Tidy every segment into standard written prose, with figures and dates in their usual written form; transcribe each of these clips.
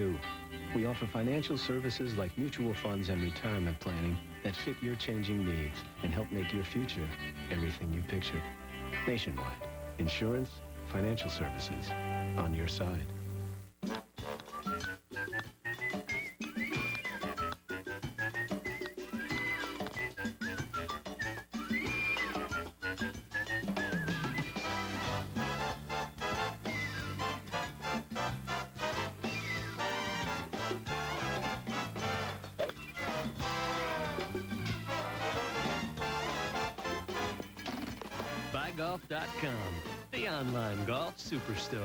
too. We offer financial services like mutual funds and retirement planning that fit your changing needs and help make your future everything you pictured. Nationwide. Insurance, financial services, on your side. BuyGolf.com, the online golf superstore.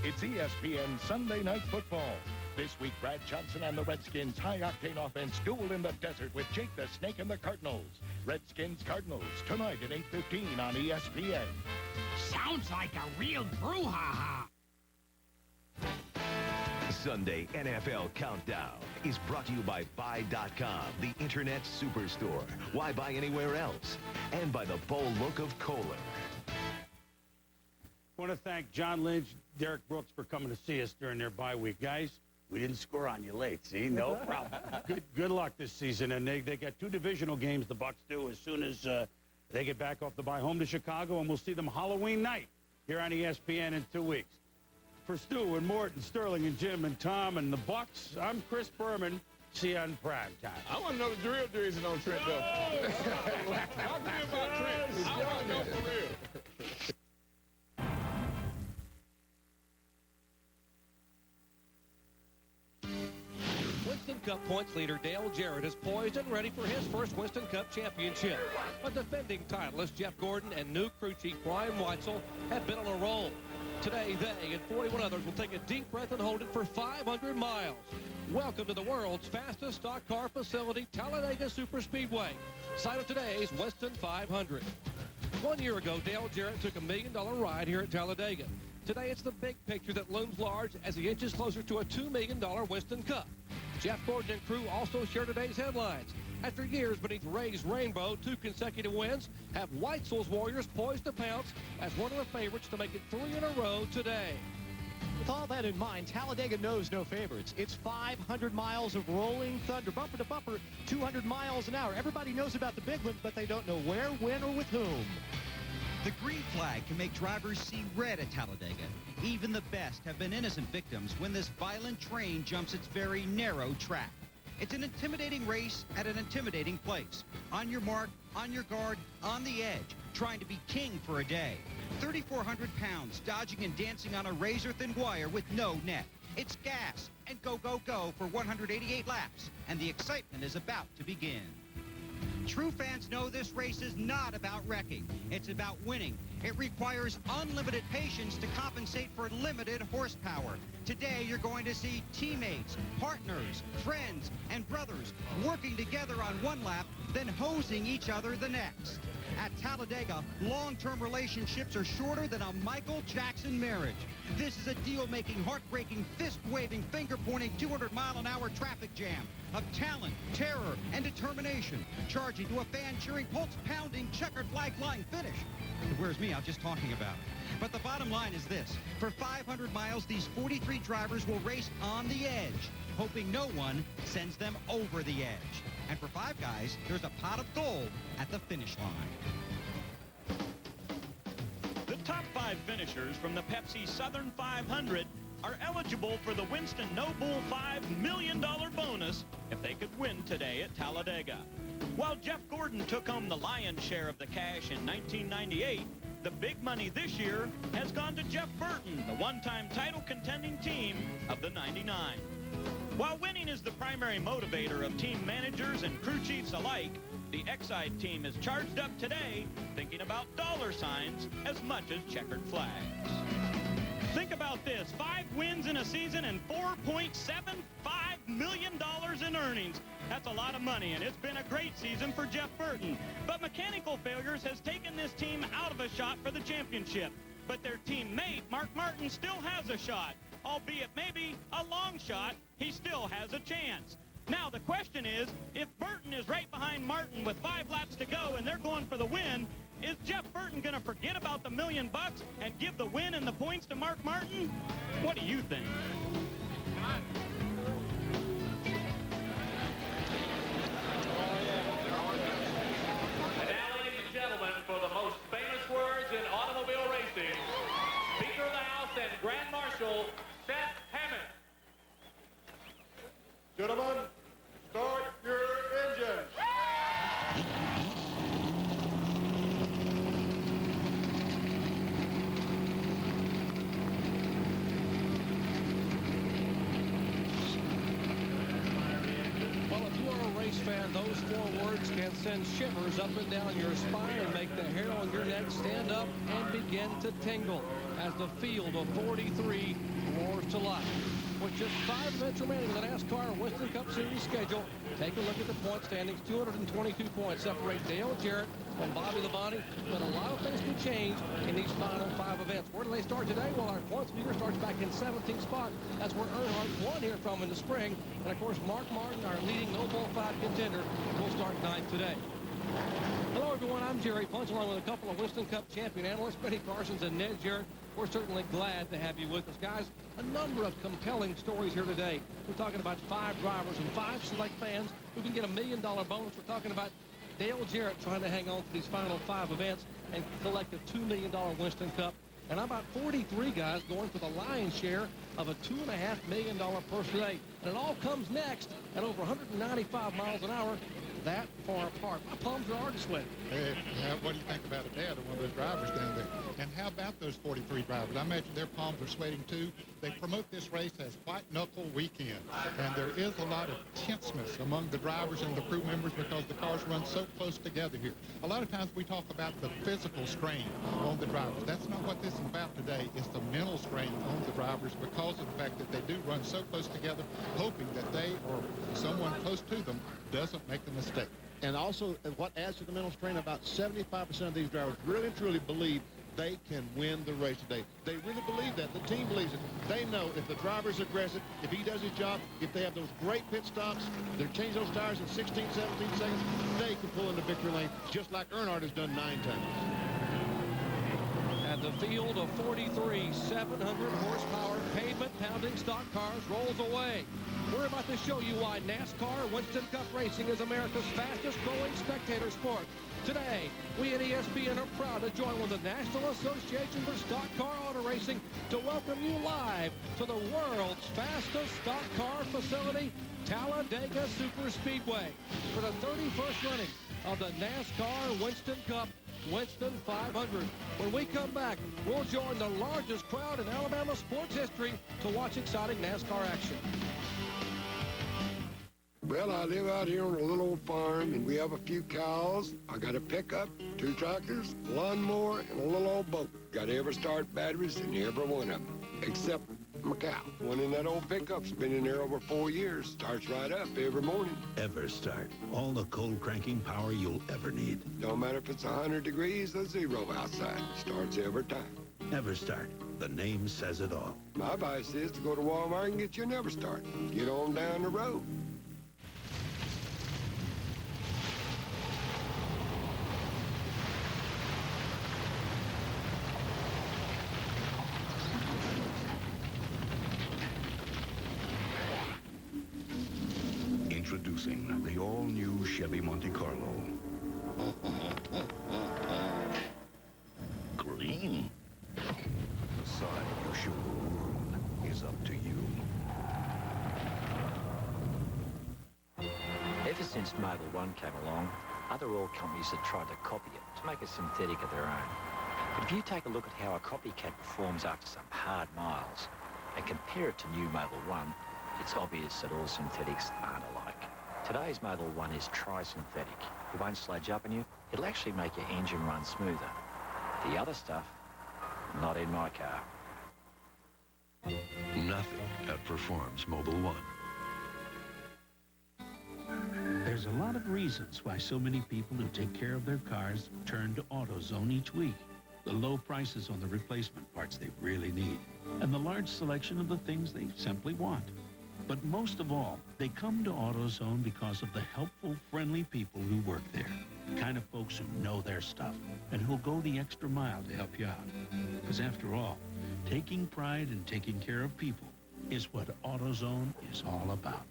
It's ESPN Sunday Night Football. This week, Brad Johnson and the Redskins' high-octane offense duel in the desert with Jake the Snake and the Cardinals. Redskins-Cardinals, tonight at 8:15 on ESPN. Sounds like a real brouhaha. Sunday NFL Countdown is brought to you by Buy.com, the Internet Superstore. Why buy anywhere else? And by the bold look of Kohler. I want to thank John Lynch, Derek Brooks for coming to see us during their bye week. Guys, we didn't score on you late, see? No problem. Good luck this season. And they got 2 divisional games, the Bucs do, as soon as they get back off the bye home to Chicago, and we'll see them Halloween night here on ESPN in 2 weeks. For Stu and Morton, Sterling and Jim and Tom and the Bucs, I'm Chris Berman. See you on Prime Time. I want to know the real reason on Trent, though. Talk to me about Trent. I want to know for real. Winston Cup points leader Dale Jarrett is poised and ready for his first Winston Cup championship. But defending titleist Jeff Gordon and new crew chief Brian Weitzel have been on a roll. Today, they and 41 others will take a deep breath and hold it for 500 miles. Welcome to the world's fastest stock car facility, Talladega Superspeedway, site of today's Winston 500. 1 year ago, Dale Jarrett took $1 million ride here at Talladega. Today, it's the big picture that looms large as he inches closer to a $2 million Winston Cup. Jeff Gordon and crew also share today's headlines. After years beneath Ray's rainbow, 2 consecutive wins have Weitzel's Warriors poised to pounce as one of the favorites to make it 3 in a row today. With all that in mind, Talladega knows no favorites. It's 500 miles of rolling thunder, bumper to bumper, 200 miles an hour. Everybody knows about the big one, but they don't know where, when, or with whom. The green flag can make drivers see red at Talladega. Even the best have been innocent victims when this violent train jumps its very narrow track. It's an intimidating race at an intimidating place. On your mark, on your guard, on the edge, trying to be king for a day. 3,400 pounds dodging and dancing on a razor-thin wire with no net. It's gas and go, go, go for 188 laps, and the excitement is about to begin. True fans know this race is not about wrecking. It's about winning. It requires unlimited patience to compensate for limited horsepower. Today, you're going to see teammates, partners, friends, and brothers working together on one lap, then hosing each other the next. At Talladega, long-term relationships are shorter than a Michael Jackson marriage. This is a deal-making, heartbreaking, fist-waving, finger-pointing, 200-mile-an-hour traffic jam of talent, terror, and determination, charging to a fan-cheering, pulse-pounding, checkered flag flying finish. Where's me? I'm just talking about it. But the bottom line is this. For 500 miles, these 43 drivers will race on the edge, hoping no one sends them over the edge. And for 5 guys, there's a pot of gold at the finish line. The top 5 finishers from the Pepsi Southern 500 are eligible for the Winston Noble $5 million bonus if they could win today at Talladega. While Jeff Gordon took home the lion's share of the cash in 1998, the big money this year has gone to Jeff Burton, the one-time title contending team of the 99. While winning is the primary motivator of team managers and crew chiefs alike, the Exide team is charged up today thinking about dollar signs as much as checkered flags. Think about this, 5 wins in a season and $4.75 million in earnings. That's a lot of money, and it's been a great season for Jeff Burton. But mechanical failures has taken this team out of a shot for the championship. But their teammate, Mark Martin, still has a shot. Albeit maybe a long shot, he still has a chance. Now, the question is, if Burton is right behind Martin with 5 laps to go and they're going for the win, is Jeff Burton going to forget about the $1 million and give the win and the points to Mark Martin? What do you think? And now, ladies and gentlemen, for the most famous words in automobile racing, Speaker of the House and Grand Marshal Seth Hammond. Gentlemen, start your engines. Well, if you are a race fan, those 4 words can send shivers up and down your spine and make the hair on your neck stand up and begin to tingle as the field of 43 roars to life. With just 5 events remaining in the NASCAR Winston Cup Series schedule, take a look at the point standings. 222 points separate Dale Jarrett from Bobby Labonte, but a lot of things can change in these final 5 events. Where do they start today? Well, our points leader starts back in 17th spot. That's where Earnhardt won here from in the spring. And, of course, Mark Martin, our leading No Bull 5 contender, will start 9th today. Hello, everyone. I'm Jerry Punch, along with a couple of Winston Cup champion analysts, Benny Parsons and Ned Jarrett. We're certainly glad to have you with us, guys. A number of compelling stories here today. We're talking about 5 drivers and 5 select fans who can get a $1 million bonus. We're talking about Dale Jarrett trying to hang on to these final 5 events and collect a $2 million Winston Cup. And how about 43 guys going for the lion's share of a $2.5 million purse today. And it all comes next at over 195 miles an hour. That far apart. My palms are already sweating. Hey, what do you think about a dad of one of those drivers down there? And how about those 43 drivers? I imagine their palms are sweating too. They promote this race as White Knuckle Weekend. And there is a lot of tenseness among the drivers and the crew members because the cars run so close together here. A lot of times we talk about the physical strain on the drivers. That's not what this is about today. It's the mental strain on the drivers because of the fact that they do run so close together, hoping that they or someone close to them doesn't make a mistake. And also, what adds to the mental strain, about 75% of these drivers really and truly believe they can win the race today. They really believe that. The team believes it. They know if the driver's aggressive, if he does his job, if they have those great pit stops, they change those tires in 16, 17 seconds, they can pull into victory lane, just like Earnhardt has done 9 times. And the field of 43 700 horsepower pavement-pounding stock cars rolls away. We're about to show you why NASCAR Winston Cup Racing is America's fastest-growing spectator sport. Today, we at ESPN are proud to join with the National Association for Stock Car Auto Racing to welcome you live to the world's fastest stock car facility, Talladega Superspeedway, for the 31st running of the NASCAR Winston Cup Winston 500. When we come back, we'll join the largest crowd in Alabama sports history to watch exciting NASCAR action. Well, I live out here on a little old farm, and we have a few cows. I got a pickup, 2 tractors, a lawnmower, and a little old boat. Got every start batteries in every one of them, except my cow. One in that old pickup's been in there over 4 years. Starts right up every morning. EverStart. All the cold cranking power you'll ever need. Don't matter if it's 100 degrees or 0 outside. Starts every time. EverStart. The name says it all. My advice is to go to Walmart and get you an EverStart. Get on down the road. Introducing the all-new Chevy Monte Carlo. Green. The side you show the world is up to you. Ever since Mobil 1 came along, other oil companies have tried to copy it to make a synthetic of their own. But if you take a look at how a copycat performs after some hard miles and compare it to new Mobil 1, it's obvious that all synthetics aren't alike. Today's Mobil 1 is tri-synthetic. It won't sludge up on you. It'll actually make your engine run smoother. The other stuff, not in my car. outperforms Mobil 1. There's a lot of reasons why so many people who take care of their cars turn to AutoZone each week. The low prices on the replacement parts they really need, and the large selection of the things they simply want. But most of all, they come to AutoZone because of the helpful, friendly people who work there. The kind of folks who know their stuff and who'll go the extra mile to help you out. Because after all, taking pride in taking care of people is what AutoZone is all about.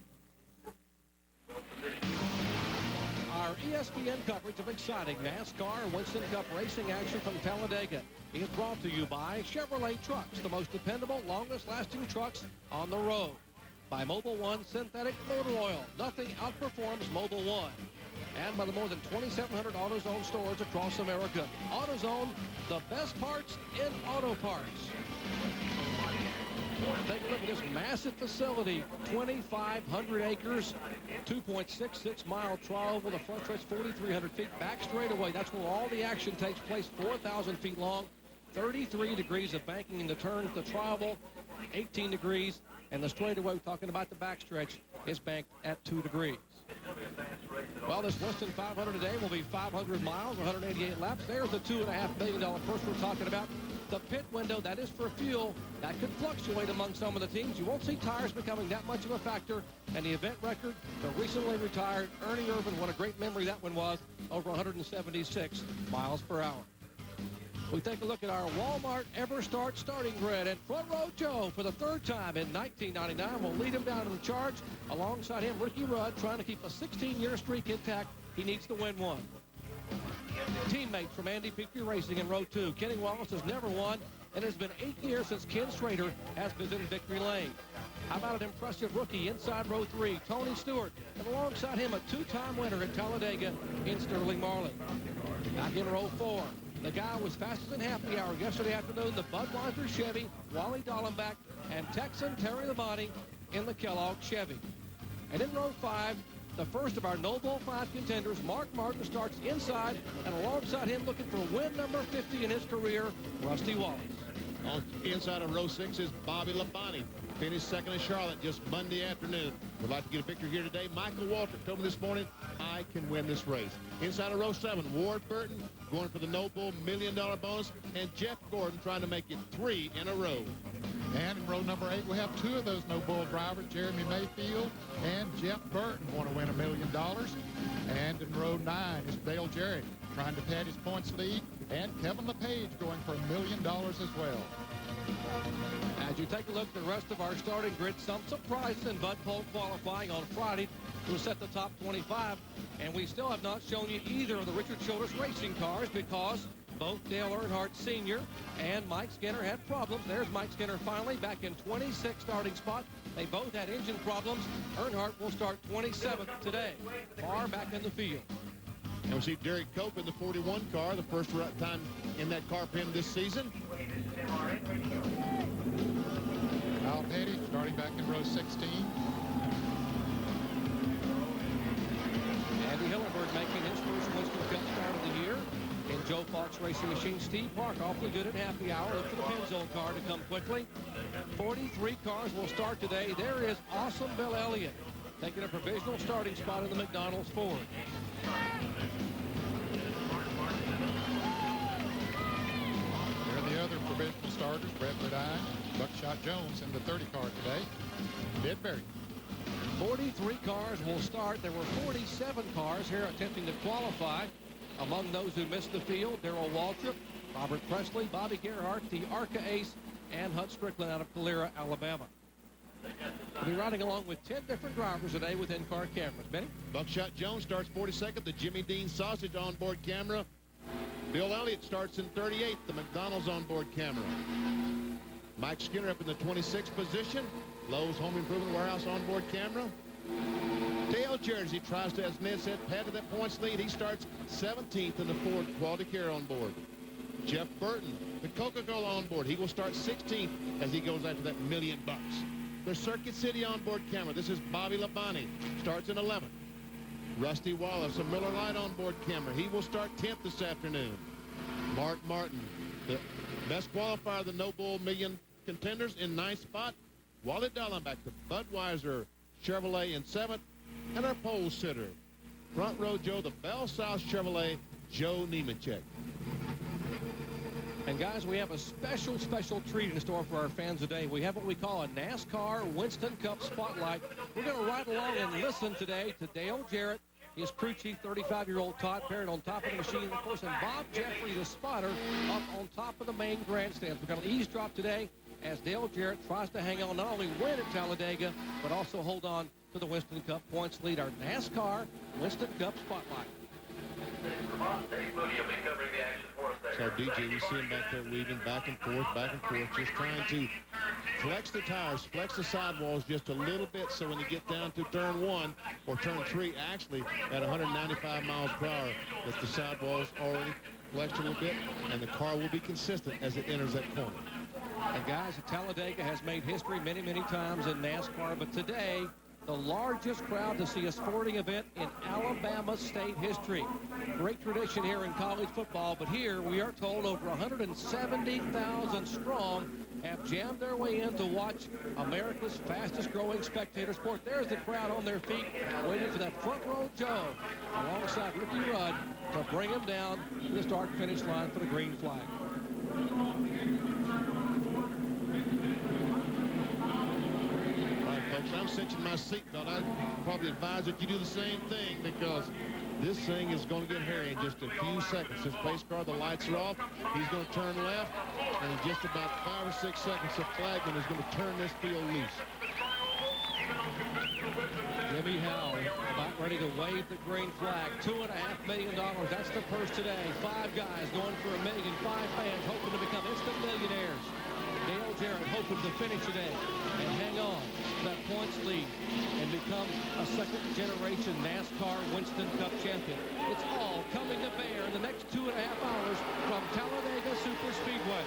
Our ESPN coverage of exciting NASCAR and Winston Cup racing action from Talladega is brought to you by Chevrolet Trucks, the most dependable, longest-lasting trucks on the road. By Mobil 1 Synthetic Motor Oil. Nothing outperforms Mobil 1. And by the more than 2,700 AutoZone stores across America. AutoZone, the best parts in auto parts. Take a look at this massive facility, 2,500 acres, 2.66-mile trial with a front stretch 4,300 feet back straightaway. That's where all the action takes place, 4,000 feet long, 33 degrees of banking in the turns, the trial, 18 degrees, and the straightaway, talking about the backstretch, is banked at 2 degrees. Well, this Winston 500 today will be 500 miles, 188 laps. There's the $2.5 million purse we're talking about. The pit window, that is for fuel. That could fluctuate among some of the teams. You won't see tires becoming that much of a factor. And the event record, the recently retired Ernie Irvan, what a great memory that one was, over 176 miles per hour. We take a look at our Walmart EverStart starting grid. And Front Row Joe, for the third time in 1999, will lead him down to the charge. Alongside him, Ricky Rudd, trying to keep a 16-year streak intact. He needs to win one. Teammates from Andy Peakley Racing in row 2. Kenny Wallace has never won, and it has been 8 years since Ken Schrader has visited victory lane. How about an impressive rookie inside row 3, Tony Stewart, and alongside him a two-time winner at Talladega in Sterling Marlin. Back in row 4, the guy who was fastest in happy hour yesterday afternoon, the Budweiser Chevy, Wally Dallenbach, and Texan Terry Labonte in the Kellogg Chevy. And in row 5, the first of our No Bull 5 contenders, Mark Martin, starts inside, and alongside him, looking for win number 50 in his career, Rusty Wallace. On inside of row 6 is Bobby Labonte. Finished second in Charlotte just Monday afternoon. Would like to get a picture here today. Michael Waltrip told me this morning, I can win this race. Inside of row 7, Ward Burton going for the No Bull $1 million bonus, and Jeff Gordon trying to make it 3 in a row. And in row number 8, we have two of those No Bull drivers, Jeremy Mayfield and Jeff Burton, want to win $1 million. And in row 9 is Dale Jarrett trying to pad his points lead, and Kevin LePage going for $1 million as well. As you take a look at the rest of our starting grid, some surprises in Bud Polk qualifying on Friday to set the top 25. And we still have not shown you either of the Richard Childress racing cars because both Dale Earnhardt Sr. and Mike Skinner had problems. There's Mike Skinner finally back in 26th starting spot. They both had engine problems. Earnhardt will start 27th today, far back in the field. And we see Derek Cope in the 41 car, the first time in that car for him this season. Kyle Petty starting back in row 16. Andy Hillenberg making his first Winston Cup start of the year. In Joe Fox Racing Machine, Steve Park awfully good at happy hour. Look for the Pennzoil car to come quickly. 43 cars will start today. There is Awesome Bill Elliott taking a provisional starting spot in the McDonald's Ford. There are the other provisional starters, Brett Ledine, Buckshot Jones in the 30 car today. Dedberry. 43 cars will start. There were 47 cars here attempting to qualify. Among those who missed the field, Darrell Waltrip, Robert Presley, Bobby Gerhardt, the ARCA ace, and Hut Strickland out of Calera, Alabama. We'll be riding along with 10 different drivers today with in-car cameras. Benny? Buckshot Jones starts 42nd, the Jimmy Dean Sausage onboard camera. Bill Elliott starts in 38th, the McDonald's onboard camera. Mike Skinner up in the 26th position, Lowe's Home Improvement Warehouse onboard camera. Dale Jarrett, he tries to, as Ned said, pad to that points lead. He starts 17th in the Ford Quality Care on board. Jeff Burton, the Coca-Cola on board. He will start 16th as he goes after that $1 million. The Circuit City onboard camera. This is Bobby Labonte. Starts in 11th. Rusty Wallace, a Miller Lite onboard camera. He will start 10th this afternoon. Mark Martin, the best qualifier of the No Bull Million contenders in 9th spot. Wally Dallenbach, the Budweiser Chevrolet in 7th, and our pole sitter, front row Joe, the Bell South Chevrolet, Joe Nemechek. And guys, we have a special treat in store for our fans today. We have what we call a NASCAR Winston Cup Spotlight. We're going to ride along and listen today to Dale Jarrett, his crew chief, 35-year-old Todd Parrott on top of the machine, of course, and Bob Jeffrey, the spotter, up on top of the main grandstands. We're going to eavesdrop today as Dale Jarrett tries to hang on, not only win at Talladega, but also hold on to the Winston Cup points lead. Our NASCAR Winston Cup Spotlight. So, DJ, we see him back there weaving back and forth, just trying to flex the tires, flex the sidewalls just a little bit so when you get down to turn 1 or turn 3, actually at 195 miles per hour, that the sidewalls already flexed a little bit, and the car will be consistent as it enters that corner. And guys, Talladega has made history many times in NASCAR, but today, the largest crowd to see a sporting event in Alabama state history. Great tradition here in college football, but here we are told over 170,000 strong have jammed their way in to watch America's fastest growing spectator sport. There's the crowd on their feet waiting for that front row Joe alongside Ricky Rudd to bring him down to the start-finish line for the green flag. I'm cinching my seatbelt. I'd probably advise that you do the same thing because this thing is going to get hairy in just a few seconds. This pace car, the lights are off. He's going to turn left, and in just about 5 or 6 seconds, the flagman is going to turn this field loose. Jimmy Howell about ready to wave the green flag. $2.5 million. That's the purse today. 5 guys going for $1 million. 5 fans hoping to become instant millionaires. Dale Jarrett hoping to finish today and hang on to that points lead and become a second-generation NASCAR Winston Cup champion. It's all coming to bear in the next 2.5 hours from Talladega Superspeedway.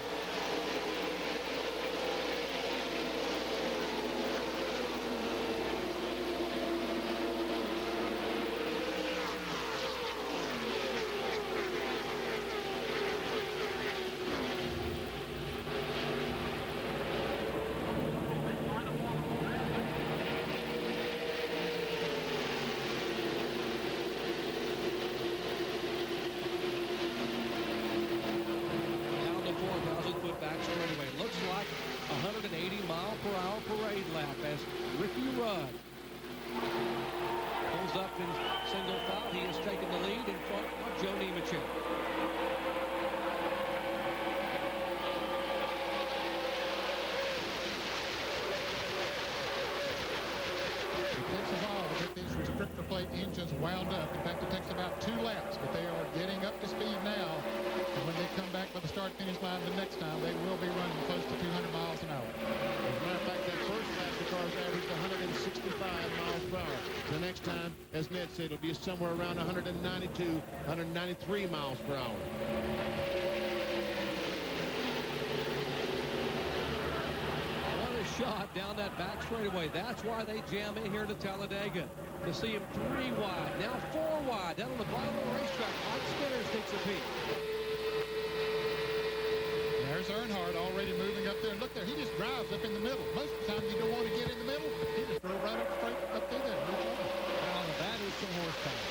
Parade lap as Ricky Rudd pulls up in single file. He has taken the lead in front of Joe Nemechek. It takes a while to get these restrictor plate engines wound up. In fact, it takes about 2 laps, but they are getting up to speed now. And when they come back for the start-finish line the next time, they will be running close to 200 miles an hour. As a matter of fact, that first lap, the cars averaged 165 miles per hour. The next time, as Ned said, it'll be somewhere around 192, 193 miles per hour. What a shot down that back straightaway. That's why they jam in here to Talladega, to see him 3 wide, now 4 wide, down on the bottom of the racetrack. Mike Skinner takes a peek. There's Earnhardt already moving up there. And look there, he just drives up in the middle. Most of the time you don't want to get in the middle. He just drove right up straight up through there. No trouble. Well, that is some horsepower.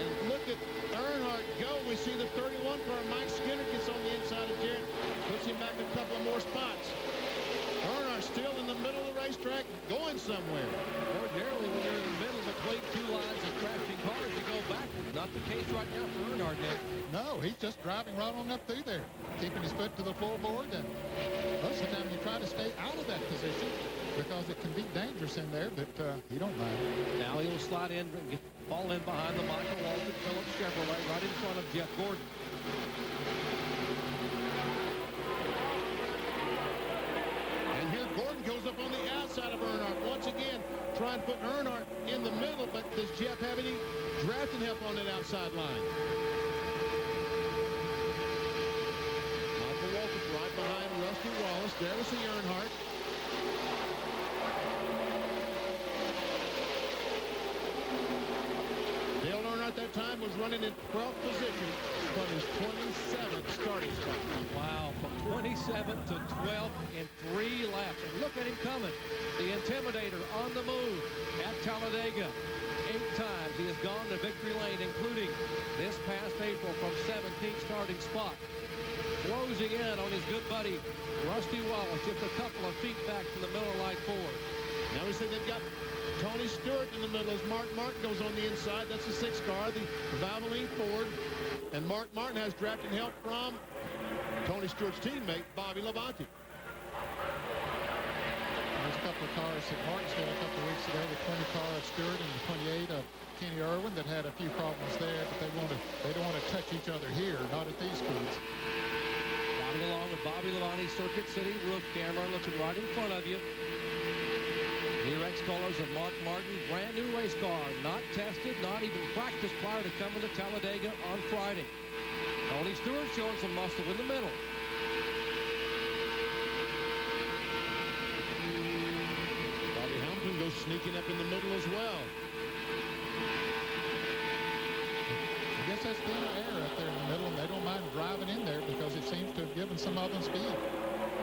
And look at Earnhardt go. We see the 31 car. Mike Skinner gets on the inside of Jarrett. Puts him back a couple of more spots. Earnhardt still in the middle of the racetrack, going somewhere. Ordinarily, when you're in the middle between 2 lines of crashing cars, you go backwards. Not the case right now for Earnhardt, Nick. No, he's just driving right on up through there, keeping his foot to the floorboard. And most of the time you try to stay out of that position because it can be dangerous in there, but he don't mind. Now he'll slide in and fall in behind the Michael Walton Phillips Chevrolet right in front of Jeff Gordon. And here Gordon goes up on the outside of Earnhardt. Once again, trying to put Earnhardt in the middle, but does Jeff have any drafting help on that outside line? Michael Walton right behind Rusty Wallace. There we see Earnhardt. Dale Earnhardt, that time was running in 12th position from his 27th starting spot. Wow, from 27th to 12th in 3 laps. And look at him coming. The Intimidator on the move at Talladega. 8 times he has gone to victory lane, including this past April from 17th starting spot. Closing in on his good buddy, Rusty Wallace, just a couple of feet back from the Miller Lite Ford. Now we see they've got Tony Stewart in the middle as Mark Martin goes on the inside. That's the 6th car, the Valvoline Ford. And Mark Martin has drafting help from Tony Stewart's teammate, Bobby Labonte. There's a couple of cars at Martinsville a couple of weeks ago, the 20 car of Stewart and the 28 of Kenny Irwin that had a few problems there, but they don't want to touch each other here, not at these speeds. Driving along with Bobby Labonte, Circuit City roof camera looking right in front of you. T-Rex colors of Mark Martin, brand new race car, not tested, not even practiced prior to coming to Talladega on Friday. Tony Stewart showing some muscle in the middle. Bobby Hamilton goes sneaking up in the middle as well. I guess that's been an error up there in the middle, and they don't mind driving in there because it seems to have given some of them speed.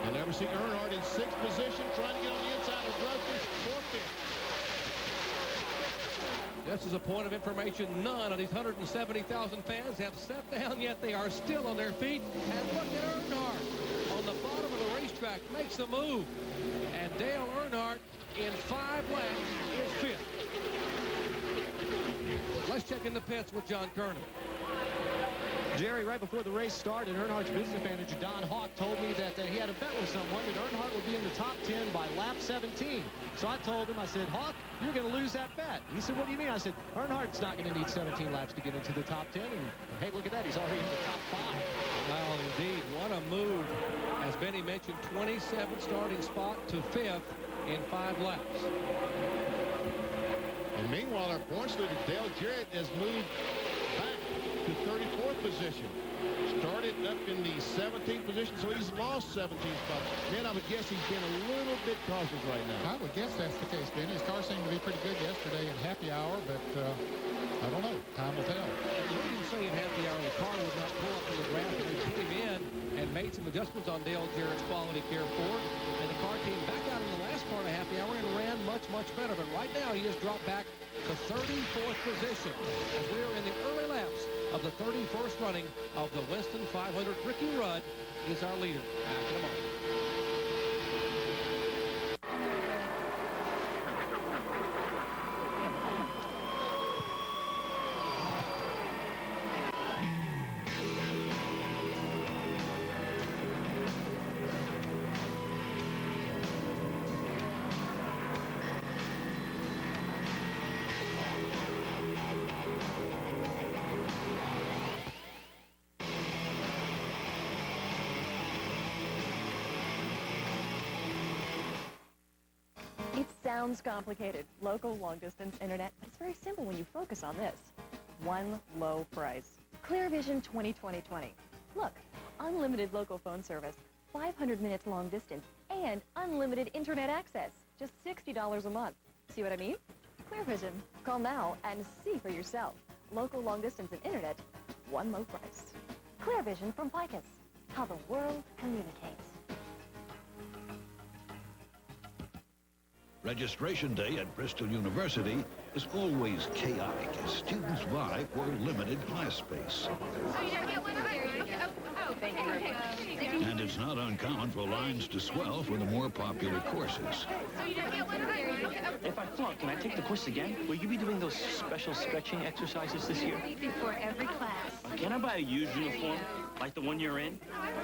And there we see Earnhardt in 6th position, trying to get on the inside of Rutgers, 4th. Just as a point of information, none of these 170,000 fans have sat down yet. They are still on their feet. And look at Earnhardt on the bottom of the racetrack, makes a move. And Dale Earnhardt in 5 laps is 5th. Let's check in the pits with John Kernan. Jerry, right before the race started, Earnhardt's business manager, Don Hawk, told me that he had a bet with someone that Earnhardt would be in the top 10 by lap 17. So I told him, I said, Hawk, you're going to lose that bet. He said, what do you mean? I said, Earnhardt's not going to need 17 laps to get into the top 10. And, hey, look at that. He's already in the top 5. Well, indeed, what a move. As Benny mentioned, 27th starting spot to 5th in 5 laps. And meanwhile, our points leader, Dale Jarrett, has moved back to 34th position. Started up in the 17th position, so he's lost 17 spots. Man, I would guess he's been a little bit cautious right now. I would guess that's the case, Ben. His car seemed to be pretty good yesterday in happy hour, but I don't know. Time will tell. You didn't say in happy hour the car would not pull up to the ground, and they put him in and made some adjustments on Dale Jarrett's quality care Ford. And the car came back out in the last part of happy hour and ran much, much better. But right now, he has dropped back to 34th position as we are in the early laps of the 31st running of the Winston 500. Ricky Rudd is our leader. Come on. Sounds complicated. Local long-distance internet, but it's very simple when you focus on this. One low price. ClearVision 2020. Look, unlimited local phone service, 500 minutes long distance, and unlimited internet access. Just $60 a month. See what I mean? ClearVision. Call now and see for yourself. Local long-distance and internet, one low price. ClearVision from Picus. How the world communicates. Registration day at Bristol University is always chaotic as students vie for limited class space. And it's not uncommon for lines to swell for the more popular courses. If I flunk, can I take the course again? Will you be doing those special stretching exercises this year? Before every class. Can I buy a used uniform, like the one you're in?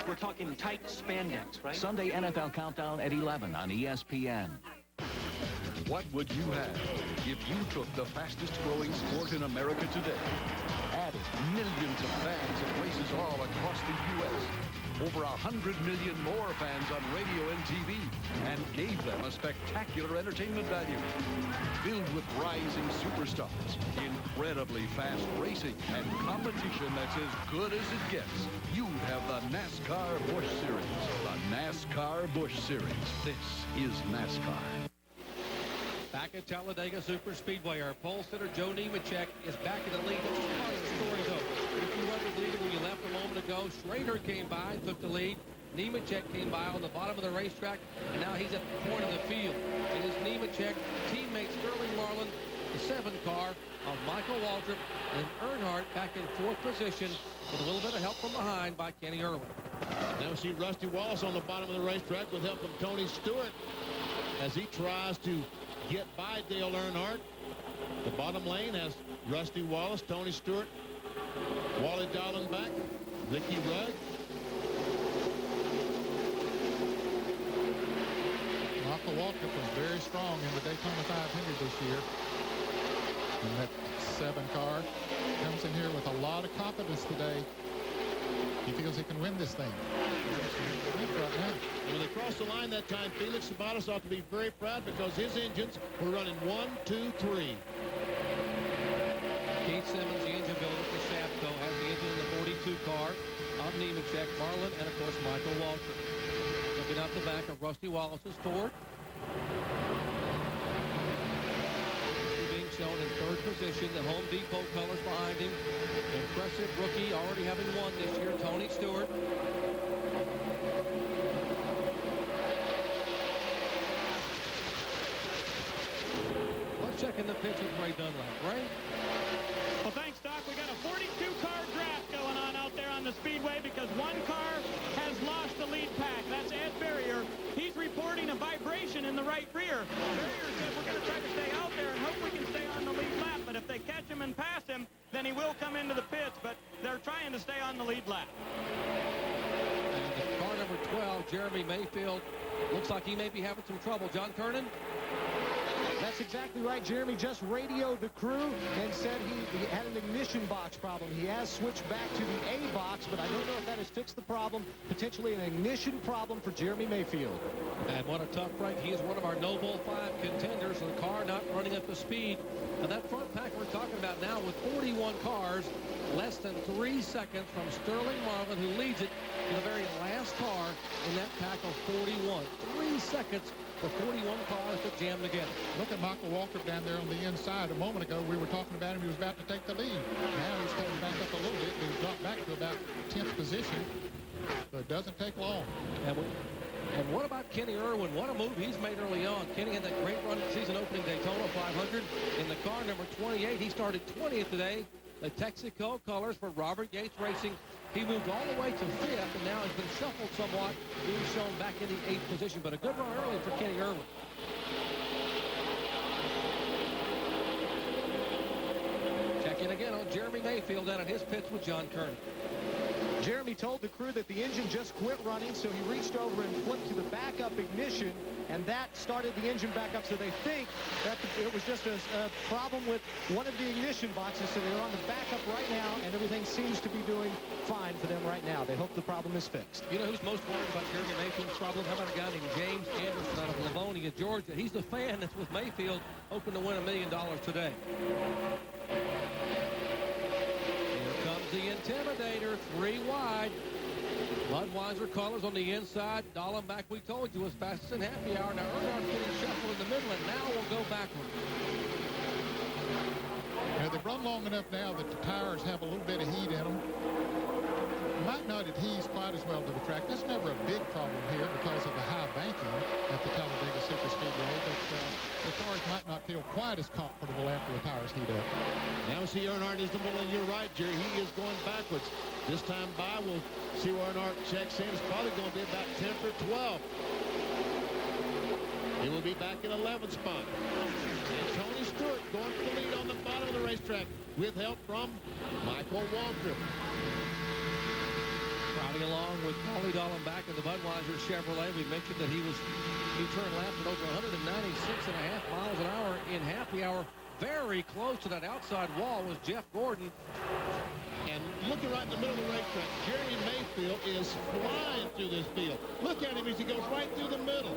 We're talking tight spandex, right? Sunday NFL Countdown at 11 on ESPN. What would you have if you took the fastest growing sport in America today, added millions of fans at races all across the U.S., over 100 million more fans on radio and TV, and gave them a spectacular entertainment value, filled with rising superstars, incredibly fast racing, and competition that's as good as it gets? You'd have the NASCAR Busch Series. The NASCAR Busch Series. This is NASCAR. Back at Talladega Superspeedway, our pole sitter Joe Nemechek is back in the lead. That's just part of the story, though. If you run the lead when you left a moment ago, Schrader came by and took the lead. Nemechek came by on the bottom of the racetrack, and now he's at the point of the field. It is Nemechek, teammate Sterling Marlin, the 7 car of Michael Waltrip, and Earnhardt back in 4th position with a little bit of help from behind by Kenny Irwin. Now we see Rusty Wallace on the bottom of the racetrack with help from Tony Stewart as he tries to get by Dale Earnhardt. The bottom lane has Rusty Wallace, Tony Stewart, Wally Dallenbach, Ricky Rudd. Michael Waltrip was very strong in the Daytona 500 this year. And that 7 car comes in here with a lot of confidence today. He feels he can win this thing. Right now. When they crossed the line that time, Felix Sabatos ought to be very proud because his engines were running 1, 2, 3. Keith Simmons, the engine builder for Safco, has the engine in the 42 car of Nemechek, Marlin, and of course Michael Waltrip. Looking out the back of Rusty Wallace's Ford. Being shown in 3rd position, the Home Depot colors behind him. Impressive rookie, already having won this year, Tony Stewart. Let's check in the pitch with Ray Dunlap. Ray? Well, thanks, Doc. We got a 42-car draft going on out there on the speedway because one car has lost the lead pack. That's Ed Berrier. He's reporting a vibration in the right rear. Berrier said we're going to try to stay out there and hope we can stay on the lead lap. But if they catch him and pass him, then he will come into the pits. But they're trying to stay on the lead lap. And the car number 12, Jeremy Mayfield, looks like he may be having some trouble. John Kernan? That's exactly right. Jeremy just radioed the crew and said he had an ignition box problem. He has switched back to the A box, but I don't know if that has fixed the problem. Potentially an ignition problem for Jeremy Mayfield. And what a tough break. He is one of our No Bull 5 contenders. The car not running at the speed. And that front pack we're talking about now with 41 cars, less than 3 seconds from Sterling Marlin, who leads it to the very last car in that pack of 41. 3 seconds for 41 cars that jam together. Look at Michael Waltrip down there on the inside. A moment ago, we were talking about him. He was about to take the lead. Now he's coming back up a little bit. He's dropped back to about 10th position. So it doesn't take long. And what about Kenny Irwin? What a move he's made early on. Kenny had that great run at season opening Daytona 500 in the car number 28. He started 20th today. The Texaco colors for Robert Yates Racing. He moved all the way to 5th, and now has been shuffled somewhat, being shown back in the 8th position. But a good run early for Kenny Irwin. Check in again on Jeremy Mayfield down at his pits with John Kernan. Jeremy told the crew that the engine just quit running, so he reached over and flipped to the backup ignition, and that started the engine back up. So they think that it was just a problem with one of the ignition boxes, so they're on the backup right now, and everything seems to be doing fine for them right now. They hope the problem is fixed. You know who's most worried about Jeremy Mayfield's problem? How about a guy named James Anderson out of Livonia, Georgia? He's the fan that's with Mayfield, hoping to win $1 million today. The Intimidator, 3 wide. Budweiser colors on the inside. Dallenbach, we told you, was fastest in happy hour. Now Earnhardt's getting shuffled in the middle, and now we'll go backward. Now, they've run long enough now that the tires have a little bit of heat in them. Might not adhere quite as well to the track. That's never a big problem here because of the high banking at the Talladega Superspeedway, but the cars might not feel quite as comfortable after the tires heat up. Now see Earnhardt is the middle, and you're right, Jerry. He is going backwards. This time by, we'll see where Earnhardt checks in. It's probably going to be about 10th or 12th. He will be back in 11th spot. And Tony Stewart going for the lead on the bottom of the racetrack with help from Michael Waltrip. Riding along with Wally Dallenbach in the Budweiser Chevrolet. We mentioned that he turned laps at over 196.5 miles an hour in happy hour. Very close to that outside wall was Jeff Gordon. And looking right in the middle of the racetrack, Jeremy Mayfield is flying through this field. Look at him as he goes right through the middle.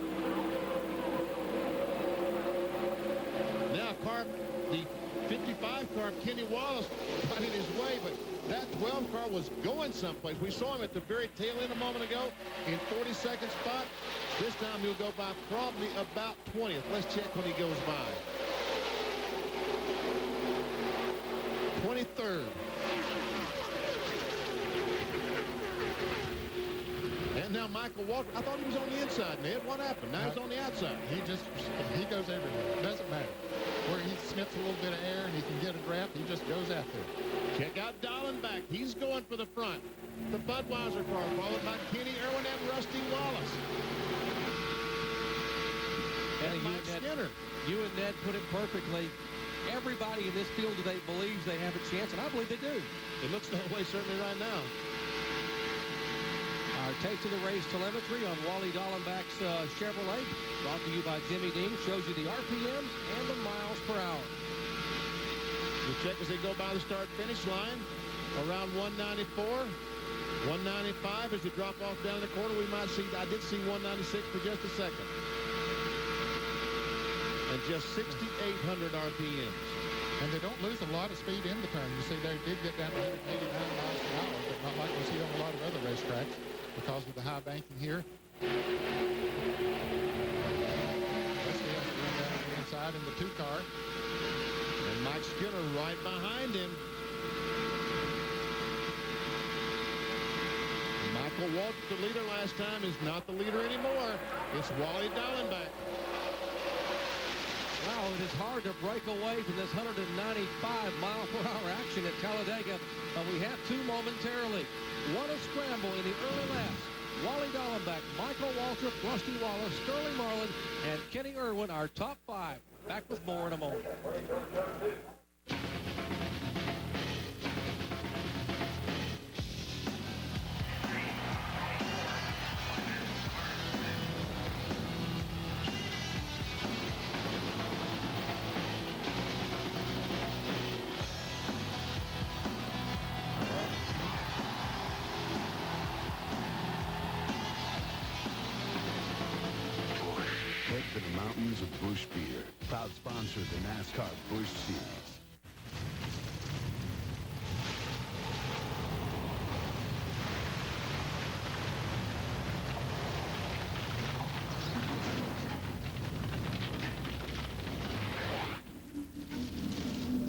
Now the 55 car, Kenny Wallace, got in his way, but that 12 car was going someplace. We saw him at the very tail end a moment ago in 42nd spot. This time he'll go by probably about 20th. Let's check when he goes by. 23rd. And now Michael Walker. I thought he was on the inside, Ned. What happened? Now he's on the outside. He goes everywhere. It doesn't matter. Where he sniffs a little bit of air and he can get a draft, he just goes out there. Check out Dallenbach. He's going for the front. The Budweiser car, followed by Kenny Irwin and Rusty Wallace. And Mike Skinner. You and Ned put it perfectly. Everybody in this field today believes they have a chance, and I believe they do. It looks that way certainly right now. Our taste of the race telemetry on Wally Dallenbach's Chevrolet, brought to you by Jimmy Dean, shows you the RPMs and the miles per hour. We'll check as they go by the start-finish line. Around 194, 195 as you drop off down the corner. We might see, I did see 196 for just a second. And just 6,800 RPMs. And they don't lose a lot of speed in the turn. You see, they did get down to 189 miles an hour, but not like we see on a lot of other racetracks because of the high banking here. Let's see us run down on the inside in the 2-car. And Mike Skinner right behind him. Michael Walker, the leader last time, is not the leader anymore. It's Wally Dallenbach. Wow, it is hard to break away from this 195-mile-per-hour action at Talladega, but we have to momentarily. What a scramble in the early laps. Wally Dallenbach, Michael Waltrip, Rusty Wallace, Sterling Marlin, and Kenny Irwin, our top 5. Back with more in a moment. To the mountains of Busch Beer, proud sponsor of the NASCAR Busch Series.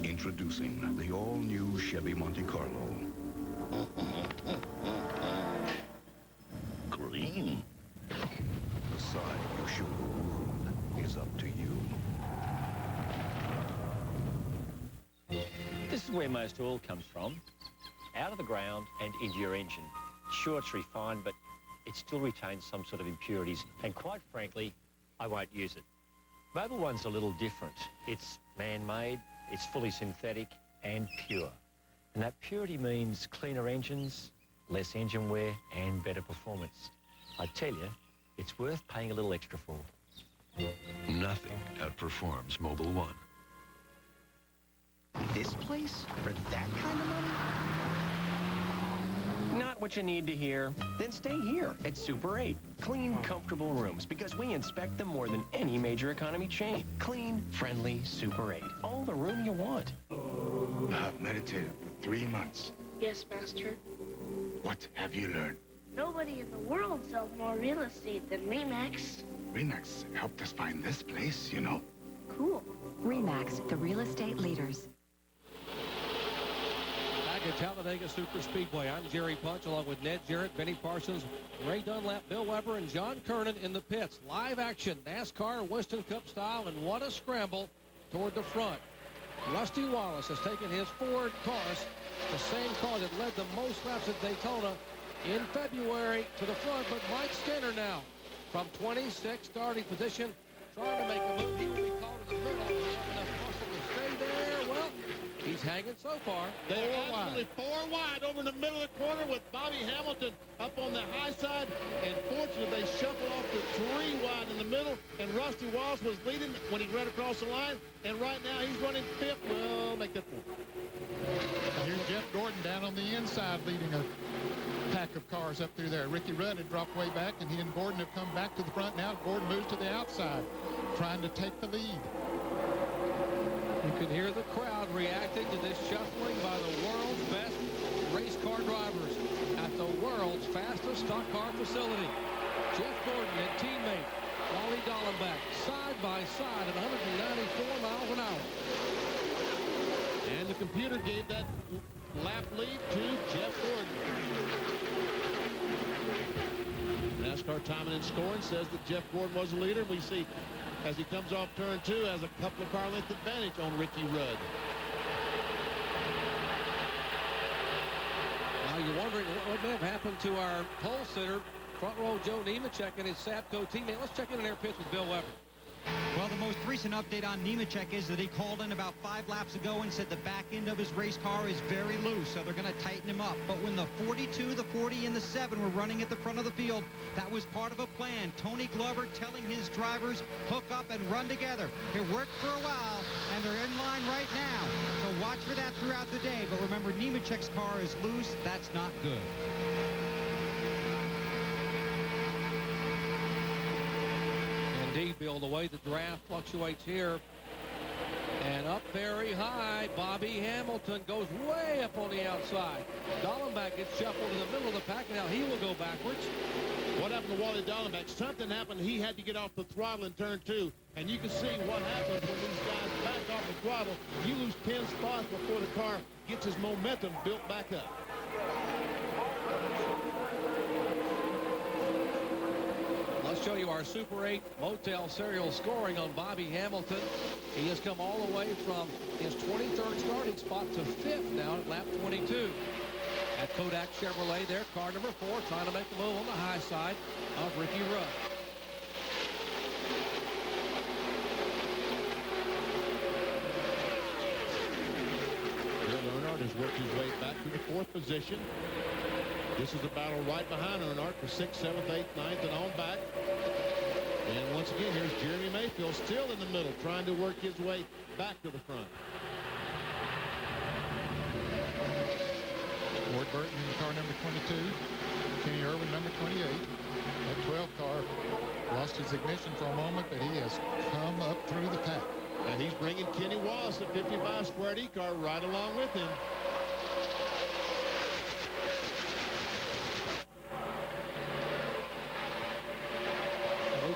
Introducing the all-new Chevy Monte Carlo. Green. The side you should is up to you. This is where most oil comes from. Out of the ground and into your engine. Sure, it's refined, but it still retains some sort of impurities. And quite frankly, I won't use it. Mobil One's a little different. It's man-made, it's fully synthetic and pure. And that purity means cleaner engines, less engine wear and better performance. I tell you, it's worth paying a little extra for. Nothing outperforms Mobil One. This place? For that kind of money? Not what you need to hear. Then stay here at Super 8. Clean, comfortable rooms because we inspect them more than any major economy chain. Clean, friendly Super 8. All the room you want. I've meditated for 3 months. Yes, Master. What have you learned? Nobody in the world sells more real estate than Remax. Remax helped us find this place, you know. Cool. Remax, the real estate leaders. Back at Talladega Superspeedway, I'm Jerry Punch, along with Ned Jarrett, Benny Parsons, Ray Dunlap, Bill Weber, and John Kernan in the pits. Live action, NASCAR Winston Cup style, and what a scramble toward the front. Rusty Wallace has taken his Ford Taurus, the same car that led the most laps at Daytona in February, to the front, but Mike Skinner now from 26th starting position, trying to make a move. He will be caught in the middle. Enough muscle to stay there. Well, he's hanging so far. They're absolutely 4 wide over in the middle of the corner with Bobby Hamilton up on the high side. And fortunately, they shuffle off to 3 wide in the middle. And Rusty Wallace was leading when he ran across the line. And right now, he's running 5th. Well, make that 4th. Here's Jeff Gordon down on the inside leading a pack of cars up through there. Ricky Rudd had dropped way back, and he and Gordon have come back to the front now. Gordon moves to the outside, trying to take the lead. You can hear the crowd reacting to this shuffling by the world's best race car drivers at the world's fastest stock car facility. Jeff Gordon and teammate Wally Dallenbach side by side at 194 miles an hour. And the computer gave that lap lead to Jeff Gordon. NASCAR timing and scoring says that Jeff Gordon was the leader. We see as he comes off turn 2 has a couple of car length advantage on Ricky Rudd. Now you're wondering what may have happened to our pole sitter, front row Joe Nemechek and his Sapco teammate. Let's check in an air pitch with Bill Weber. Well, the most recent update on Nemechek is that he called in about 5 laps ago and said the back end of his race car is very loose, so they're going to tighten him up. But when the 42, the 40, and the 7 were running at the front of the field, that was part of a plan. Tony Glover telling his drivers, hook up and run together. It worked for a while, and they're in line right now. So watch for that throughout the day. But remember, Nemechek's car is loose. That's not good. Indeed, Bill, the way the draft fluctuates here. And up very high, Bobby Hamilton goes way up on the outside. Dallenbach gets shuffled in the middle of the pack. Now he will go backwards. What happened to Wally Dallenbach? Something happened. He had to get off the throttle in turn 2. And you can see what happens when these guys back off the throttle. You lose 10 spots before the car gets his momentum built back up. Let's show you our Super 8 Motel serial scoring on Bobby Hamilton. He has come all the way from his 23rd starting spot to 5th now at lap 22. At Kodak Chevrolet, their car number 4, trying to make the move on the high side of Ricky Rudd. Bill Earnhardt has worked his way back to the 4th position. This is a battle right behind Earnhardt for 6th, 7th, 8th, 9th, and on back. And once again, here's Jeremy Mayfield still in the middle, trying to work his way back to the front. Ward Burton in car number 22. Kenny Irwin, number 28. That 12 car lost his ignition for a moment, but he has come up through the pack. And he's bringing Kenny Wallace, the 55 Squared E car, right along with him.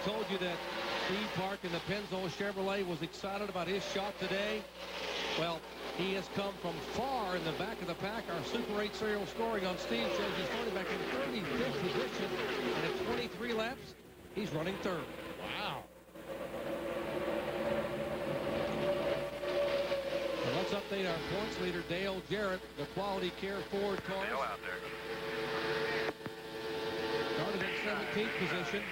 Told you that Steve Park in the Pennzoil Chevrolet was excited about his shot today. Well, he has come from far in the back of the pack. Our Super 8 serial scoring on Steve shows he's starting back in 35th position. And at 23 laps, he's running 3rd. Wow. And let's update our points leader, Dale Jarrett, the Quality Care Ford car. Dale out there. Started in 17th position.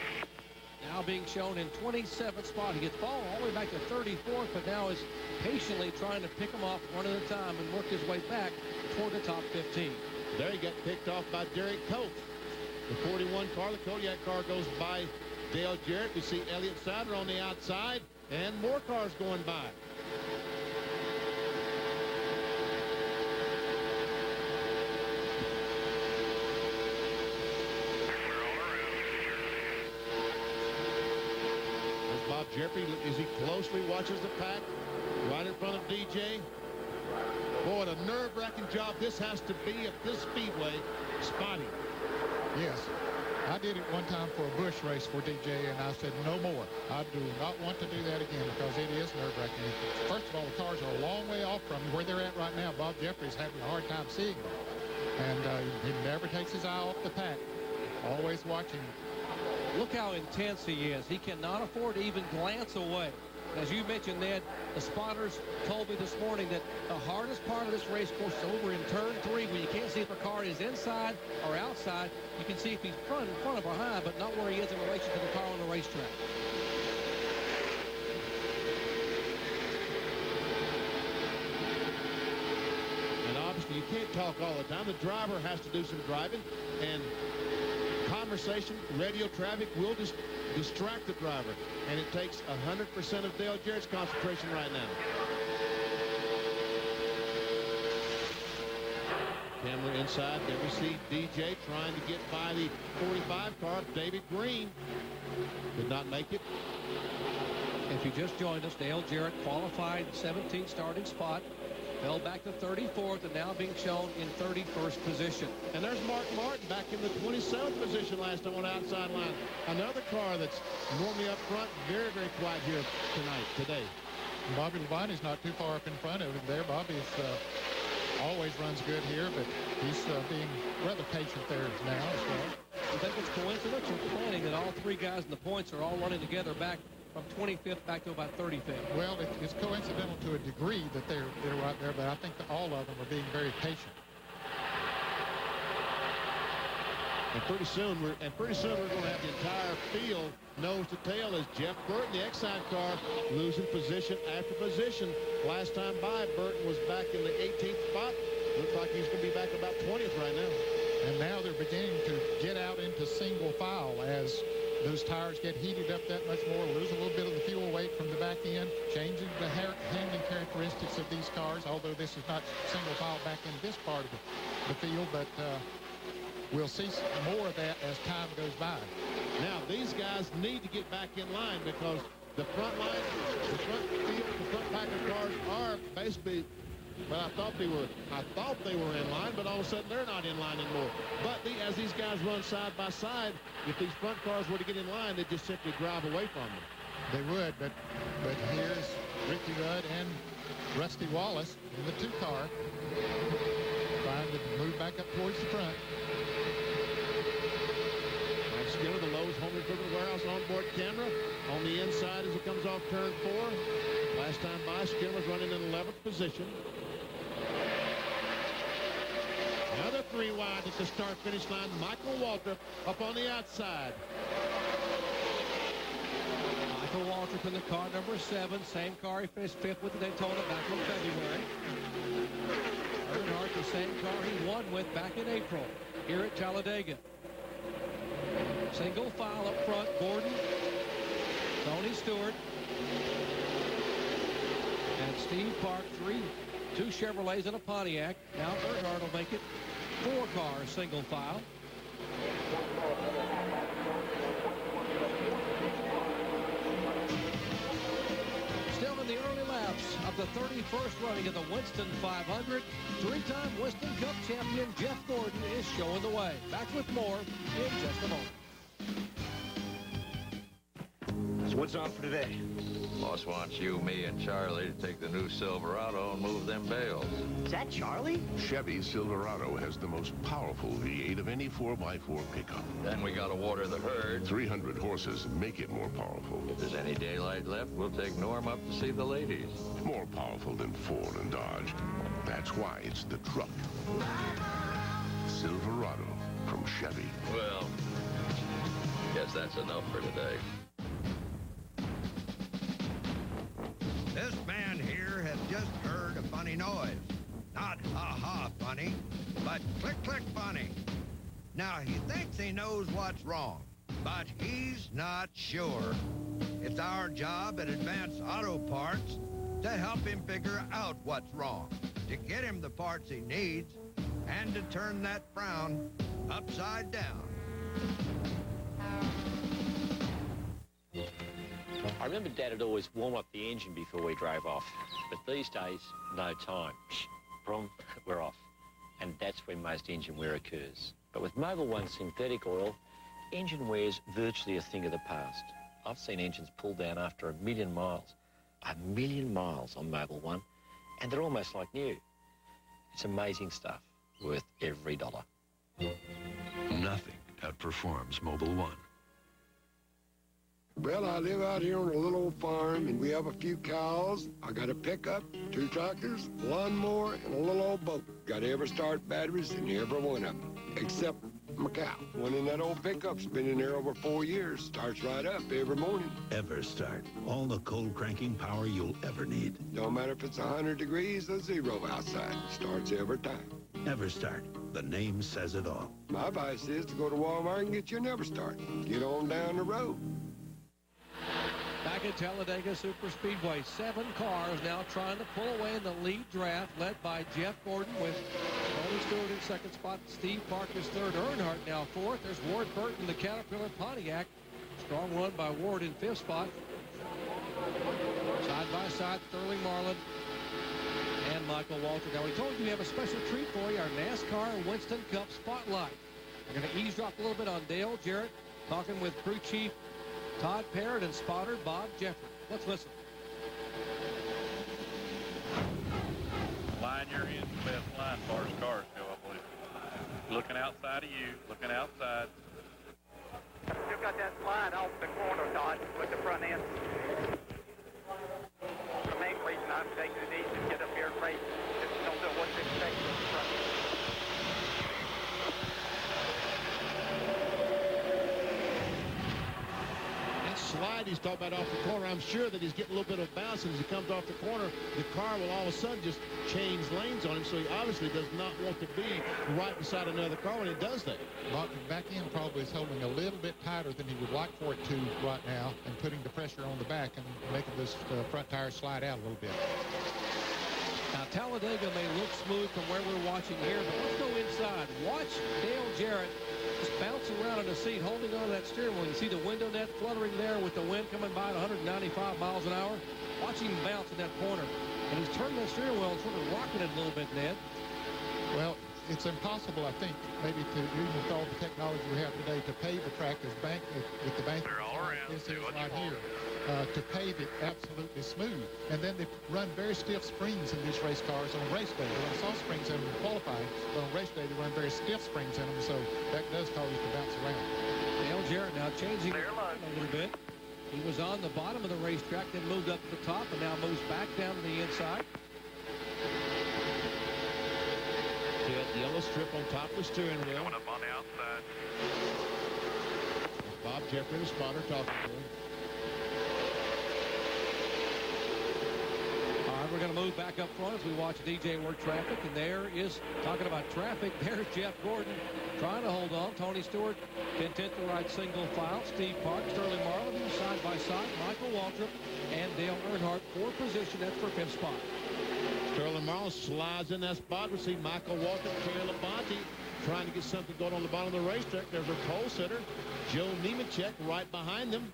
Now being shown in 27th spot. He gets fallen all the way back to 34th, but now is patiently trying to pick him off one at a time and work his way back toward the top 15. There he got picked off by Derek Coates. The 41 car, the Kodiak car, goes by Dale Jarrett. We see Elliott Sadler on the outside, and more cars going by. Jeffrey, as he closely watches the pack, right in front of DJ. Boy, what a nerve-wracking job this has to be at this speedway. Spotty. Yes. I did it one time for a Busch race for DJ, and I said no more. I do not want to do that again because it is nerve-wracking. First of all, the cars are a long way off from where they're at right now. Bob Jeffrey's having a hard time seeing them. And he never takes his eye off the pack. Always watching. Look how intense he is. He cannot afford to even glance away. As you mentioned, Ned, the spotters told me this morning that the hardest part of this race course is over in turn 3, where you can't see if a car is inside or outside. You can see if he's in front or behind, but not where he is in relation to the car on the racetrack. And obviously, you can't talk all the time. The driver has to do some driving, and conversation, radio traffic will just distract the driver, and it takes 100% of Dale Jarrett's concentration right now. Camera inside. There we see DJ trying to get by the 45 car. David Green did not make it. If you just joined us, Dale Jarrett qualified 17th starting spot. Fell back to 34th and now being shown in 31st position. And there's Mark Martin back in the 27th position last time on the outside line. Another car that's normally up front, very, very quiet here today. Bobby Labonte's not too far up in front of him there. Bobby's always runs good here, but he's being rather patient there now as well. I think it's coincidence or planning that all three guys in the points are all running together back from 25th back to about 35th. Well, it's coincidental to a degree that they're right there, but I think that all of them are being very patient. And pretty soon we're going to have the entire field nose to tail as Jeff Burton, the Exide car, losing position after position. Last time by, Burton was back in the 18th spot. Looks like he's going to be back about 20th right now. And now they're beginning to get out into single file as those tires get heated up that much more, lose a little bit of the fuel weight from the back end, changing the handling characteristics of these cars, although this is not single file back in this part of the field, but we'll see more of that as time goes by. Now, these guys need to get back in line because the front line, the front field, the front pack of cars are basically, well, I thought they were in line, but all of a sudden they're not in line anymore. But as these guys run side by side, if these front cars were to get in line, they'd just simply drive away from them. They would, but here's Ricky Rudd and Rusty Wallace in the 2-car, trying to move back up towards the front. Skinner, the Lowe's Home Improvement Warehouse onboard camera on the inside as it comes off turn 4. Last time by, Skinner was running in 11th position. Another 3 wide at the start-finish line. Michael Waltrip up on the outside. Michael Waltrip in the car number 7. Same car he finished 5th with the Daytona back in February. Earnhardt, the same car he won with back in April here at Talladega. Single file up front, Gordon, Tony Stewart, and Steve Park, 2 Chevrolets and a Pontiac. Now Earnhardt will make it 4 cars, single file. Still in the early laps of the 31st running of the Winston 500, 3-time Winston Cup champion Jeff Gordon is showing the way. Back with more in just a moment. So what's on for today? Boss wants you, me, and Charlie to take the new Silverado and move them bales. Is that Charlie? Chevy's Silverado has the most powerful V8 of any 4x4 pickup. Then we gotta water the herd. 300 horses make it more powerful. If there's any daylight left, we'll take Norm up to see the ladies. More powerful than Ford and Dodge. That's why it's the truck. Silverado from Chevy. Well, guess that's enough for today. This man here has just heard a funny noise. Not ha-ha funny, but click-click funny. Now, he thinks he knows what's wrong, but he's not sure. It's our job at Advanced Auto Parts to help him figure out what's wrong, to get him the parts he needs, and to turn that frown upside down. I remember Dad would always warm up the engine before we drove off. But these days, no time. Boom, we're off. And that's when most engine wear occurs. But with Mobil 1 synthetic oil, engine wear's virtually a thing of the past. I've seen engines pulled down after 1 million miles. 1 million miles on Mobil 1, and they're almost like new. It's amazing stuff, worth every dollar. Nothing outperforms Mobil 1. Well, I live out here on a little old farm, and we have a few cows. I got a pickup, 2 tractors, lawnmower, and a little old boat. Got Everstart batteries in every one of them, except my cow. One in that old pickup's been in there over 4 years. Starts right up every morning. Everstart. All the cold cranking power you'll ever need. Don't matter if it's 100 degrees or 0 outside. Starts every time. Everstart. The name says it all. My advice is to go to Walmart and get you an Everstart. Get on down the road. Back at Talladega Superspeedway, 7 cars now trying to pull away in the lead draft, led by Jeff Gordon with Tony Stewart in second spot. Steve Park is third. Earnhardt now fourth. There's Ward Burton, the Caterpillar Pontiac. Strong run by Ward in 5th spot. Side by side, Sterling Marlin and Michael Waltrip. Now, we told you we have a special treat for you, our NASCAR Winston Cup Spotlight. We're going to eavesdrop a little bit on Dale Jarrett, talking with crew chief Todd Parrott and spotter Bob Jeffrey. Let's listen. Line you're in, the best line as far as cars go, I believe. Looking outside of you, looking outside. Still got that slide off the corner, Todd, with the front end. The main reason I'm taking it easy to get up here and race is you don't know what to expect from the front end. Slide he's talking about off the corner. I'm sure that he's getting a little bit of bounce, and as he comes off the corner, the car will all of a sudden just change lanes on him, so he obviously does not want to be right beside another car when it does that. Back end probably is holding a little bit tighter than he would like for it to right now, and putting the pressure on the back and making this front tire slide out a little bit. Now, Talladega may look smooth from where we're watching here, but let's go inside. Watch Dale Jarrett just bouncing around in the seat, holding on to that steering wheel. You see the window net fluttering there with the wind coming by at 195 miles an hour. Watch him bounce in that corner. And he's turning that steering wheel and sort of rocking it a little bit, Ned. Well, it's impossible, I think, maybe to, even with all the technology we have today, to pave a track as bank with the bank this is right here. To pave it absolutely smooth. And then they run very stiff springs in these race cars on race day. They run soft springs in them in qualifying, but on race day they run very stiff springs in them, so that does cause you to bounce around. Dale Jarrett now changing a little bit. He was on the bottom of the racetrack, then moved up to the top, and now moves back down to the inside. See that yellow strip on top of the steering wheel. Coming up on the outside. Bob Jeffrey, the spotter, talking to him. We're going to move back up front as we watch DJ work traffic, and there is, talking about traffic, there's Jeff Gordon trying to hold on. Tony Stewart, 10th to right single file. Steve Park, Sterling Marlin side by side. Michael Waltrip and Dale Earnhardt for position. That's for 5th spot. Sterling Marlin slides in that spot. We see Michael Waltrip, Terry Labonte trying to get something going on the bottom of the racetrack. There's a pole sitter, Joe Nemechek, right behind them.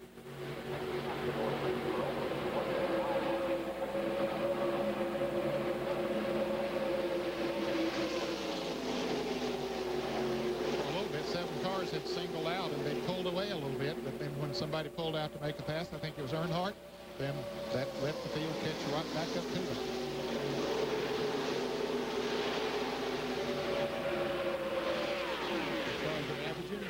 Had singled out and they pulled away a little bit, but then when somebody pulled out to make a pass, I think it was Earnhardt, then that let the field catch right back up to them. Cars are averaging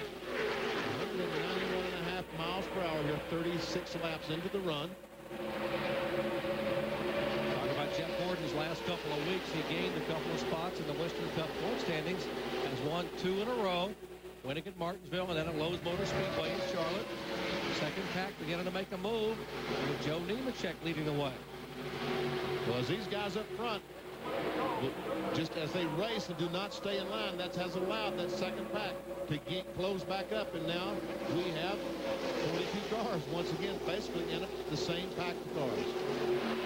191.5 miles per hour here, 36 laps into the run. Talk about Jeff Gordon's last couple of weeks. He gained a couple of spots in the Winston Cup point standings, has won 2 in a row. Winning at Martinsville and then at Lowe's Motor Speedway in Charlotte. Second pack beginning to make a move with Joe Nemechek leading the way. Well, as these guys up front, just as they race and do not stay in line, that has allowed that second pack to get closed back up. And now we have 22 cars once again basically in the same pack of cars.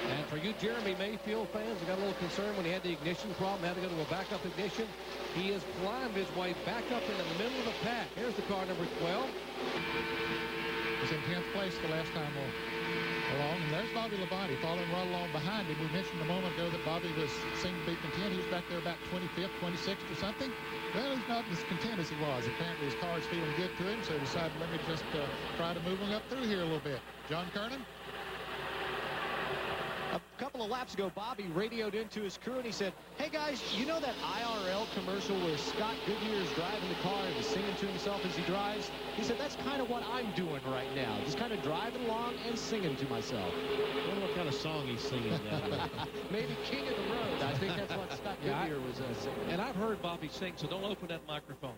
And for you Jeremy Mayfield fans, I got a little concerned when he had the ignition problem, had to go to a backup ignition. He has climbed his way back up in the middle of the pack. Here's the car number 12. He's in 10th place the last time along. And there's Bobby Labonte following right along behind him. We mentioned a moment ago that Bobby seemed to be content. He was back there about 25th, 26th or something. Well, he's not as content as he was. Apparently his car's feeling good to him, so he decided, let me just try to move him up through here a little bit. John Kernan? A couple of laps ago, Bobby radioed into his crew and he said, hey guys, you know that IRL commercial where Scott Goodyear is driving the car and he's singing to himself as he drives? He said, that's kind of what I'm doing right now. Just kind of driving along and singing to myself. I wonder what kind of song he's singing now. Maybe King of the Road. I think that's what Scott Goodyear was singing. And I've heard Bobby sing, so don't open that microphone.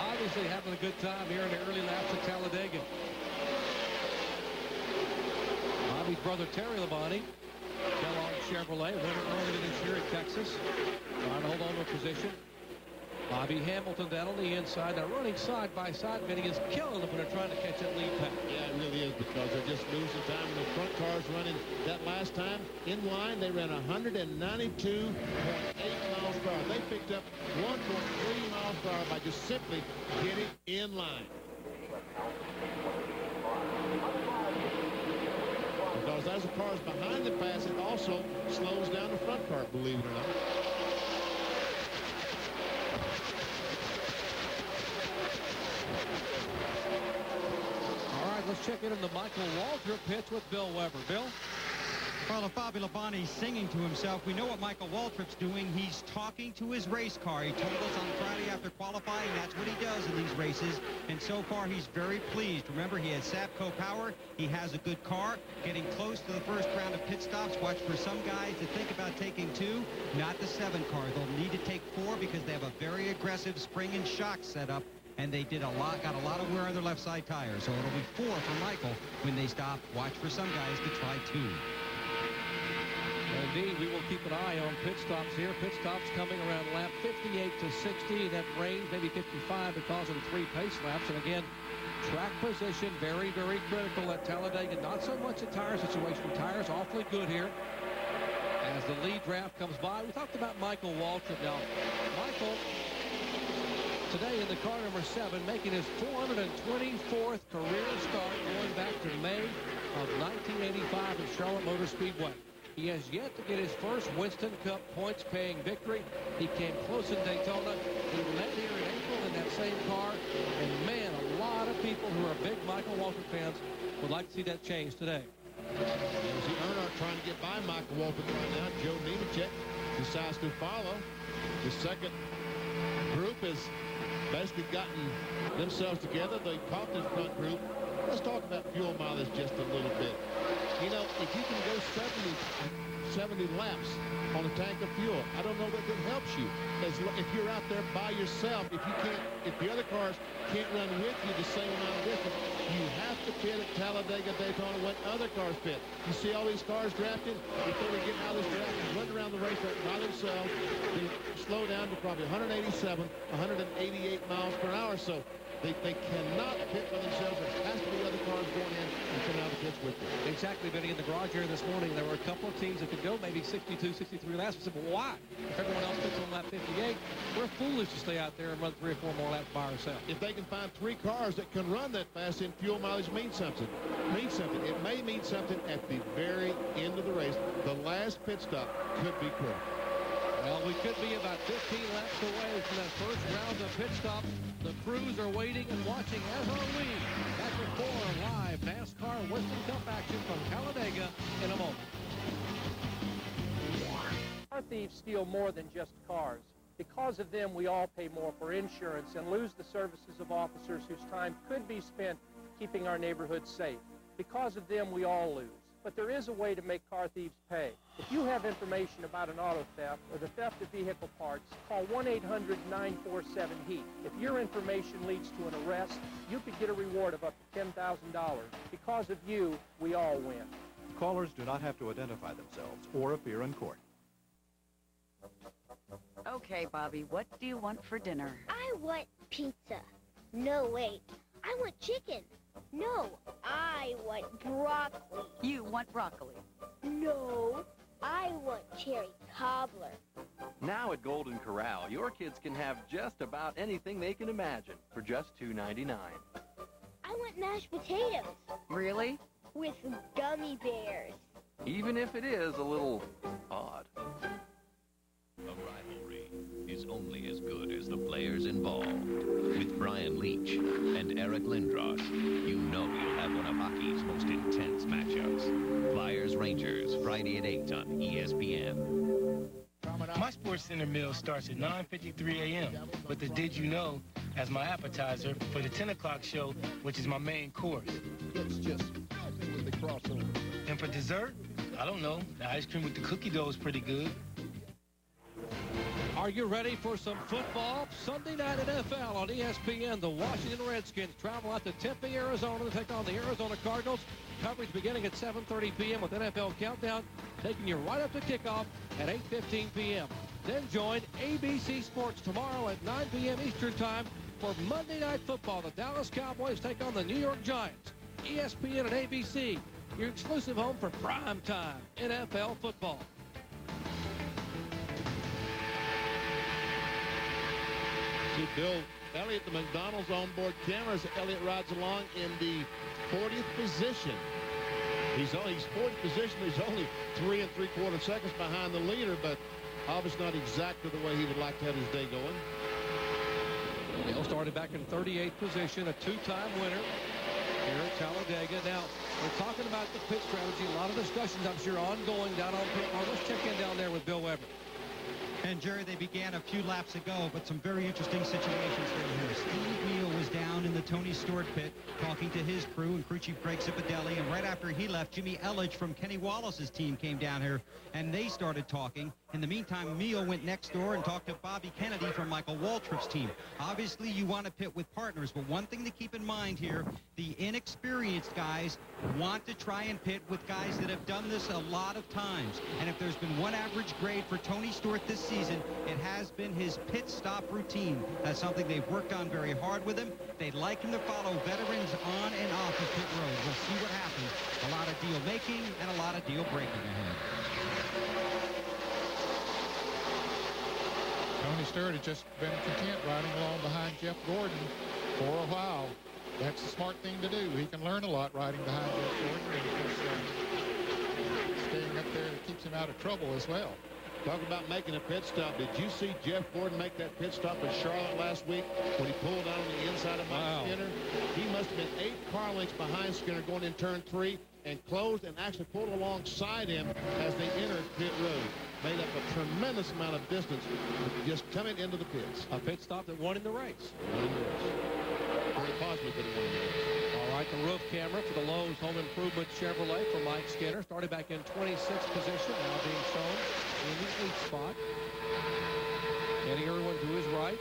Obviously having a good time here in the early laps at Talladega. Bobby's brother Terry Labonte, Kellogg Chevrolet, winner earlier this year at Texas, trying to hold on to a position. Bobby Hamilton down on the inside, now running side by side, and he is killing them when they're trying to catch that lead pack. Yeah, it really is, because they're just losing time. The front cars running that last time in line, they ran 192.8 miles per hour. They picked up 1.3 miles per hour by just simply getting in line. Because I as the cars behind them pass, it also slows down the front car, believe it or not. All right, let's check in on the Michael Waltrip pitch with Bill Weber. Bill? Well, if Bobby Labonte's singing to himself, we know what Michael Waltrip's doing. He's talking to his race car. He told us on Friday after qualifying that's what he does in these races. And so far, he's very pleased. Remember, he has Sapco power. He has a good car. Getting close to the first round of pit stops. Watch for some guys to think about taking 2, not the 7 car. They'll need to take 4 because they have a very aggressive spring and shock setup. And they got a lot of wear on their left side tires. So it'll be 4 for Michael when they stop. Watch for some guys to try 2. Indeed, we will keep an eye on pit stops here. Pit stops coming around lap 58 to 60. That range, maybe 55, because of the 3 pace laps. And again, track position, very, very critical at Talladega. Not so much a tire situation. Tires awfully good here. As the lead draft comes by, we talked about Michael Waltrip. Now, Michael, today in the car number 7, making his 424th career start going back to May of 1985 at Charlotte Motor Speedway. He has yet to get his first Winston Cup points-paying victory. He came close in Daytona. He led here in April in that same car. And, man, a lot of people who are big Michael Waltrip fans would like to see that change today. Josie Earnhardt trying to get by Michael Waltrip right now. Joe Nemechek decides to follow. The second group has basically gotten themselves together. They caught this front group. Let's talk about fuel mileage just a little bit. You know, if you can go 70 laps on a tank of fuel, I don't know that that helps you. If you're out there by yourself, if the other cars can't run with you the same amount of distance, you have to pit at Talladega, Daytona when other cars pit. You see all these cars drafted? Before they get out of this draft and run around the racetrack by themselves, they slow down to probably 187, 188 miles per hour. So they cannot pit by themselves. There has to be other cars going in and coming out of the pits with them. Exactly, Benny. In the garage area this morning, there were a couple of teams that could go maybe 62, 63 laps. We said, well, why? If everyone else pits on lap 58, we're foolish to stay out there and run 3 or 4 more laps by ourselves. If they can find 3 cars that can run that fast, then fuel mileage means something. It may mean something at the very end of the race. The last pit stop could be critical. Well, we could be about 15 laps away from that first round of pit stops. The crews are waiting and watching, as are we. Back with more live NASCAR Winston Cup action from Talladega in a moment. Car thieves steal more than just cars. Because of them, we all pay more for insurance and lose the services of officers whose time could be spent keeping our neighborhoods safe. Because of them, we all lose. But there is a way to make car thieves pay. If you have information about an auto theft or the theft of vehicle parts, call 1-800-947-HEAT. If your information leads to an arrest, you could get a reward of up to $10,000. Because of you, we all win. Callers do not have to identify themselves or appear in court. Okay, Bobby, what do you want for dinner? I want pizza. No, wait. I want chicken. No, I want broccoli. You want broccoli. No, I want cherry cobbler. Now at Golden Corral, your kids can have just about anything they can imagine for just $2.99. I want mashed potatoes. Really? With gummy bears. Even if it is a little odd. A rivalry is only as good as the players involved. With Brian Leach and Eric Lindros, you know you'll have one of hockey's most intense matchups. Flyers-Rangers, Friday at 8 on ESPN. My Sports Center meal starts at 9:53 a.m. with the Did You Know as my appetizer for the 10 o'clock show, which is my main course. It's just filthy with the crossover. And for dessert, I don't know. The ice cream with the cookie dough is pretty good. Are you ready for some football? Sunday night NFL on ESPN. The Washington Redskins travel out to Tempe, Arizona to take on the Arizona Cardinals. Coverage beginning at 7:30 p.m. with NFL Countdown, taking you right up to kickoff at 8:15 p.m. Then join ABC Sports tomorrow at 9 p.m. Eastern Time for Monday Night Football. The Dallas Cowboys take on the New York Giants. ESPN and ABC, your exclusive home for primetime NFL football. Bill Elliott, the McDonald's onboard cameras. Elliott rides along in the 40th position. He's fourth position. He's only 3 3/4 seconds behind the leader, but obviously not exactly the way he would like to have his day going. Dale started back in 38th position, a two-time winner here at Talladega. Now, we're talking about the pit strategy. A lot of discussions, I'm sure, ongoing down on pit road. Let's check in down there with Bill Weber. And, Jerry, they began a few laps ago, but some very interesting situations here. Steve Neal was down in the Tony Stewart pit talking to his crew and crew chief Greg Zipadelli. And right after he left, Jimmy Elledge from Kenny Wallace's team came down here, and they started talking. In the meantime, Neal went next door and talked to Bobby Kennedy from Michael Waltrip's team. Obviously, you want to pit with partners, but one thing to keep in mind here, the inexperienced guys want to try and pit with guys that have done this a lot of times. And if there's been one average grade for Tony Stewart this season, it has been his pit stop routine. That's something they've worked on very hard with him. They'd like him to follow veterans on and off of pit road. We'll see what happens. A lot of deal making and a lot of deal breaking ahead. Tony Stewart has just been content riding along behind Jeff Gordon for a while. That's the smart thing to do. He can learn a lot riding behind Jeff Gordon. And staying up there keeps him out of trouble as well. Talk about making a pit stop. Did you see Jeff Gordon make that pit stop in Charlotte last week when he pulled out on the inside of Mike Skinner? He must have been 8 car lengths behind Skinner going in turn 3 and closed and actually pulled alongside him as they entered pit road. Made up a tremendous amount of distance just coming into the pits. A pit stop that won in the race. Very possibly could have won the race. All right, the roof camera for the Lowe's Home Improvement Chevrolet for Mike Skinner. Started back in 26th position, now being shown in the 8th spot. Kenny Irwin to his right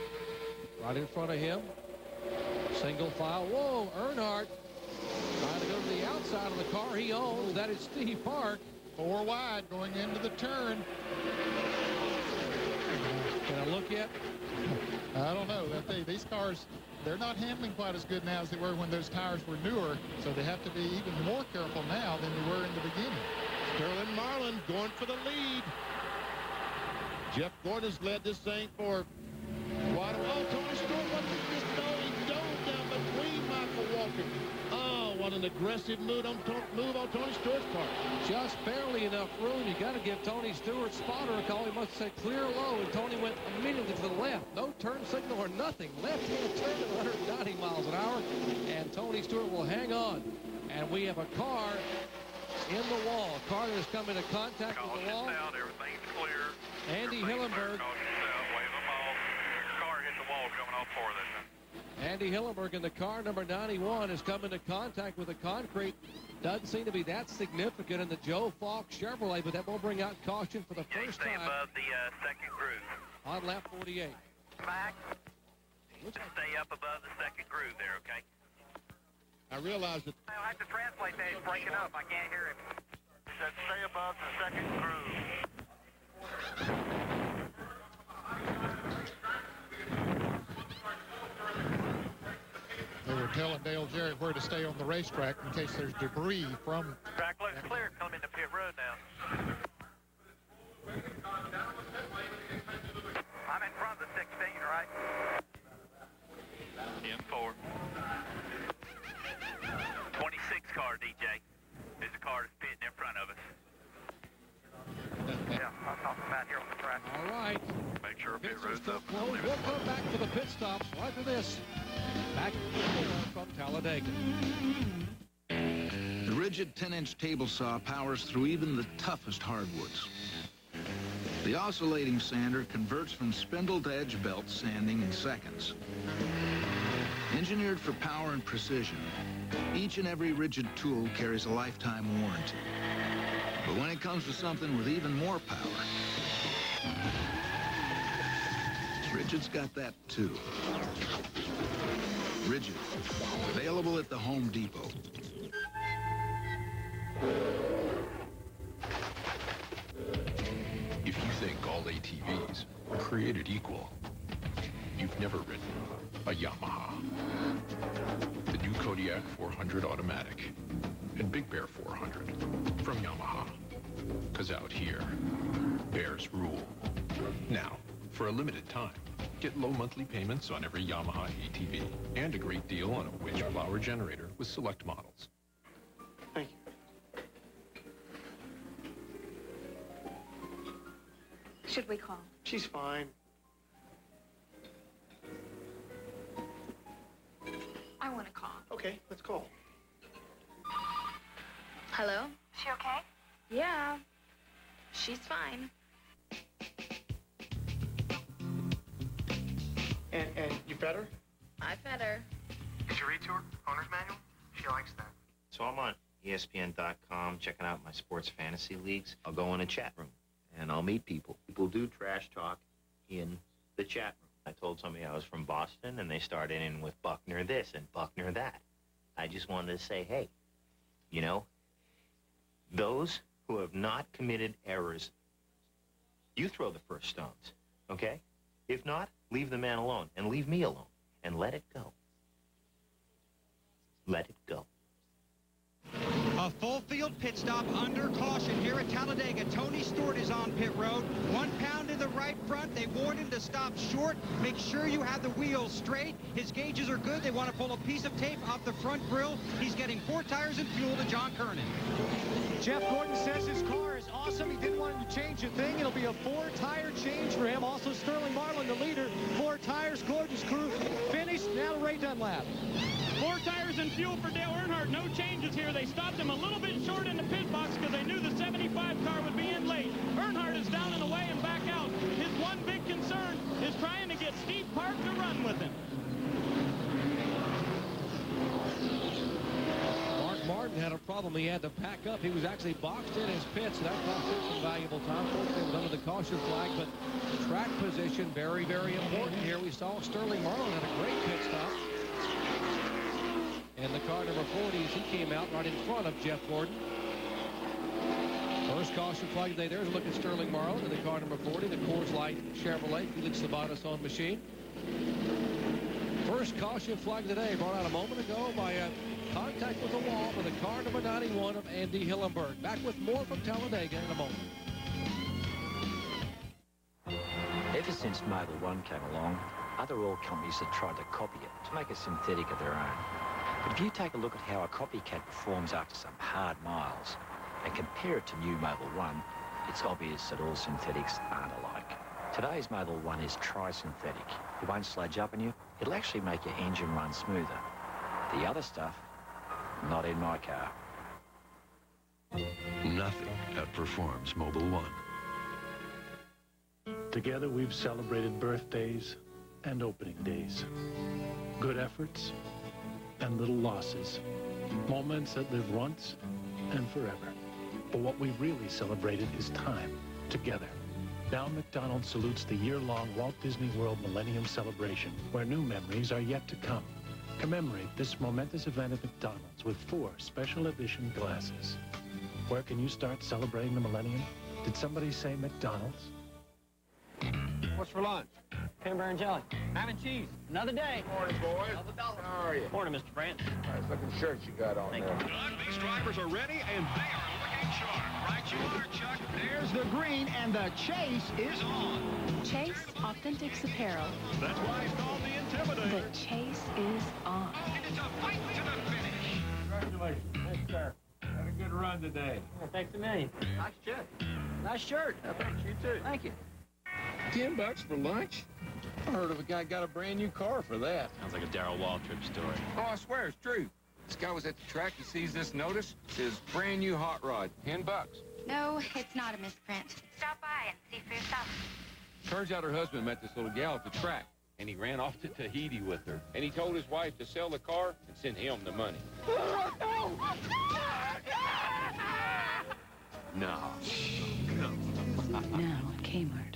in front of him. Single file. Whoa, Earnhardt trying to go to the outside of the car he owns. That is Steve Park. 4 wide going into the turn. Can I look yet? I don't know. These cars, they're not handling quite as good now as they were when those tires were newer, so they have to be even more careful now than they were in the beginning. Sterling Marlin going for the lead. Jeff Gordon's led this thing for quite a while. Tony Stewart wasn't just he dove down between Michael Walker. Oh, what an aggressive move on Tony Stewart's part. Just barely enough room. You got to give Tony Stewart spotter a call. He must have said clear low, and Tony went immediately to the left. No turn signal or nothing. Left-hand turn at 190 miles an hour, and Tony Stewart will hang on. And we have a car in the wall. A car that has come into contact with the wall. Out, everything's clear. Andy Hillenberg. Wave them off. Car hit the wall coming off for this one. Andy Hillenberg in the car, number 91, has come into contact with the concrete. Doesn't seem to be that significant in the Joe Falk Chevrolet, but that will bring out caution for the first time. Stay above the second groove. On lap 48. Max, just stay up above the second groove there, okay? I realize that. I'll have to translate that. He's breaking up. I can't hear him. He said stay above the second groove. They were telling Dale Jarrett where to stay on the racetrack in case there's debris from. Track looks clear. Come into pit road now. I'm in front of the 16, right? In 4. 26 car, DJ. There's a car that's pitting in front of us. Yeah, I'm talking about here on the track. All right. Make sure pit road's up. We'll come back to the pit stops right after this. Back from Talladega. The rigid 10-inch table saw powers through even the toughest hardwoods. The oscillating sander converts from spindle to edge belt sanding in seconds. Engineered for power and precision, each and every rigid tool carries a lifetime warranty. But when it comes to something with even more power, Rigid's got that too. Rigid, available at the Home Depot. If you think all ATVs are created equal, you've never ridden a Yamaha. The new Kodiak 400 Automatic and Big Bear 400 from Yamaha. Because out here, bears rule. Now, for a limited time, get low monthly payments on every Yamaha ATV and a great deal on a winch blower generator with select models. Thank you. should we call? She's fine. I want to call. Okay, let's call. Hello? She okay? Yeah. She's fine. And you fed her? I fed her. Did you read to her? Owner's manual? She likes that. So I'm on ESPN.com checking out my sports fantasy leagues. I'll go in a chat room, and I'll meet people. People do trash talk in the chat room. I told somebody I was from Boston, and they started in with Buckner this and Buckner that. I just wanted to say, hey, you know, those who have not committed errors, you throw the first stones, okay? If not, leave the man alone, and leave me alone, and let it go. Let it go. A full field pit stop under caution here at Talladega. Tony Stewart is on pit road. 1 pound in the right front. They warned him to stop short. Make sure you have the wheels straight. His gauges are good. They want to pull a piece of tape off the front grille. He's getting 4 tires and fuel to John Kernan. Jeff Gordon says his car is awesome. He didn't want him to change a thing. It'll be a 4-tire change for him. Also, Sterling Marlin, the leader. 4 tires. Gordon's crew finished. Now Ray Dunlap. 4 tires and fuel for Dale Earnhardt. No changes here. They stopped him a little bit short in the pit box because they knew the 75 car would be in late. Earnhardt is down and away and back out. His one big concern is trying to get Steve Park to run with him. Mark Martin had a problem. He had to pack up. He was actually boxed in his pit, so that cost him some valuable time. Fortunately, it was under the caution flag, but track position very, very important here. We saw Sterling Marlin had a great pit stop. And the car number 40, as he came out right in front of Jeff Gordon. First caution flag today. There's a look at Sterling Marlin in the car number 40, the Coors Light Chevrolet Felix Sabates on machine. First caution flag today brought out a moment ago by a contact with the wall for the car number 91 of Andy Hillenburg. Back with more from Talladega in a moment. Ever since Mobil 1 came along, other oil companies have tried to copy it to make a synthetic of their own. But if you take a look at how a copycat performs after some hard miles and compare it to new Mobil 1, it's obvious that all synthetics aren't alike. Today's Mobil 1 is tri-synthetic. It won't sludge up on you. It'll actually make your engine run smoother. The other stuff, not in my car. Nothing outperforms Mobil 1. Together we've celebrated birthdays and opening days. Good efforts and little losses. Moments that live once and forever. But what we really celebrated is time together. Now McDonald's salutes the year-long Walt Disney World Millennium Celebration, where new memories are yet to come. Commemorate this momentous event at McDonald's with 4 special edition glasses. Where can you start celebrating the millennium? Did somebody say McDonald's? What's for lunch? Peanut and jelly. Ham and cheese. Another day. Morning, boys. How are you? Morning, Mr. France. Nice looking shirt you got on there. These drivers are ready, and they are looking sharp. Right you are, Chuck. There's the green, and the chase is on. Chase Authentics Apparel. That's why it's called the Intimidator. The chase is on. It's a fight to the finish. Congratulations. Thanks, sir. Had a good run today. Yeah, thanks a million. Nice shirt. Nice shirt. Yeah, thanks. You too. Thank you. $10 for lunch? I heard of a guy got a brand new car for that. Sounds like a Darrell Waltrip story. Oh, I swear it's true. This guy was at the track. He sees this notice. It says brand new hot rod. $10. No, it's not a misprint. Stop by and see for yourself. Turns out her husband met this little gal at the track, and he ran off to Tahiti with her. And he told his wife to sell the car and send him the money. No. Now at Kmart.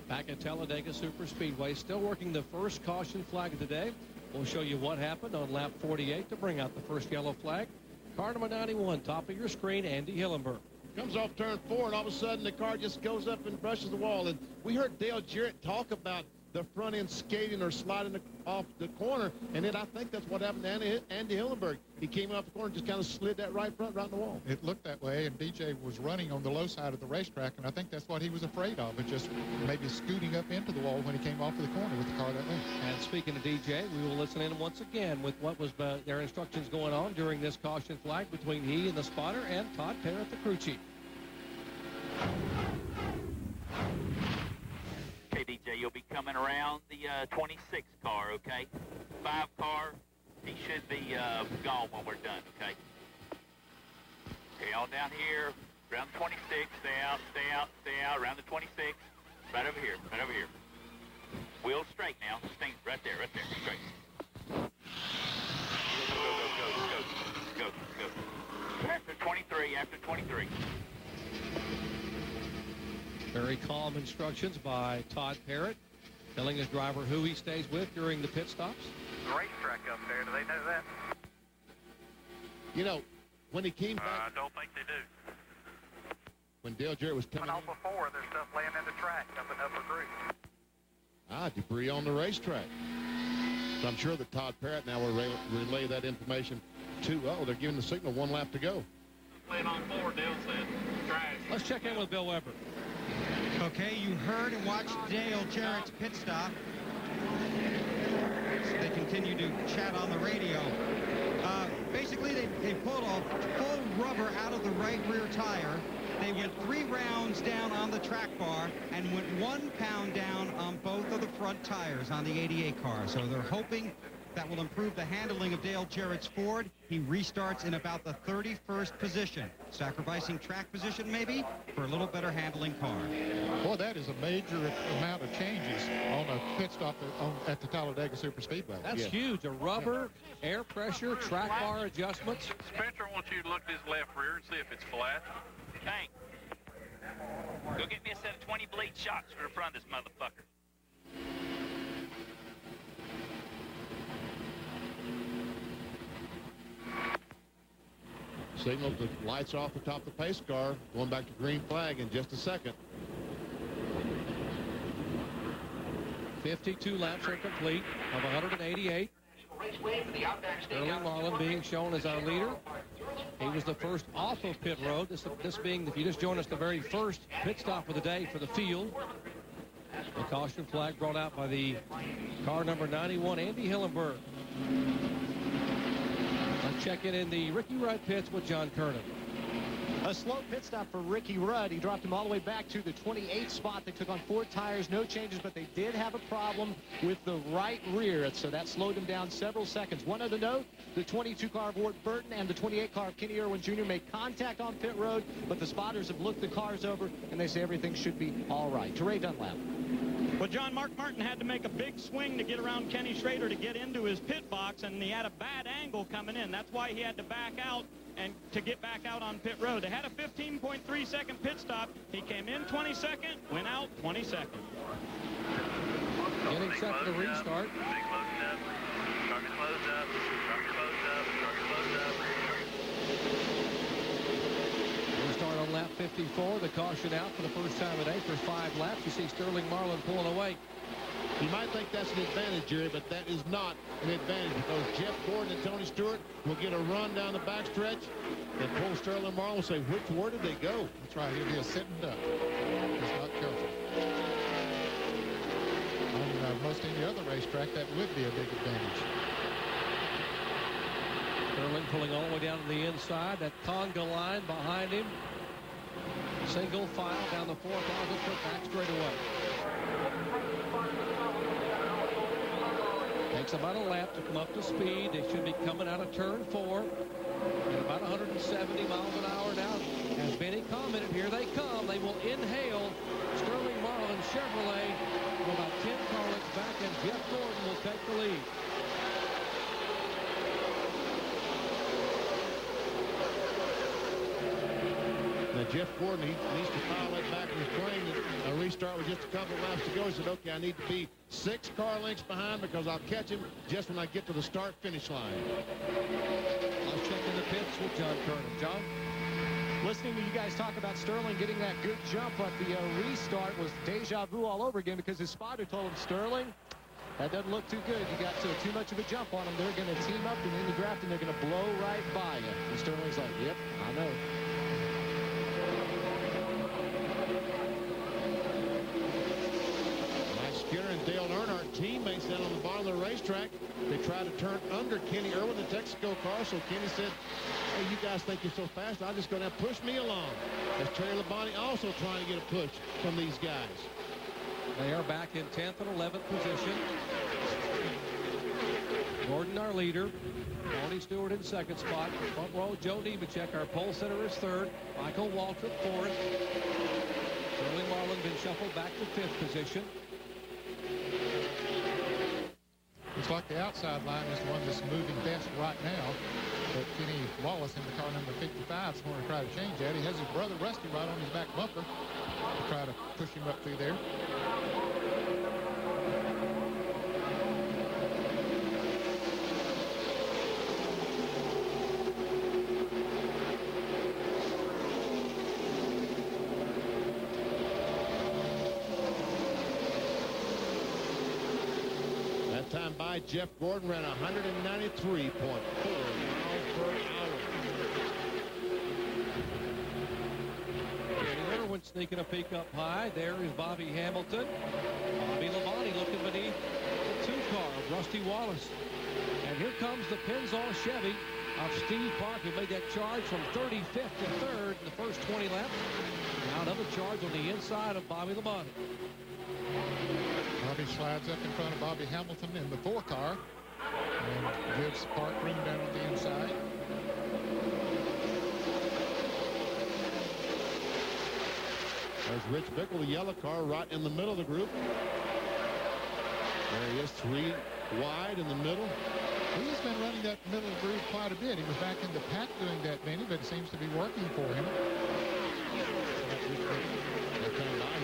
Back at Talladega Superspeedway, still working the first caution flag of the day. We'll show you what happened on lap 48 to bring out the first yellow flag. Car number 91, top of your screen, Andy Hillenburg. Comes off turn 4, and all of a sudden the car just goes up and brushes the wall. And we heard Dale Jarrett talk about the front end skating or sliding off the corner, and then I think that's what happened to Andy Hillenburg. He came off the corner and just kind of slid that right front right in the wall. It looked that way, and DJ was running on the low side of the racetrack, and I think that's what he was afraid of, but just maybe scooting up into the wall when he came off of the corner with the car that way. And speaking of DJ, we will listen in once again with what was their instructions going on during this caution flag between he and the spotter and Todd Parrott, the crew chief. coming around the 26 car, okay? 5 car, he should be gone when we're done, okay? Okay, on down here, around the 26, stay out, stay out, stay out, around the 26, right over here, right over here. Wheels straight now, stay right there, straight. Go. After 23, after 23. Very calm instructions by Todd Parrott, telling his driver who he stays with during the pit stops. The racetrack up there, do they know that? You know, when he came back... I don't think they do. When Dale Jarrett was coming out before, there's stuff laying in the track up in Upper Creek. Debris on the racetrack. So I'm sure that Todd Parrott now will relay that information to, they're giving the signal 1 lap to go. Laying on 4, Dale said. Trash. Let's check in with Bill Weber. Okay, you heard and watched Dale Jarrett's pit stop. They continue to chat on the radio. Basically, they pulled a full rubber out of the right rear tire. They went 3 rounds down on the track bar and went 1 pound down on both of the front tires on the 88 car. So they're hoping that will improve the handling of Dale Jarrett's Ford. He restarts in about the 31st position, sacrificing track position maybe for a little better handling car. Boy, that is a major amount of changes on a pit stop at the Talladega Superspeedway. That's huge. A rubber, air pressure, track bar adjustments. Spencer wants you to look at his left rear and see if it's flat. Hank, go get me a set of 20 bleed shots for the front of this motherfucker. Signal the lights off the top of the pace car, going back to green flag in just a second. 52 laps are complete of 188. Sterling Marlin being shown as our leader. He was the first off of pit road. This being, if you just joined us, the very first pit stop of the day for the field. The caution flag brought out by the car number 91, Andy Hillenberg. Let's check in the Ricky Rudd pits with John Kernan. A slow pit stop for Ricky Rudd. He dropped him all the way back to the 28th spot. They took on 4 tires, no changes, but they did have a problem with the right rear, so that slowed him down several seconds. One other note, the 22 car of Ward Burton and the 28 car of Kenny Irwin Jr. made contact on pit road, but the spotters have looked the cars over, and they say everything should be all right. To Ray Dunlap. Well, John, Mark Martin had to make a big swing to get around Kenny Schrader to get into his pit box, and he had a bad angle coming in. That's why he had to back out and to get back out on pit road. They had a 15.3-second pit stop. He came in 22nd, went out 22nd. Getting set for the restart. Restart on lap 54. The caution out for the first time today for 5 laps. You see Sterling Marlin pulling away. You might think that's an advantage, Jerry, but that is not an advantage because Jeff Gordon and Tony Stewart will get a run down the backstretch and pull Sterling Marlin and say, where did they go? That's right. He'll be a sitting duck. He's not careful. On most any other racetrack, that would be a big advantage. Sterling pulling all the way down to the inside. That conga line behind him. Single file down the 4th August foot back straight away. Takes about a lap to come up to speed. They should be coming out of turn 4 at about 170 miles an hour now. As Benny commented, here they come. They will inhale Sterling Marlin Chevrolet from about 10 car lengths back, and Jeff Gordon will take the lead. Now, Jeff Gordon, he needs to file that back in his brain. A restart with just a couple of laps to go. He said, okay, I need to be 6 car lengths behind because I'll catch him just when I get to the start-finish line. Let's check in the pits with John Kernan. John? Listening to you guys talk about Sterling getting that good jump at the restart was deja vu all over again because his spotter told him, Sterling, that doesn't look too good. You got too much of a jump on them. They're going to team up and in the draft, and they're going to blow right by you. And Sterling's like, yep, I know. And Dale Earnhardt, teammates down on the bottom of the racetrack. They tried to turn under Kenny Irwin, the Texaco car, so Kenny said, hey, you guys think you're so fast, I'll just go down, push me along. As Terry Labonte also trying to get a push from these guys. They are back in 10th and 11th position. Gordon, our leader. Tony Stewart in second spot. Front row, Joe Nemechek, our pole sitter, is third. Michael Waltrip, fourth. Sterling Marlin been shuffled back to 5th position. Looks like the outside line is the one that's moving best right now. But Kenny Wallace in the car number 55 is going to try to change that. He has his brother Rusty right on his back bumper to try to push him up through there. Time by Jeff Gordon ran 193.4 miles per hour. Danny Irwin sneaking a peek up high. There is Bobby Hamilton. Bobby Labonte looking beneath the 2 car of Rusty Wallace. And here comes the Pennzoil Chevy of Steve Park, who made that charge from 35th to 3rd in the first 20 laps. Now another charge on the inside of Bobby Labonte. Bobby slides up in front of Bobby Hamilton in the 4 car and gives Park room down on the inside. There's Rich Bickle, the yellow car, right in the middle of the group. There he is, 3 wide in the middle. He's been running that middle groove quite a bit. He was back in the pack doing that, Benny, but it seems to be working for him.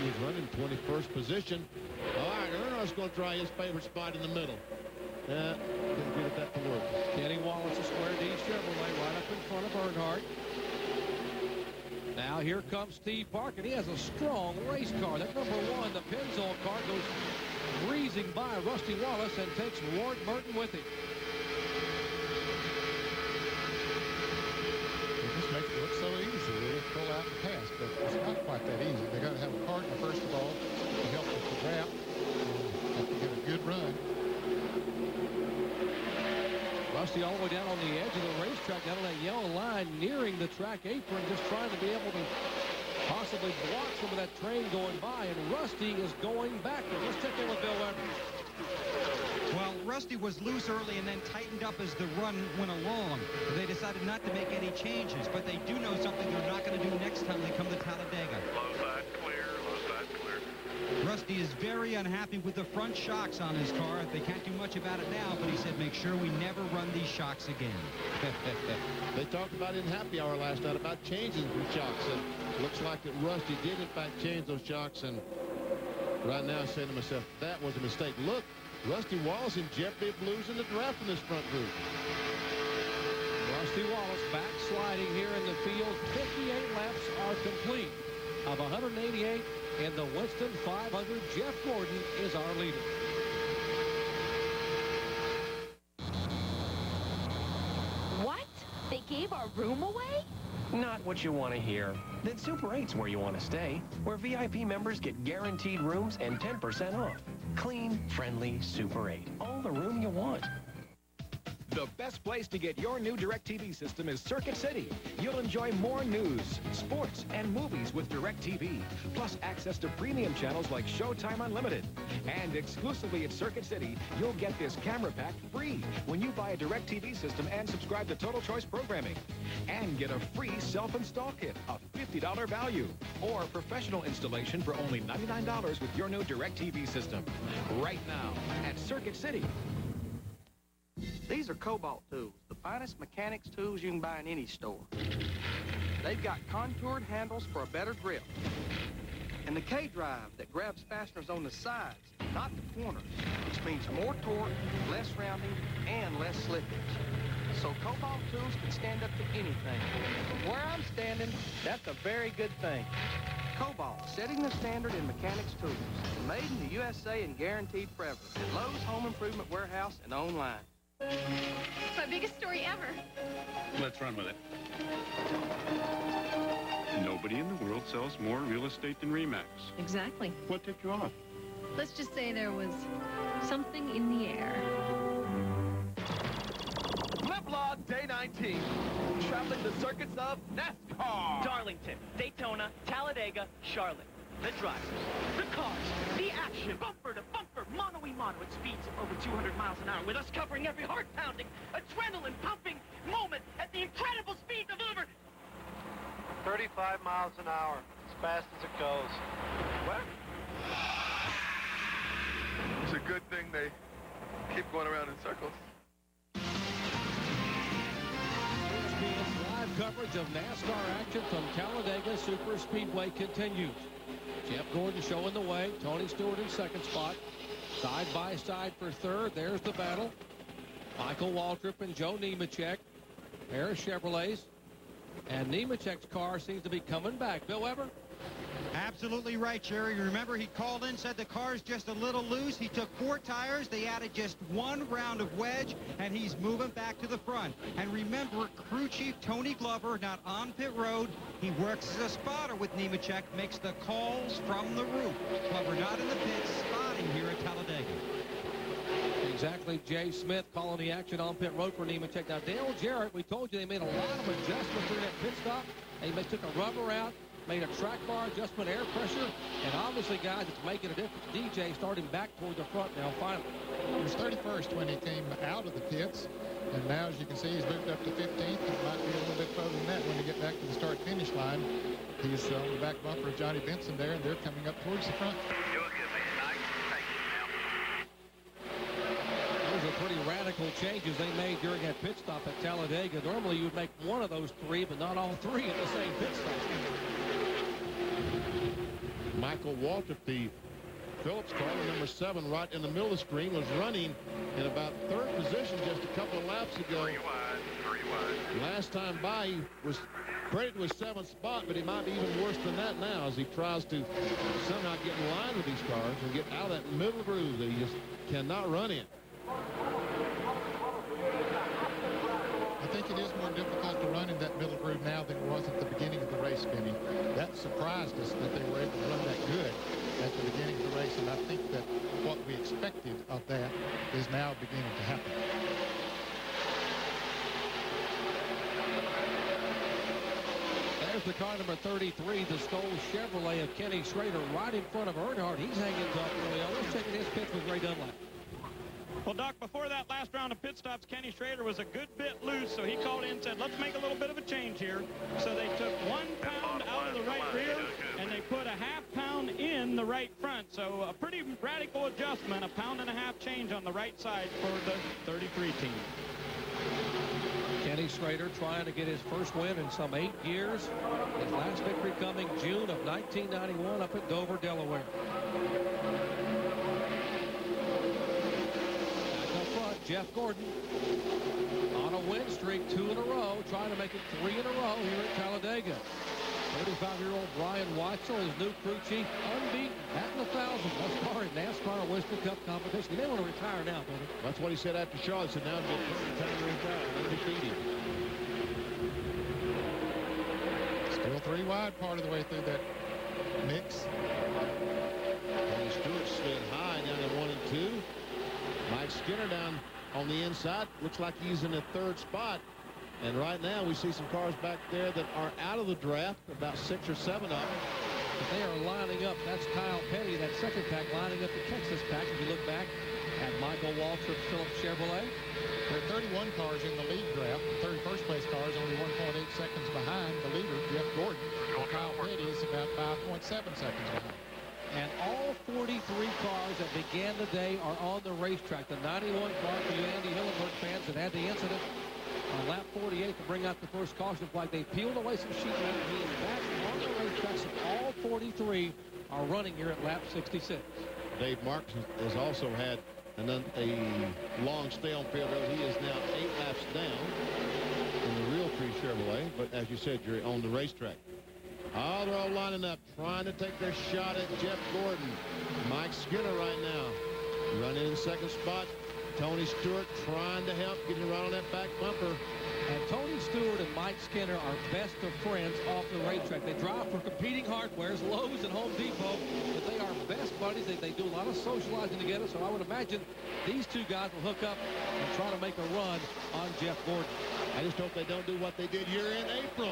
He's running 21st position. All right, Earnhardt's going to try his favorite spot in the middle. Didn't get that to work. Kenny Wallace, a Square D Chevrolet, right up in front of Earnhardt. Now here comes Steve Park, and he has a strong race car. That number 1, the Pennzoil car, goes breezing by Rusty Wallace and takes Ward Burton with him. Makes it look so easy. They just pull out and pass, but it's not quite that easy. They got to have a partner first of all to help with the wrap and have to get a good run. Rusty all the way down on the edge of the racetrack, down on that yellow line, nearing the track apron, just trying to be able to possibly block some of that train going by, and Rusty is going backwards. Let's check in with Bill Evans. Well, Rusty was loose early and then tightened up as the run went along. They decided not to make any changes, but they do know something they're not going to do next time they come to Talladega. Low side clear, low side clear. Rusty is very unhappy with the front shocks on his car. They can't do much about it now, but he said, make sure we never run these shocks again. They talked about it in happy hour last night about changing some shocks, and looks like that Rusty did in fact change those shocks, and right now I'm saying to myself, that was a mistake. Look, Rusty Wallace in jeopardy of losing the draft in this front group. Rusty Wallace backsliding here in the field. 58 laps are complete. Of 188 in the Winston 500, Jeff Gordon is our leader. What? They gave our room away? Not what you want to hear. Then Super 8's where you want to stay, where VIP members get guaranteed rooms and 10% off. Clean, friendly Super 8. All the room you want. The best place to get your new DirecTV system is Circuit City. You'll enjoy more news, sports, and movies with DirecTV, plus access to premium channels like Showtime Unlimited. And exclusively at Circuit City, you'll get this camera pack free when you buy a DirecTV system and subscribe to Total Choice Programming. And get a free self-install kit, a $50 value, or professional installation for only $99 with your new DirecTV system. Right now at Circuit City. These are Cobalt tools, the finest mechanics tools you can buy in any store. They've got contoured handles for a better grip. And the K-drive that grabs fasteners on the sides, not the corners, which means more torque, less rounding, and less slippage. So Cobalt tools can stand up to anything. From where I'm standing, that's a very good thing. Cobalt, setting the standard in mechanics tools. Made in the USA and guaranteed forever. At Lowe's Home Improvement Warehouse and online. It's my biggest story ever. Let's run with it. Nobody in the world sells more real estate than RE/MAX. Exactly. What tipped you off? Let's just say there was something in the air. Flip-Law Day 19. Traveling the circuits of NASCAR. Darlington, Daytona, Talladega, Charlotte. The drivers, the cars, the action, bumper to bumper, mono-y-mono at speeds of over 200 miles an hour, with us covering every heart-pounding, adrenaline-pumping moment at the incredible speed of over 35 miles an hour, as fast as it goes. What? It's a good thing they keep going around in circles. ESPN's live coverage of NASCAR action from Talladega Superspeedway continues. Jeff Gordon showing the way. Tony Stewart in second spot. Side by side for third. There's the battle. Michael Waltrip and Joe Nemechek. Pair of Chevrolets. And Nemechek's car seems to be coming back. Bill Weber? Absolutely right, Jerry. Remember, he called in, said the car's just a little loose. He took 4 tires. They added just 1 round of wedge, and he's moving back to the front. And remember, crew chief Tony Glover, not on pit road. He works as a spotter with Nemechek, makes the calls from the roof. Glover not in the pits, spotting here at Talladega. Exactly. Jay Smith calling the action on pit road for Nemechek. Now, Dale Jarrett, we told you they made a lot of adjustments during that pit stop. They took a rubber out, made a track bar adjustment, air pressure, and obviously, guys, it's making a difference. DJ starting back toward the front now, finally. He was 31st when he came out of the pits, and now, as you can see, he's moved up to 15th. It might be a little bit further than that when you get back to the start-finish line. He's on the back bumper of Johnny Benson there, and they're coming up towards the front. Those are pretty radical changes they made during that pit stop at Talladega. Normally, you would make one of those 3, but not all 3 at the same pit stop. Michael Waltrip, the Phillips car, number 7, right in the middle of the screen, was running in about 3rd position just a couple of laps ago. 3 wide. Last time by, he was credited with 7th spot, but he might be even worse than that now as he tries to somehow get in line with these cars and get out of that middle groove that he just cannot run in. I think it is more difficult to run in that middle groove now than it was at the beginning of the race, Benny. That surprised us that they were able to run that good at the beginning of the race, and I think that what we expected of that is now beginning to happen. There's the car number 33, the Stoll Chevrolet of Kenny Schrader, right in front of Earnhardt. He's hanging tough early on. Let's check in his pits with Ray Dunlap. Well, Doc, before that last round of pit stops, Kenny Schrader was a good bit loose, so he called in and said, let's make a little bit of a change here. So they took 1 pound out of the right rear, and they put a ½ pound in the right front. So a pretty radical adjustment, a 1.5 pound change on the right side for the 33 team. Kenny Schrader trying to get his first win in some 8 years. His last victory coming June of 1991 up at Dover, Delaware. Jeff Gordon on a win streak, 2 in a row, trying to make it 3 in a row here at Talladega. 35-year-old Brian Weitzel, his new crew chief, unbeaten, batting 1,000 thus far in NASCAR Winston Cup competition. He may want to retire now, don't he? That's what he said after Charlotte. Said now to get time to retire, undefeated. Still 3 wide part of the way through that mix. Tony Stewart slid high down to 1 and 2. Mike Skinner down on the inside. Looks like he's in the 3rd spot. And right now we see some cars back there that are out of the draft, about 6 or 7 up. But they are lining up. That's Kyle Petty, that second pack, lining up to catch this pack. If you look back at Michael Waltrip, Phillips Chevrolet. There are 31 cars in the lead draft. The 31st place car is only 1.8 seconds behind the leader, Jeff Gordon. Kyle Petty is about 5.7 seconds behind. And all 43 cars that began the day are on the racetrack. The 91 car for you Andy Hillenburg fans that had the incident on lap 48 to bring out the first caution flag. They peeled away some sheet metal. He is back on the racetrack, so all 43 are running here at lap 66. Dave Marks has also had a long stay on pit road. He is now 8 laps down in the real Tree Chevrolet, but as you said, you're on the racetrack. Oh, they're all lining up, trying to take their shot at Jeff Gordon. Mike Skinner right now running in 2nd spot. Tony Stewart trying to help, getting around on that back bumper. And Tony Stewart and Mike Skinner are best of friends off the racetrack. They drive for competing hardwares, Lowe's and Home Depot, but they are best buddies. They do a lot of socializing together, so I would imagine these 2 guys will hook up and try to make a run on Jeff Gordon. I just hope they don't do what they did here in April.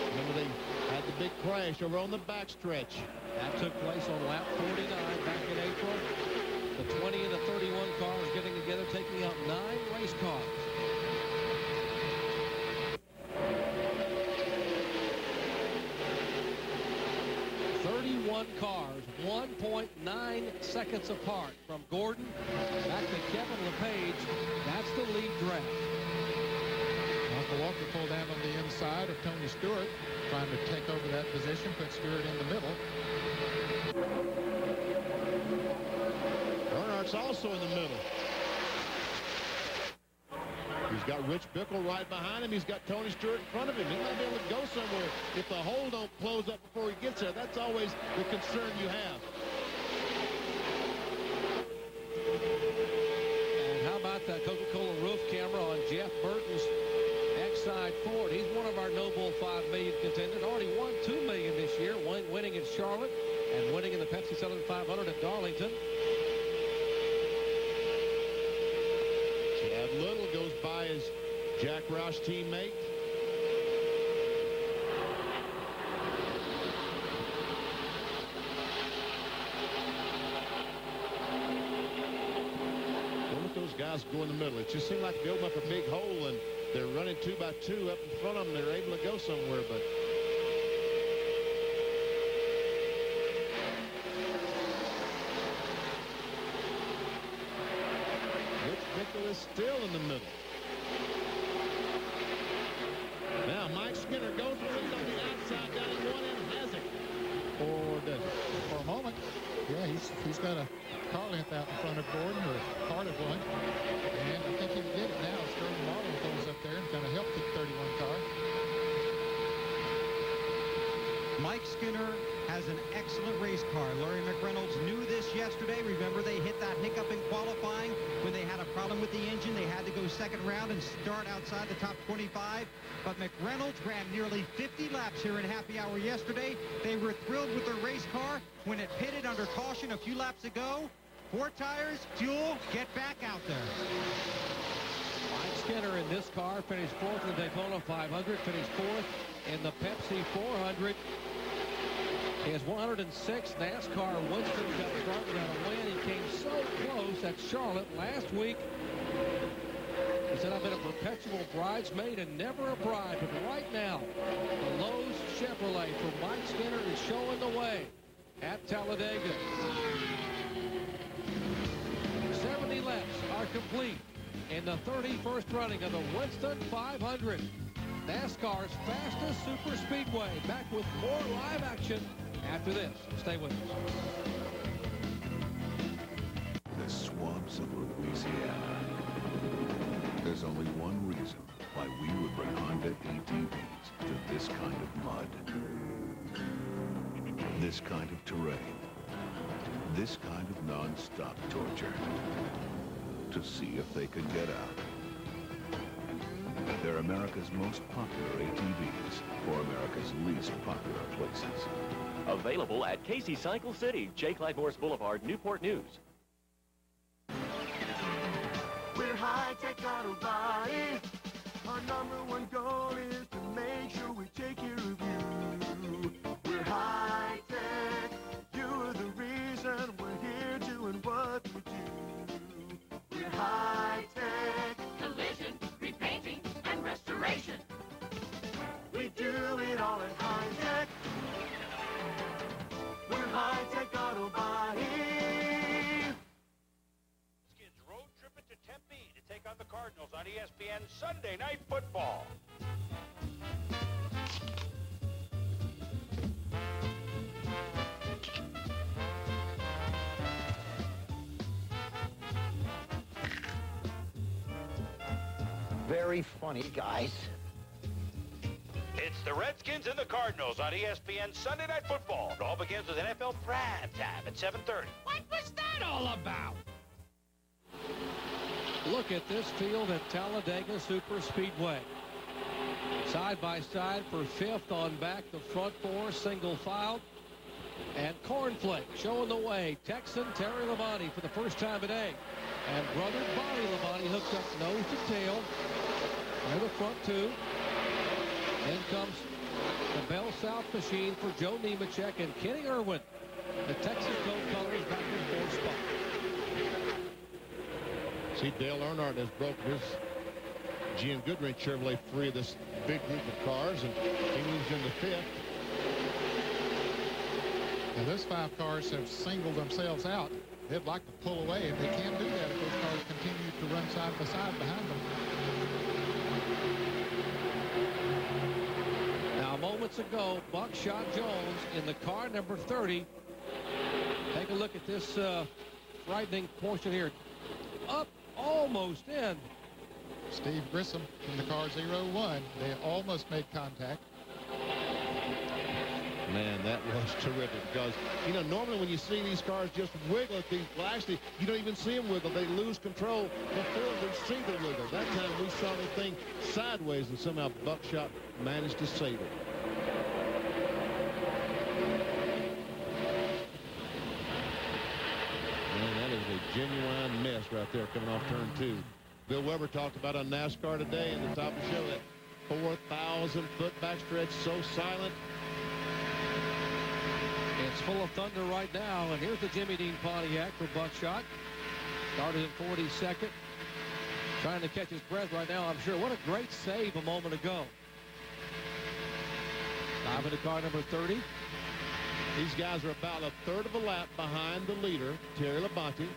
Remember, they had the big crash over on the backstretch. That took place on lap 49 back in April. The 20 and the 31 cars getting together, taking out 9 race cars. Cars 1.9 seconds apart from Gordon back to Kevin LePage. That's the lead draft. Uncle Walker pulled down on the inside of Tony Stewart, trying to take over that position, put Stewart in the middle. Earnhardt's also in the middle. He's got Rich Bickle right behind him. He's got Tony Stewart in front of him. He might be able to go somewhere if the hole don't close up before he gets there. That's always the concern you have. And how about that Coca-Cola roof camera on Jeff Burton's X-Side Ford? He's one of our Noble $5 million contenders. Already won $2 million this year, winning at Charlotte and winning in the Pepsi Southern 500 at Darlington. Chad Little goes by his Jack Roush teammate. Don't let those guys go in the middle. It just seemed like they opened up a big hole, and they're running 2 by 2 up in front of them. They're able to go somewhere, but Bickle is still in the middle. Now Mike Skinner goes for it on the outside down in one end, has it. Or does it? For a moment. Yeah, he's got a car length out in front of Gordon, or part of one. And I think he did it now. Sterling Marlin pulls up there and kind of helped the 31 car. Mike Skinner has an excellent race car. Larry McReynolds knew this yesterday. Remember, they hit that hiccup in qualifying when they had a problem with the engine. They had to go second round and start outside the top 25. But McReynolds ran nearly 50 laps here in happy hour yesterday. They were thrilled with their race car when it pitted under caution a few laps ago. 4 tires, fuel, get back out there. Mike Skinner in this car finished 4th in the Daytona 500, finished 4th in the Pepsi 400. His 106th NASCAR Winston Cup start without a win. He came so close at Charlotte last week. He said, I've been a perpetual bridesmaid and never a bride. But right now, the Lowe's Chevrolet for Mike Skinner is showing the way at Talladega. 70 laps are complete in the 31st running of the Winston 500. NASCAR's fastest super speedway. Back with more live action after this. Stay with us. The swamps of Louisiana. There's only one reason why we would bring Honda ATVs to this kind of mud. This kind of terrain. This kind of non-stop torture. To see if they could get out. They're America's most popular ATVs for America's least popular places. Available at Casey Cycle City, J. Clyde Morris Boulevard, Newport News. We're high-tech auto body. Our #1 goal is to make sure we take care of you. We're high-tech. You're the reason we're here doing what we do. We're high-tech. Collision, repainting, and restoration. We do it all at high-tech. We're high-tech auto body. Skins road tripping to Tempe to take on the Cardinals on ESPN Sunday Night Football. Very funny, guys. It's the Redskins and the Cardinals on ESPN Sunday Night Football. It all begins with NFL prime time at 7:30. What was that all about? Look at this field at Talladega Superspeedway. Side by side for 5th on back, the front 4 single file. And Cornflake showing the way. Texan Terry Labonte for the first time today. And brother Bobby Labonte hooked up nose to tail. They're the front 2. Then comes the Bell South machine for Joe Nemechek and Kenny Irwin. The Texas Gold Colors back in 4th spot. See, Dale Earnhardt has broken his GM Goodwrench Chevrolet free of this big group of cars, and he moves into 5th. Now, those 5 cars have singled themselves out. They'd like to pull away, and they can't do that if those cars continue to run side by side behind them. Now, moments ago, Buckshot Jones in the car number 30. Take a look at this frightening portion here. Up, almost in. Steve Grissom in the car 01. They almost made contact. Man, that was terrific because, you know, normally when you see these cars just wiggle at these, well, actually, you don't even see them wiggle. They lose control before we see the wiggle. That time we saw the thing sideways, and somehow Buckshot managed to save it. Man, that is a genuine mess right there coming off turn 2. Bill Weber talked about on NASCAR today in the top of the show that 4,000-foot backstretch so silent. It's full of thunder right now, and here's the Jimmy Dean Pontiac for Buckshot. Started in 42nd. Trying to catch his breath right now, I'm sure. What a great save a moment ago. Dive into car number 30. These guys are about a third of a lap behind the leader, Terry Labonte.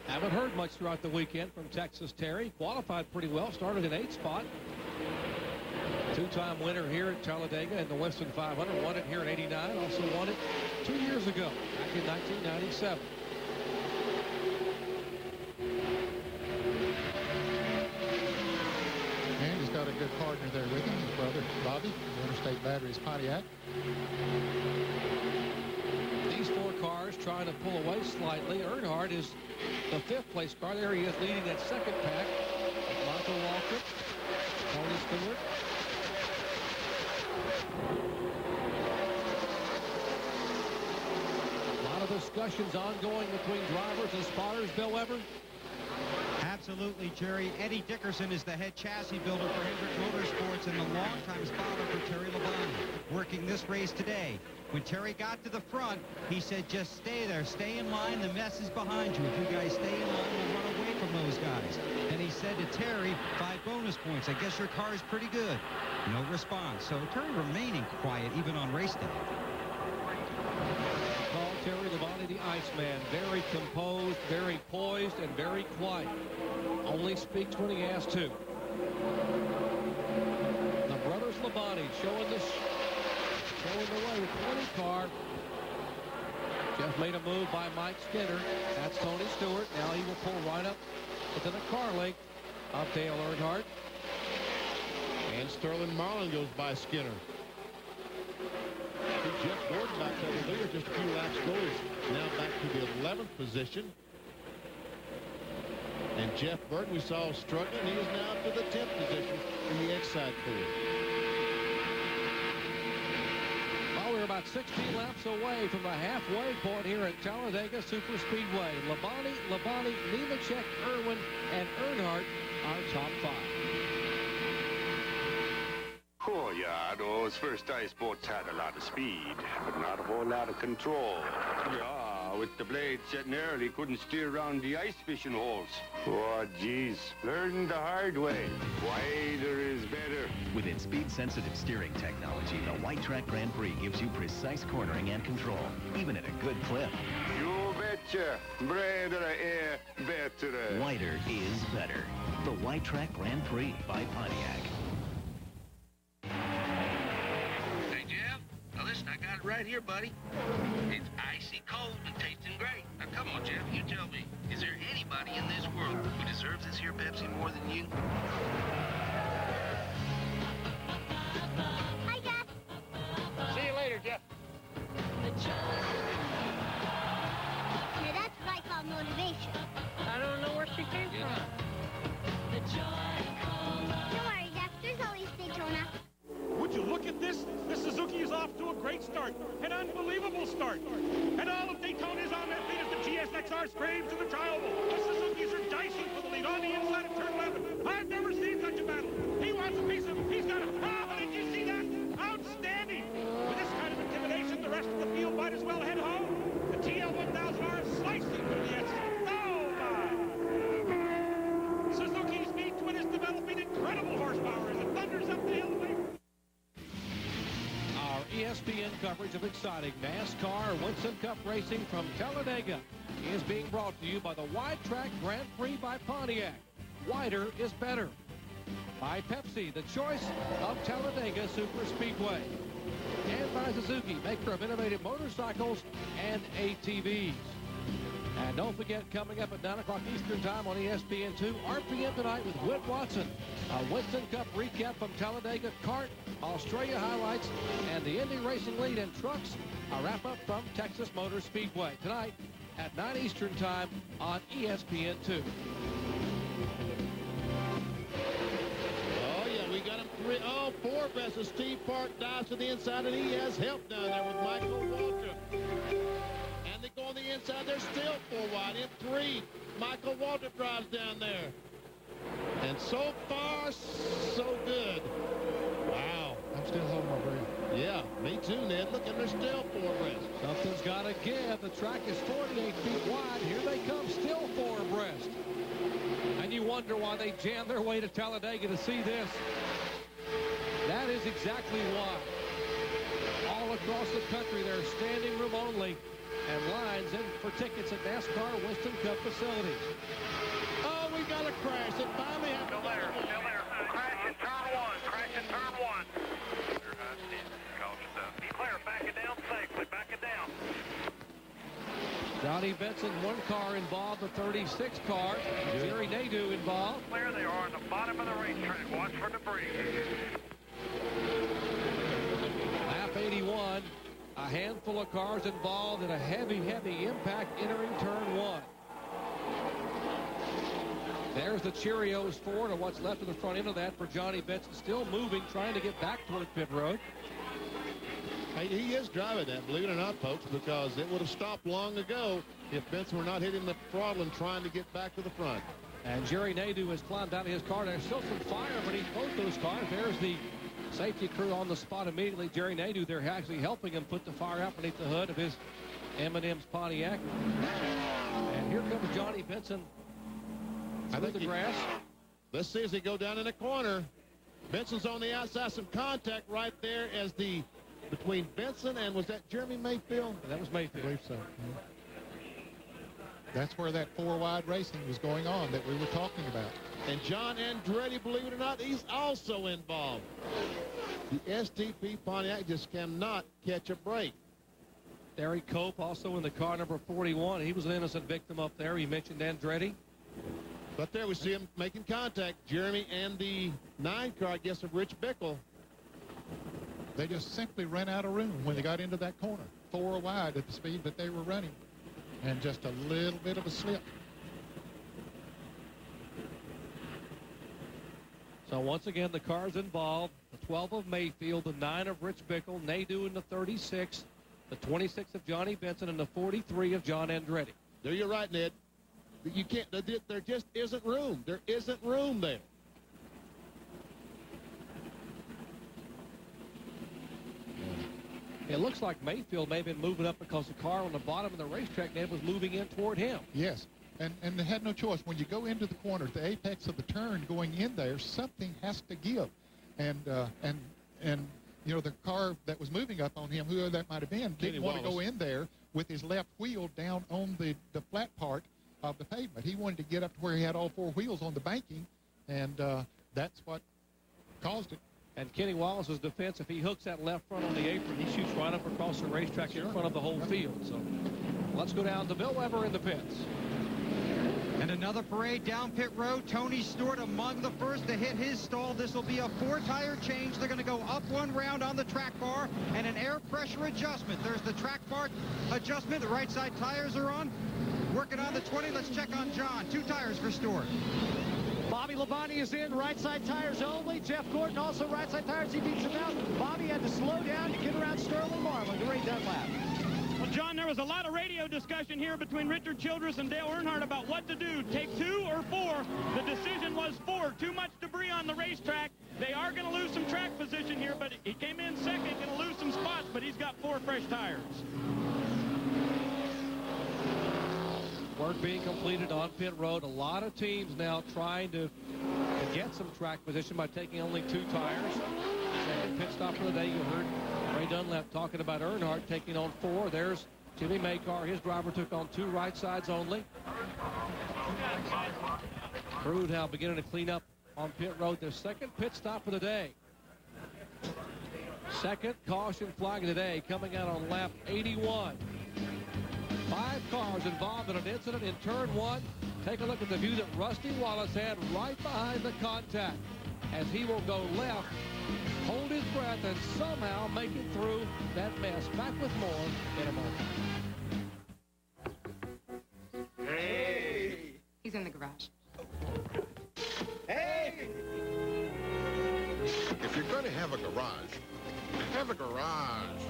Haven't heard much throughout the weekend from Texas Terry. Qualified pretty well. Started in 8th spot. Two-time winner here at Talladega in the Winston 500. Won it here in '89. Also won it 2 years ago, back in 1997. And he's got a good partner there with him, his brother, Bobby, the Interstate Batteries Pontiac. These 4 cars trying to pull away slightly. Earnhardt is the 5th place car. There he is leading that 2nd pack. Marco Waltrip, Tony Stewart. A lot of discussions ongoing between drivers and spotters. Bill Weber? Absolutely, Jerry. Eddie Dickerson is the head chassis builder for Hendrick Motorsports and the longtime spotter for Terry Labonte, working this race today. When Terry got to the front, he said, just stay there, stay in line, the mess is behind you. If you guys stay in line, we'll run away from those guys. And he said to Terry, 5 bonus points. I guess your car is pretty good. No response. So Terry remaining quiet even on race day. Call Terry Labonte the Iceman. Very composed, very poised, and very quiet. Only speaks when he has to. The brothers Labonte showing the way with 20 car. Jeff made a move by Mike Skinner. That's Tony Stewart. Now he will pull right up within a car length of Dale Earnhardt. And Sterling Marlin goes by Skinner. Jeff Gordon back to the leader just a few laps ago. Now back to the 11th position. And Jeff Burton, we saw struggling. He is now up to the 10th position in the X-Side pool. Well, we're about 16 laps away from the halfway point here at Talladega Superspeedway. Labonte, Nemechek, Irwin, and Earnhardt are top 5. Oh, yeah, those first ice boats had a lot of speed, but not a whole lot of control. Yeah, with the blade setting early, couldn't steer around the ice fishing holes. Oh, geez, learned the hard way. Wider is better. With its speed-sensitive steering technology, the White Track Grand Prix gives you precise cornering and control, even at a good clip. You betcha. Better, better. Wider is better. The White Track Grand Prix by Pontiac. Hey, Jeff. Now, listen, I got it right here, buddy. It's icy cold and tasting great. Now, come on, Jeff. You tell me, is there anybody in this world who deserves this here Pepsi more than you? Hi, Jeff. See you later, Jeff. Now, that's what I call motivation. I don't know where she came from. Don't worry, Jeff. There's always Daytona. Would you look at this? The Suzuki is off to a great start, an unbelievable start. And all of Daytona is on their feet as the GSXR screams to the trial. The Suzukis are dicing for the lead on the inside of turn I've never seen such a battle. He wants a piece of him. He's got it. Oh, did you see that? Outstanding. With this kind of intimidation, the rest of the field might as well head home. The TL-1000R is slicing through the exit. Oh, my. Suzuki's V-twin is developing incredible horsepower as it thunders up the hill. Our ESPN coverage of exciting NASCAR Winston Cup racing from Talladega is being brought to you by the Wide Track Grand Prix by Pontiac. Wider is better. By Pepsi, the choice of Talladega Superspeedway. And by Suzuki, maker of innovative motorcycles and ATVs. And don't forget, coming up at 9 o'clock Eastern Time on ESPN2, RPM tonight with Whit Watson. A Winston Cup recap from Talladega Kart, Australia highlights, and the Indy Racing Lead and Trucks. A wrap-up from Texas Motor Speedway. Tonight at 9 Eastern Time on ESPN2. Four best as Steve Park dives to the inside, and he has help down there with Michael Waltrip. And they go on the inside. They're still 4 wide. In 3, Michael Waltrip drives down there. And so far, so good. Wow. I'm still holding my breath. Yeah, me too, Ned. Look, and they're still 4 abreast. Something's got to give. The track is 48 feet wide. Here they come, still 4 abreast. And you wonder why they jammed their way to Talladega to see this. That is exactly why. All across the country, there's standing room only and lines in for tickets at NASCAR Winston Cup facilities. Oh, we got a crash. It finally happened. Still there. Crash in turn 1. Crash in turn 1. Be clear. Back it down safely. Back it down. Johnny Benson, 1 car involved, the 36 car. Jerry Nadeau involved. Clear they are on the bottom of the racetrack. Watch for debris. Lap 81, a handful of cars involved in a heavy impact entering turn 1. There's the Cheerios Ford, or what's left of the front end of that for Johnny Benson, still moving, trying to get back toward pit road. Hey, he is driving that, believe it or not, folks, because it would have stopped long ago if Benson were not hitting the throttle and trying to get back to the front. And Jerry Nadeau has climbed out of his car. There's still some fire beneath both those cars. There's the safety crew on the spot immediately. Jerry Nadeau, they're actually helping him put the fire out beneath the hood of his M&M's Pontiac. And here comes Johnny Benson through the grass. Let's see as they go down in the corner. Benson's on the outside. Some contact right there as the between Benson and, was that Jeremy Mayfield? That was Mayfield. I believe so. That's where that 4 wide racing was going on that we were talking about. And John Andretti, believe it or not, he's also involved. The STP Pontiac just cannot catch a break. Derek Cope also in the car number 41. He was an innocent victim up there. He mentioned Andretti. But there we see him making contact. Jeremy and the 9 car, I guess, of Rich Bickle. They just simply ran out of room when they got into that corner. 4 wide at the speed that they were running. And just a little bit of a slip. So once again, the cars involved, the 12 of Mayfield, the 9 of Rich Bickle, Nadeau in the 36, the 26 of Johnny Benson, and the 43 of John Andretti. There you're right, Ned. You can't, there just isn't room. There isn't room there. It looks like Mayfield may have been moving up because the car on the bottom of the racetrack net was moving in toward him. Yes, and they had no choice. When you go into the corner, at the apex of the turn going in there, something has to give. And you know, the car that was moving up on him, whoever that might have been, didn't want to go in there with his left wheel down on the flat part of the pavement. He wanted to get up to where he had all 4 wheels on the banking, and that's what caused it. And Kenny Wallace's defense, if he hooks that left front on the apron, he shoots right up across the racetrack in front of the whole field. So let's go down to Bill Weber in the pits. And another parade down pit road. Tony Stewart among the first to hit his stall. This will be a 4-tire change. They're going to go up 1 round on the track bar and an air pressure adjustment. There's the track bar adjustment. The right side tires are on. Working on the 20. Let's check on John. 2 tires for Stewart. Bobby Labonte is in, right side tires only. Jeff Gordon also right side tires. He beats him out. Bobby had to slow down to get around Sterling Marlin to rate that lap. Well, John, there was a lot of radio discussion here between Richard Childress and Dale Earnhardt about what to do. Take 2 or 4. The decision was 4. over. Too much debris on the racetrack. They are going to lose some track position here, but he came in second, going to lose some spots, but he's got 4 fresh tires. Work being completed on pit road. A lot of teams now trying to get some track position by taking only 2 tires. Second pit stop for the day. You heard Ray Dunlap talking about Earnhardt taking on 4. There's Jimmy Maycar. His driver took on 2 right sides only. Crew now beginning to clean up on pit road. Their second pit stop of the day. Second caution flag of the day coming out on lap 81. 5 cars involved in an incident in turn 1. Take a look at the view that Rusty Wallace had right behind the contact, as he will go left, hold his breath, and somehow make it through that mess. Back with more in a moment. Hey! He's in the garage. Hey! If you're going to have a garage, have a garage.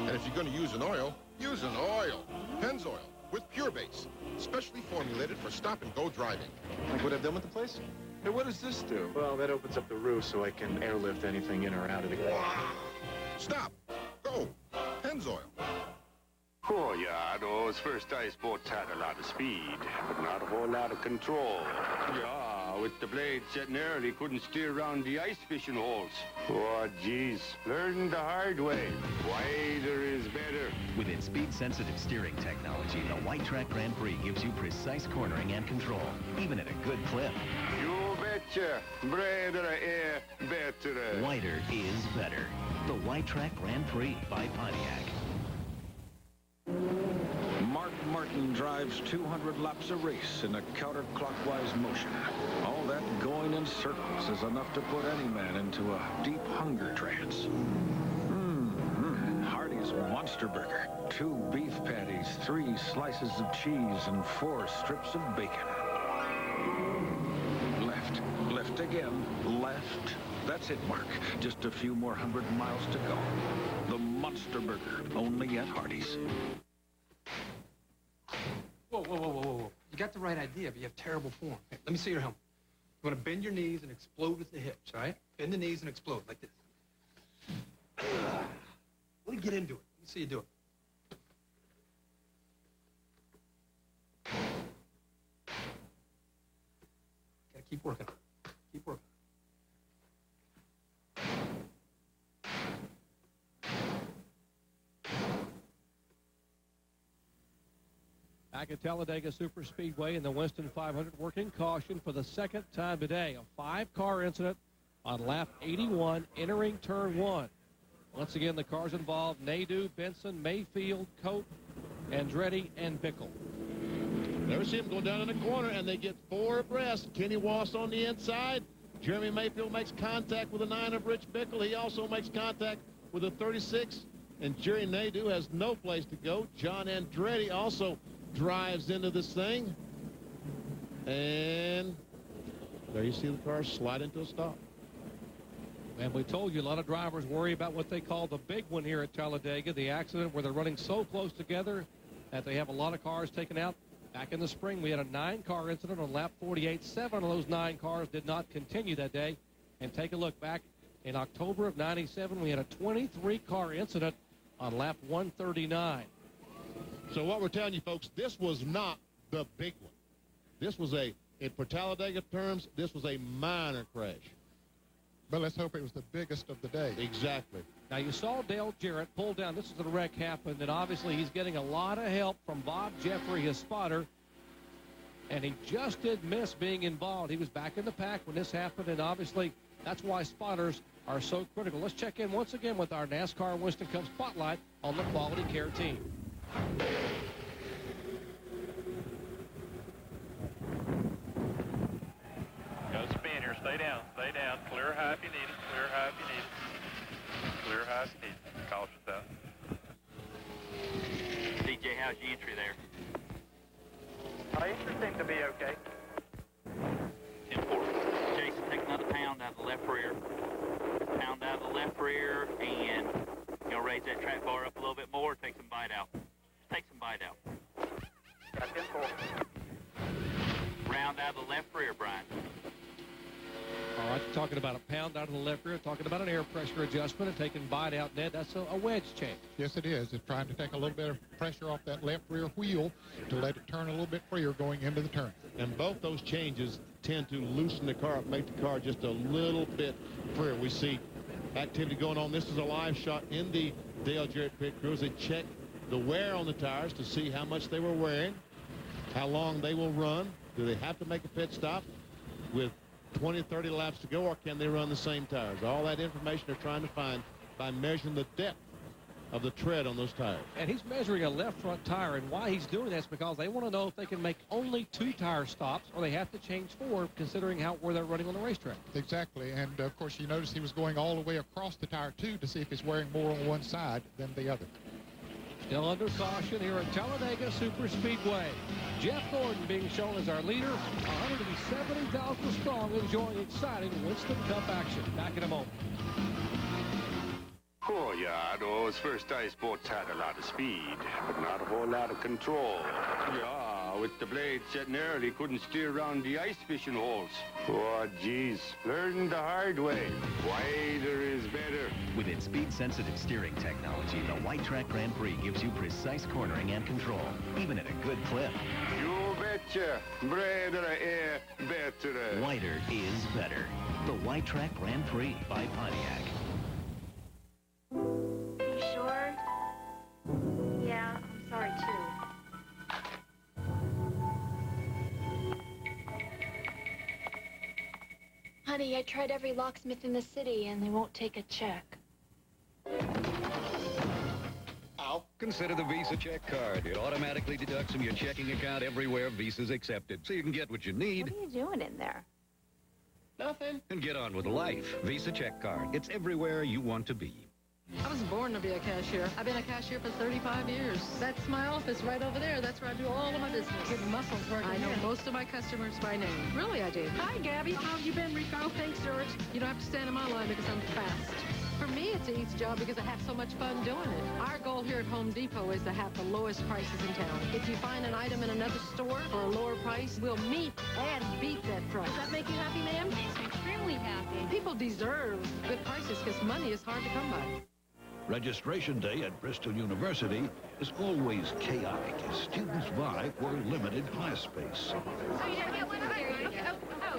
And if you're going to use an oil, use an oil. Penn's oil with Pure Base, specially formulated for stop-and-go driving. Like what I've done with the place? Hey, what does this do? Well, that opens up the roof so I can airlift anything in or out of the garage. Stop. Go. Penn's oil. Oh, yeah, those first ice boats had a lot of speed, but not a whole lot of control. Yeah, with the blade setting early, couldn't steer around the ice fishing holes. Oh, geez, learn the hard way. Wider is better. With its speed-sensitive steering technology, the White Track Grand Prix gives you precise cornering and control, even at a good clip. You betcha. Better, better. Wider is better. The White Track Grand Prix by Pontiac. Mark Martin drives 200 laps a race in a counterclockwise motion. All that going in circles is enough to put any man into a deep hunger trance. Hardy's Monster Burger. 2 beef patties, 3 slices of cheese, and 4 strips of bacon. Left, left again, left. That's it, Mark. Just a few more 100 miles to go. The Monster Burger, only at Hardy's. Whoa, whoa, whoa, whoa, whoa. You got the right idea, but you have terrible form. Hey, let me see your helmet. You want to bend your knees and explode with the hips, all right? Bend the knees and explode like this. Let me get into it. Let me see you do it. Gotta keep working. Keep working. Back at Talladega Superspeedway in the Winston 500, working caution for the second time today. A 5-car incident on lap 81, entering turn 1. Once again, the cars involved: Nadeau, Benson, Mayfield, Cope, Andretti, and Bickle. There we see him go down in the corner, and they get 4 abreast. Kenny Wass on the inside. Jeremy Mayfield makes contact with the 9 of Rich Bickle. He also makes contact with the 36, and Jerry Nadeau has no place to go. John Andretti also drives into this thing, and there you see the car slide into a stop. And we told you a lot of drivers worry about what they call the big one here at Talladega, the accident where they're running so close together that they have a lot of cars taken out. Back in the spring, we had a 9-car incident on lap 48. 7 of those 9 cars did not continue that day. And take a look back in October of '97, we had a 23-car incident on lap 139. So what we're telling you, folks, this was not the big one. This was for Talladega terms, this was a minor crash. But let's hope it was the biggest of the day. Exactly. Now, you saw Dale Jarrett pull down. This is the wreck happened, and obviously he's getting a lot of help from Bob Jeffrey, his spotter, and he just did miss being involved. He was back in the pack when this happened, and obviously that's why spotters are so critical. Let's check in once again with our NASCAR Winston Cup Spotlight on the Quality Care team. Go spin here. Stay down. Stay down. Clear high if you need it. Clear high if you need it. Clear high if you need it. Cautious out. DJ, how's your entry there? My entry seemed to be okay. 10-4. Jason, take another pound out of the left rear. Pound out of the left rear, and raise that track bar up a little bit more. Take some bite out. Take some bite out. Got 10-4. Round out of the left rear, Brian. All right, talking about a pound out of the left rear, talking about an air pressure adjustment and taking bite out, Ned. That's a wedge change. Yes, it is. It's trying to take a little bit of pressure off that left rear wheel to let it turn a little bit freer going into the turn. And both those changes tend to loosen the car up, make the car just a little bit freer. We see activity going on. This is a live shot in the Dale Jarrett pit crew as they check the wear on the tires to see how much they were wearing, how long they will run. Do they have to make a pit stop with 20, 30 laps to go, or can they run the same tires? All that information they're trying to find by measuring the depth of the tread on those tires. And he's measuring a left front tire, and why he's doing that is because they want to know if they can make only 2 tire stops or they have to change 4, considering where they're running on the racetrack. Exactly, and of course you notice he was going all the way across the tire too to see if it's wearing more on one side than the other. Still under caution here at Talladega Superspeedway. Jeff Gordon being shown as our leader, 170,000 strong, enjoying exciting Winston Cup action. Back in a moment. Oh, yeah, those first ice boats had a lot of speed, but not a whole lot of control. Yeah, with the blade setting early, couldn't steer around the ice fishing holes. Oh, geez, learned the hard way. Wider is better. With its speed-sensitive steering technology, the White Track Grand Prix gives you precise cornering and control, even at a good clip. You betcha. Better, better. Wider is better. The White Track Grand Prix by Pontiac. You sure? Yeah, I'm sorry too. Honey, I tried every locksmith in the city and they won't take a check. Consider the Visa check card. It automatically deducts from your checking account everywhere Visa's accepted, so you can get what you need. What are you doing in there? Nothing. And get on with life. Visa check card. It's everywhere you want to be. I was born to be a cashier. I've been a cashier for 35 years. That's my office right over there. That's where I do all of my business. Good muscles working. I know most of my customers by name. Really, I do. Hi, Gabby. How have you been, Rico? Thanks, George. You don't have to stand in my line because I'm fast. For me, it's an easy job because I have so much fun doing it. Our goal here at Home Depot is to have the lowest prices in town. If you find an item in another store for a lower price, we'll meet and beat that price. Does that make you happy, ma'am? Makes me extremely happy. People deserve good prices because money is hard to come by. Registration day at Bristol University is always chaotic as students vie for limited class space.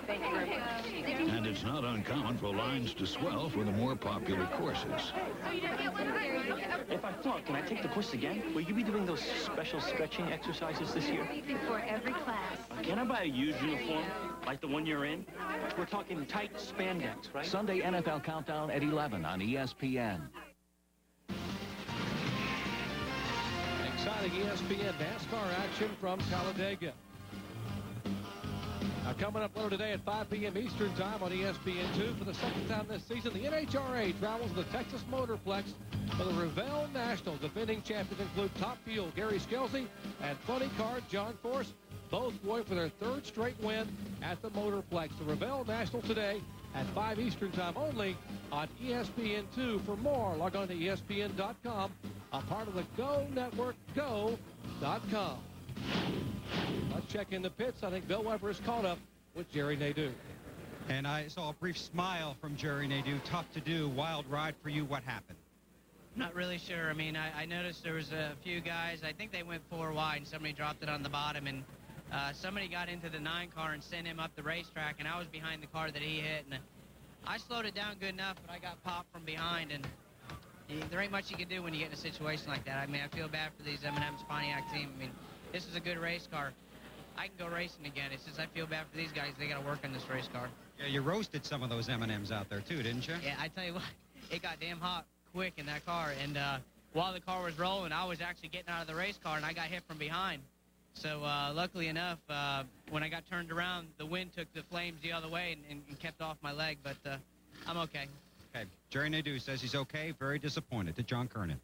And it's not uncommon for lines to swell for the more popular courses. If I flunk, can I take the course again? Will you be doing those special stretching exercises this year? Before every class. Can I buy a used uniform, like the one you're in? We're talking tight spandex, right? Sunday NFL Countdown at 11 on ESPN. Exciting ESPN NASCAR action from Talladega. Now coming up later today at 5 p.m. Eastern Time on ESPN2 for the second time this season, the NHRA travels the Texas Motorplex for the Revell Nationals. Defending champions include Top Fuel Gary Skelsey and Funny Card John Force, both going for their 3rd straight win at the Motorplex. The Revell National today at 5 Eastern Time only on ESPN2. For more, log on to ESPN.com, a part of the Go Network, go.com. Let's check in the pits. I think Bill Weber is caught up with Jerry Nadeau. And I saw a brief smile from Jerry Nadeau. Tough to do. Wild ride for you. What happened? Not really sure. I mean, I noticed there was a few guys. I think they went 4 wide, and somebody dropped it on the bottom, and somebody got into the 9 car and sent him up the racetrack, and I was behind the car that he hit, and I slowed it down good enough, but I got popped from behind, and there ain't much you can do when you get in a situation like that. I mean, I feel bad for these M&M's Pontiac team. I mean, this is a good race car. I can go racing again. It's just I feel bad for these guys. They got to work on this race car. Yeah, you roasted some of those M&Ms out there, too, didn't you? Yeah, I tell you what, it got damn hot quick in that car, and while the car was rolling, I was actually getting out of the race car, and I got hit from behind. So luckily enough, when I got turned around, the wind took the flames the other way and kept off my leg, but I'm okay. Okay. Jerry Nadeau says he's okay. Very disappointed. To John Kernan.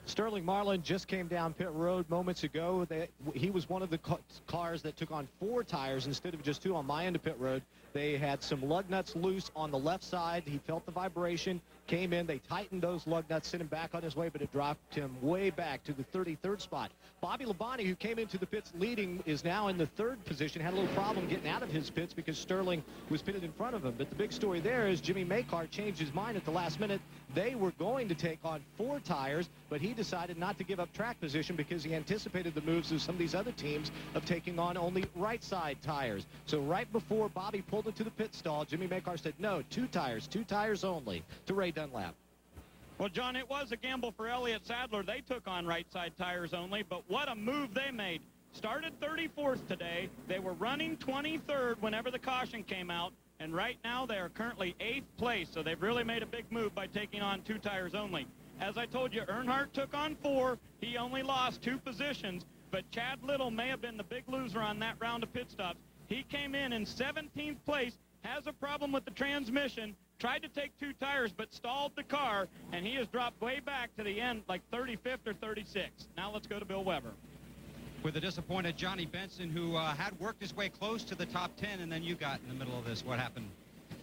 Sterling Marlin just came down pit road moments ago. He was one of the cars that took on 4 tires instead of just 2 on my end of pit road. They had some lug nuts loose on the left side. He felt the vibration, came in. They tightened those lug nuts, sent him back on his way, but it dropped him way back to the 33rd spot. Bobby Labonte, who came into the pits leading, is now in the 3rd position. Had a little problem getting out of his pits because Sterling was pitted in front of him. But the big story there is Jimmy Maycar changed his mind at the last minute. They were going to take on 4 tires, but he decided not to give up track position because he anticipated the moves of some of these other teams of taking on only right side tires. So right before Bobby pulled into the pit stall, Jimmy Maycar said, no, 2 tires only, to Ray Dunlap. Well, John, it was a gamble for Elliott Sadler. They took on right side tires only, but what a move they made. Started 34th today. They were running 23rd whenever the caution came out. And right now they are currently 8th place, so they've really made a big move by taking on 2 tires only. As I told you, Earnhardt took on 4. He only lost 2 positions, but Chad Little may have been the big loser on that round of pit stops. He came in 17th place, has a problem with the transmission, tried to take 2 tires, but stalled the car, and he has dropped way back to the end, like 35th or 36th. Now let's go to Bill Weber. With a disappointed Johnny Benson, who had worked his way close to the top 10, and then you got in the middle of this. What happened?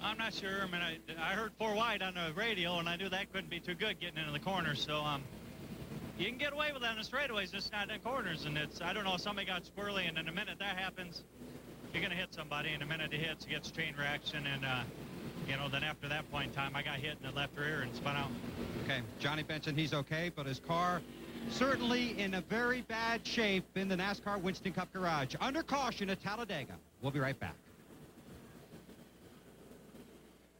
I'm not sure. I mean, I heard 4 wide on the radio, and I knew that couldn't be too good getting into the corners. So you can get away with that in the straightaways, just not in corners. And I don't know, if somebody got squirrely, and in the minute that happens, you're going to hit somebody. And the minute it hits, it gets chain reaction. And, you know, then after that point in time, I got hit in the left rear and spun out. Okay, Johnny Benson, he's okay, but his car certainly in a very bad shape in the NASCAR Winston Cup garage. Under caution at Talladega. We'll be right back.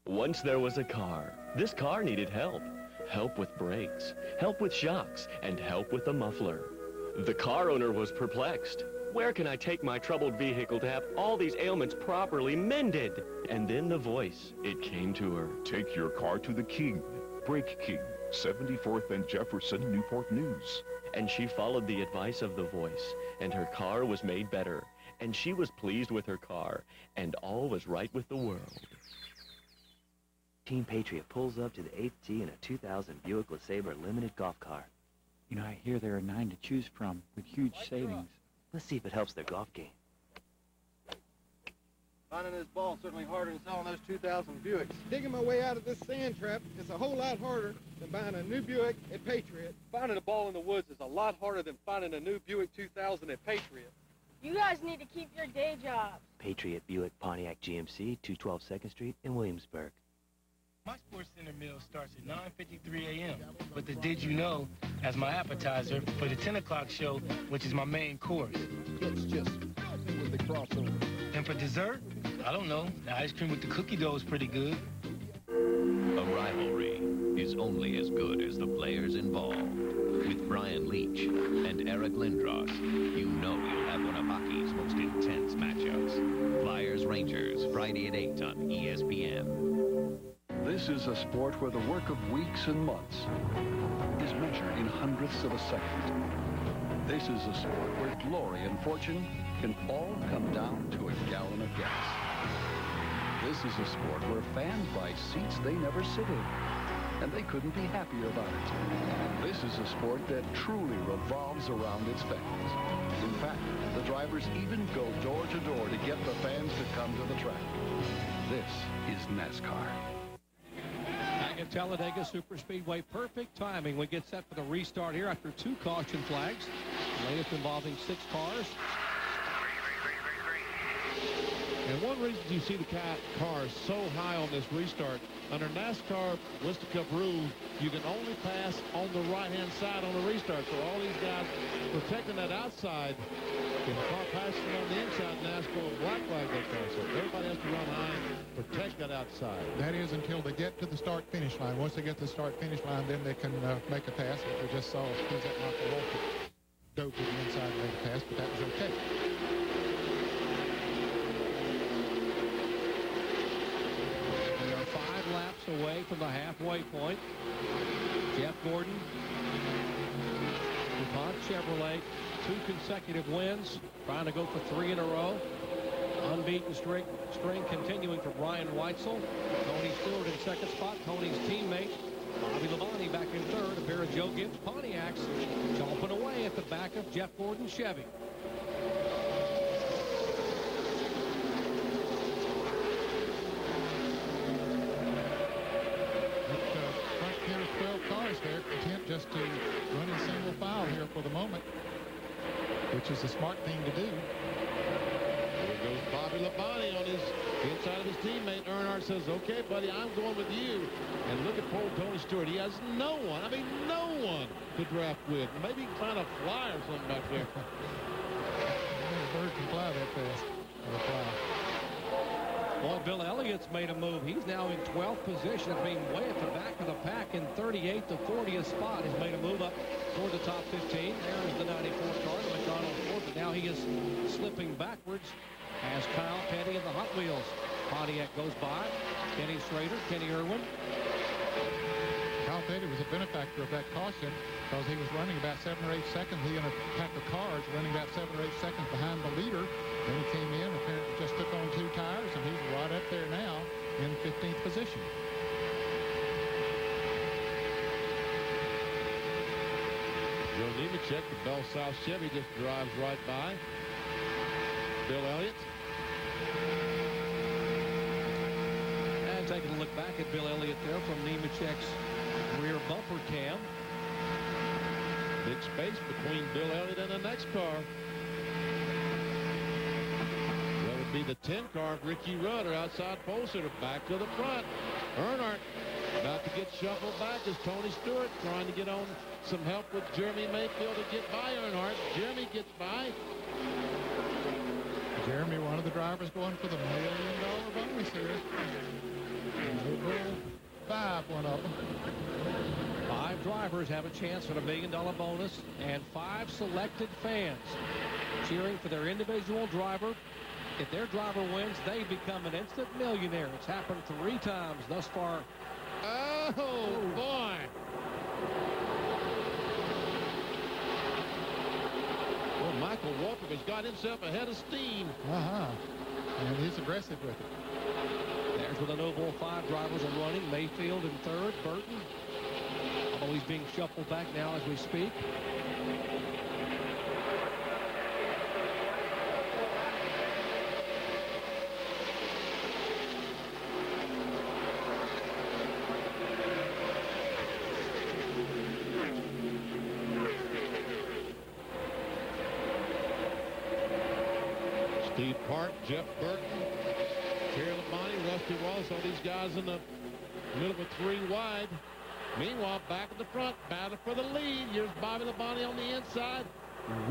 Once there was a car. This car needed help. Help with brakes, help with shocks, and help with the muffler. The car owner was perplexed. Where can I take my troubled vehicle to have all these ailments properly mended? And then the voice, it came to her. Take your car to the King. Brake King, 74th and Jefferson, Newport News. And she followed the advice of the voice, and her car was made better. And she was pleased with her car, and all was right with the world. Team Patriot pulls up to the 8th tee in a 2000 Buick LeSabre limited golf car. You know, I hear there are 9 to choose from with huge savings. Let's see if it helps their golf game. Finding this ball certainly harder than selling those 2000 Buicks. Digging my way out of this sand trap is a whole lot harder than buying a new Buick at Patriot. Finding a ball in the woods is a lot harder than finding a new Buick 2000 at Patriot. You guys need to keep your day jobs. Patriot Buick Pontiac GMC, 212 2nd Street in Williamsburg. My Sports Center meal starts at 9:53 a.m. But the Did You Know as my appetizer for the 10 o'clock show, which is my main course. It's just with the crossover. And for dessert, I don't know. The ice cream with the cookie dough is pretty good. A rivalry is only as good as the players involved. With Brian Leach and Eric Lindros, you know you'll have one of hockey's most intense matchups. Flyers-Rangers, Friday at 8 on ESPN. This is a sport where the work of weeks and months is measured in hundredths of a second. This is a sport where glory and fortune can all come down to a gallon of gas. This is a sport where fans buy seats they never sit in, and they couldn't be happier about it. This is a sport that truly revolves around its fans. In fact, the drivers even go door to door to get the fans to come to the track. This is NASCAR. Back at Talladega Superspeedway, perfect timing. We get set for the restart here after 2 caution flags. The latest involving 6 cars. And one reason you see the cars so high on this restart, under NASCAR Winston Cup rules, you can only pass on the right-hand side on the restart. So all these guys protecting that outside. If the car passes on the inside, NASCAR will black flag that car. So everybody has to run high and protect that outside. That is until they get to the start-finish line. Once they get to the start-finish line, then they can make a pass. We just saw Michael Walker dove to the inside and made a pass, but that was okay. We are 5 laps away from the halfway point. Jeff Gordon, DuPont Chevrolet, 2 consecutive wins, trying to go for 3 in a row. Unbeaten string continuing for Brian Weitzel. Tony Stewart in 2nd spot. Tony's teammate Bobby Labonte back in third. A pair of Joe Gibbs Pontiacs chomping away at the back of Jeff Gordon's Chevy. Front pair of 12 cars there, content just to run in single file here for the moment, which is the smart thing to do. There goes Bobby Labonte on his inside of his teammate. Earnhardt says, okay, buddy, I'm going with you. And look at poor Tony Stewart. He has no one, I mean, no one to draft with. Maybe he can find a fly or something back there. A bird can fly that fast. Boy, Bill Elliott's made a move. He's now in 12th position, being way at the back of the pack in 38th to 40th spot. He's made a move up toward the top 15. There is the 94 car, the McDonald Ford, but now he is slipping backwards as Kyle Petty in the Hot Wheels. Pontiac goes by. Kenny Schrader, Kenny Irwin. Kyle Petty was a benefactor of that caution because he was running about 7 or 8 seconds. He and a pack of cars running about 7 or 8 seconds behind the leader. Then he came in, apparently just took on 2 tires, and he's right up there now in 15th position. Joe Nemechek, the Bell South Chevy, just drives right by Bill Elliott. And taking a look back at Bill Elliott there from Nemechek's rear bumper cam. Big space between Bill Elliott and the next car. That would be the 10 car of Ricky Rutter, outside pole sitter, back to the front. Earnhardt about to get shuffled back as Tony Stewart trying to get on some help with Jeremy Mayfield to get by Earnhardt. Jeremy gets by. Jeremy, one of the drivers going for the $1 million bonus here. One of them. 5 drivers have a chance for the $1 million bonus, and 5 selected fans cheering for their individual driver. If their driver wins, they become an instant millionaire. It's happened 3 times thus far. Oh, boy. Well, Michael Waltrip has got himself ahead of steam. And he's aggressive with it. There's where the no bull 5 drivers are running. Mayfield in third, Burton. Although he's being shuffled back now as we speak. Steve Park, Jeff Burton, Terry Labonte, Rusty Wallace, all these guys in the middle of a 3 wide. Meanwhile, back at the front, battle for the lead. Here's Bobby Labonte on the inside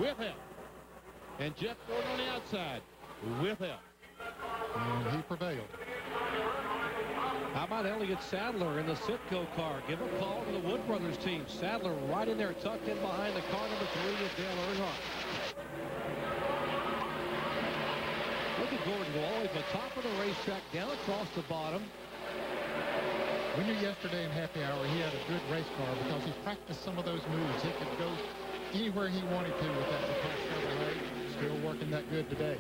with help. And Jeff Gordon on the outside with help. And he prevailed. How about Elliott Sadler in the Sitco car? Give a call to the Wood Brothers team. Sadler right in there, tucked in behind the car number 3 of Dale Earnhardt. Look at Gordon go always the top of the racetrack, down across the bottom. We knew yesterday in happy hour he had a good race car because he practiced some of those moves. He could go anywhere he wanted to with that Lacoste Chevrolet. Still working that good today.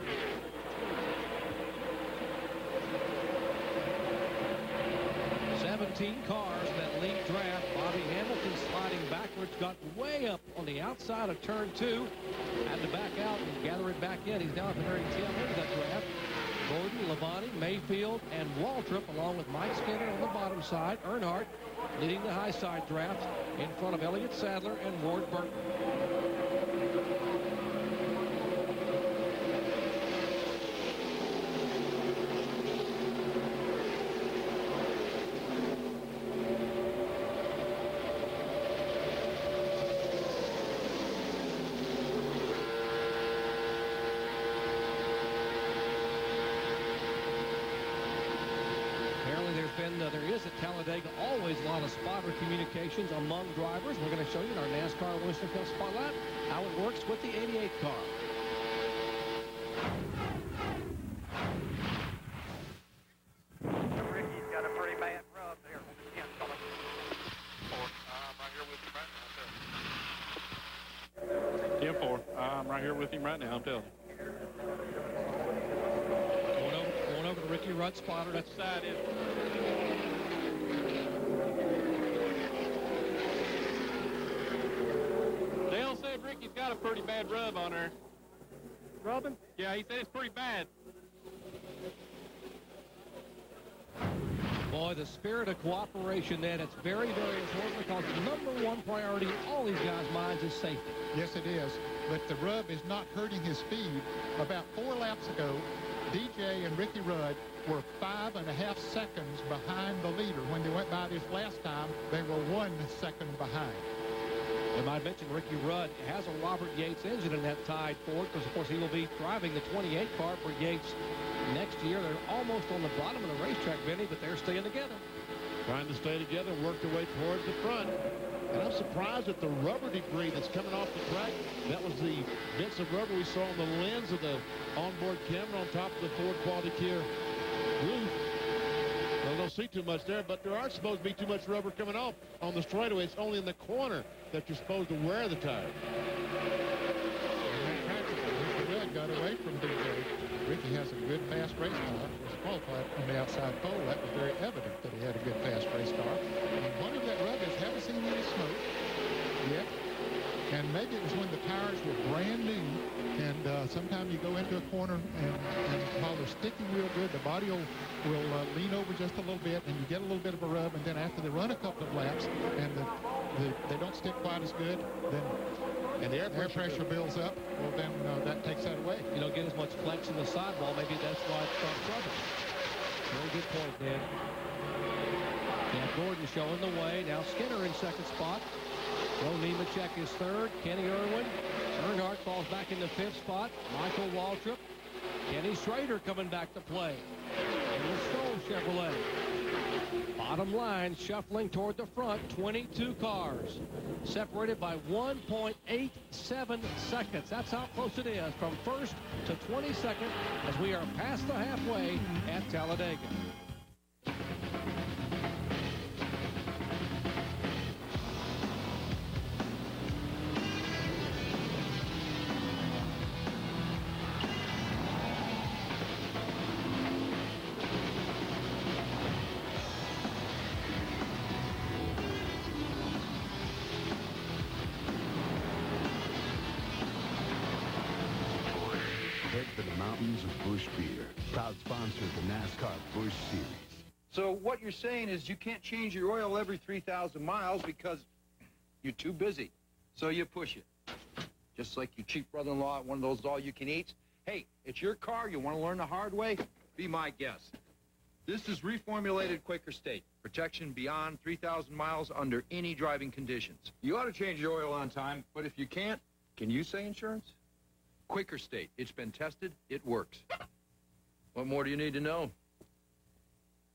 Cars in that lead draft. Bobby Hamilton sliding backwards, got way up on the outside of turn 2. Had to back out and gather it back in. He's now at the very tail end of that draft. Gordon, Labonte, Mayfield, and Waltrip, along with Mike Skinner on the bottom side. Earnhardt leading the high side draft in front of Elliott Sadler and Ward Burton. There is at Talladega always a lot of spotter communications among drivers. We're going to show you in our NASCAR Winston Cup Spotlight how it works with the 88 car. Ricky's got a pretty bad rub there. Yeah, 4. I'm right here with him right now, I'm telling you. Going over to Ricky Rudd spotter. That's side in. Ricky's got a pretty bad rub on her. Rubbing? Yeah, he said it's pretty bad. Boy, the spirit of cooperation, Ned, it's very, very important because the number one priority in all these guys' minds is safety. Yes, it is. But the rub is not hurting his speed. About 4 laps ago, DJ and Ricky Rudd were 5.5 seconds behind the leader. When they went by this last time, they were 1 second behind. And I mentioned Ricky Rudd has a Robert Yates engine in that tied Ford because, of course, he will be driving the 28 car for Yates next year. They're almost on the bottom of the racetrack, Vinny, but they're staying together. Trying to stay together and work their way towards the front. And I'm surprised at the rubber debris that's coming off the track. That was the bits of rubber we saw on the lens of the onboard camera on top of the Ford Quality Care roof. I don't see too much there, but there aren't supposed to be too much rubber coming off on the straightaway. It's only in the corner that you're supposed to wear the tire. Ricky Rudd got away from DJ. Ricky has a good, fast race car. He was qualified on the outside pole. That was very evident that he had a good, fast race car. And one of that rub is, haven't seen any smoke yet. And maybe it was when the tires were brand new. And sometimes you go into a corner and while they're sticking real good, the body will lean over just a little bit and you get a little bit of a rub. And then after they run a couple of laps and they don't stick quite as good, then and the air pressure builds up, well, then that takes that away. You don't get as much flex in the sidewall. Maybe that's why it starts rubbing. Very good point, Ned. Jeff Gordon showing the way. Now Skinner in second spot. Joe Nemechek is third. Kenny Irwin. Earnhardt falls back in the fifth spot. Michael Waltrip. Kenny Schrader coming back to play. And the Stoll Chevrolet. Bottom line, shuffling toward the front, 22 cars. Separated by 1.87 seconds. That's how close it is from first to 22nd as we are past the halfway at Talladega. Proud sponsor of the NASCAR Busch Series. So what you're saying is you can't change your oil every 3,000 miles because you're too busy. So you push it. Just like your cheap brother-in-law at one of those all-you-can-eats. Hey, it's your car. You want to learn the hard way? Be my guest. This is reformulated Quaker State. Protection beyond 3,000 miles under any driving conditions. You ought to change your oil on time, but if you can't, can you say insurance? Quaker State. It's been tested. It works. What more do you need to know?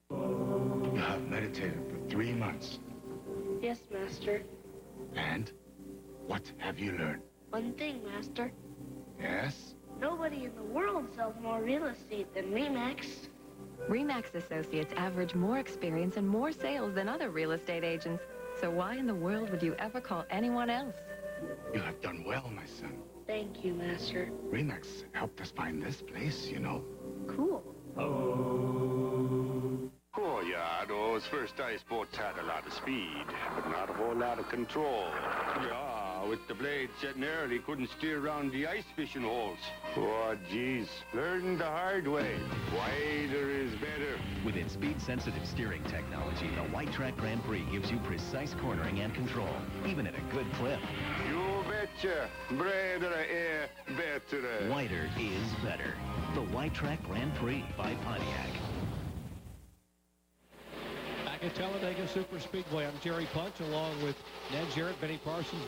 You have meditated for 3 months. Yes, Master. And what have you learned? One thing, Master. Yes? Nobody in the world sells more real estate than Remax. Remax Associates average more experience and more sales than other real estate agents. So why in the world would you ever call anyone else? You have done well, my son. Thank you, Master. Remax helped us find this place, you know. Cool. Oh, yeah, those first ice boats had a lot of speed, but not a whole lot of control. Yeah, with the blades setting there, they couldn't steer around the ice fishing holes. Oh, geez, learn the hard way. Wider is better. With its speed-sensitive steering technology, the White Track Grand Prix gives you precise cornering and control, even at a good clip. You betcha. Better air, better. Wider is better. The White Track Grand Prix by Pontiac. Back at Talladega Superspeedway, I'm Jerry Punch, along with Ned Jarrett, Benny Parsons,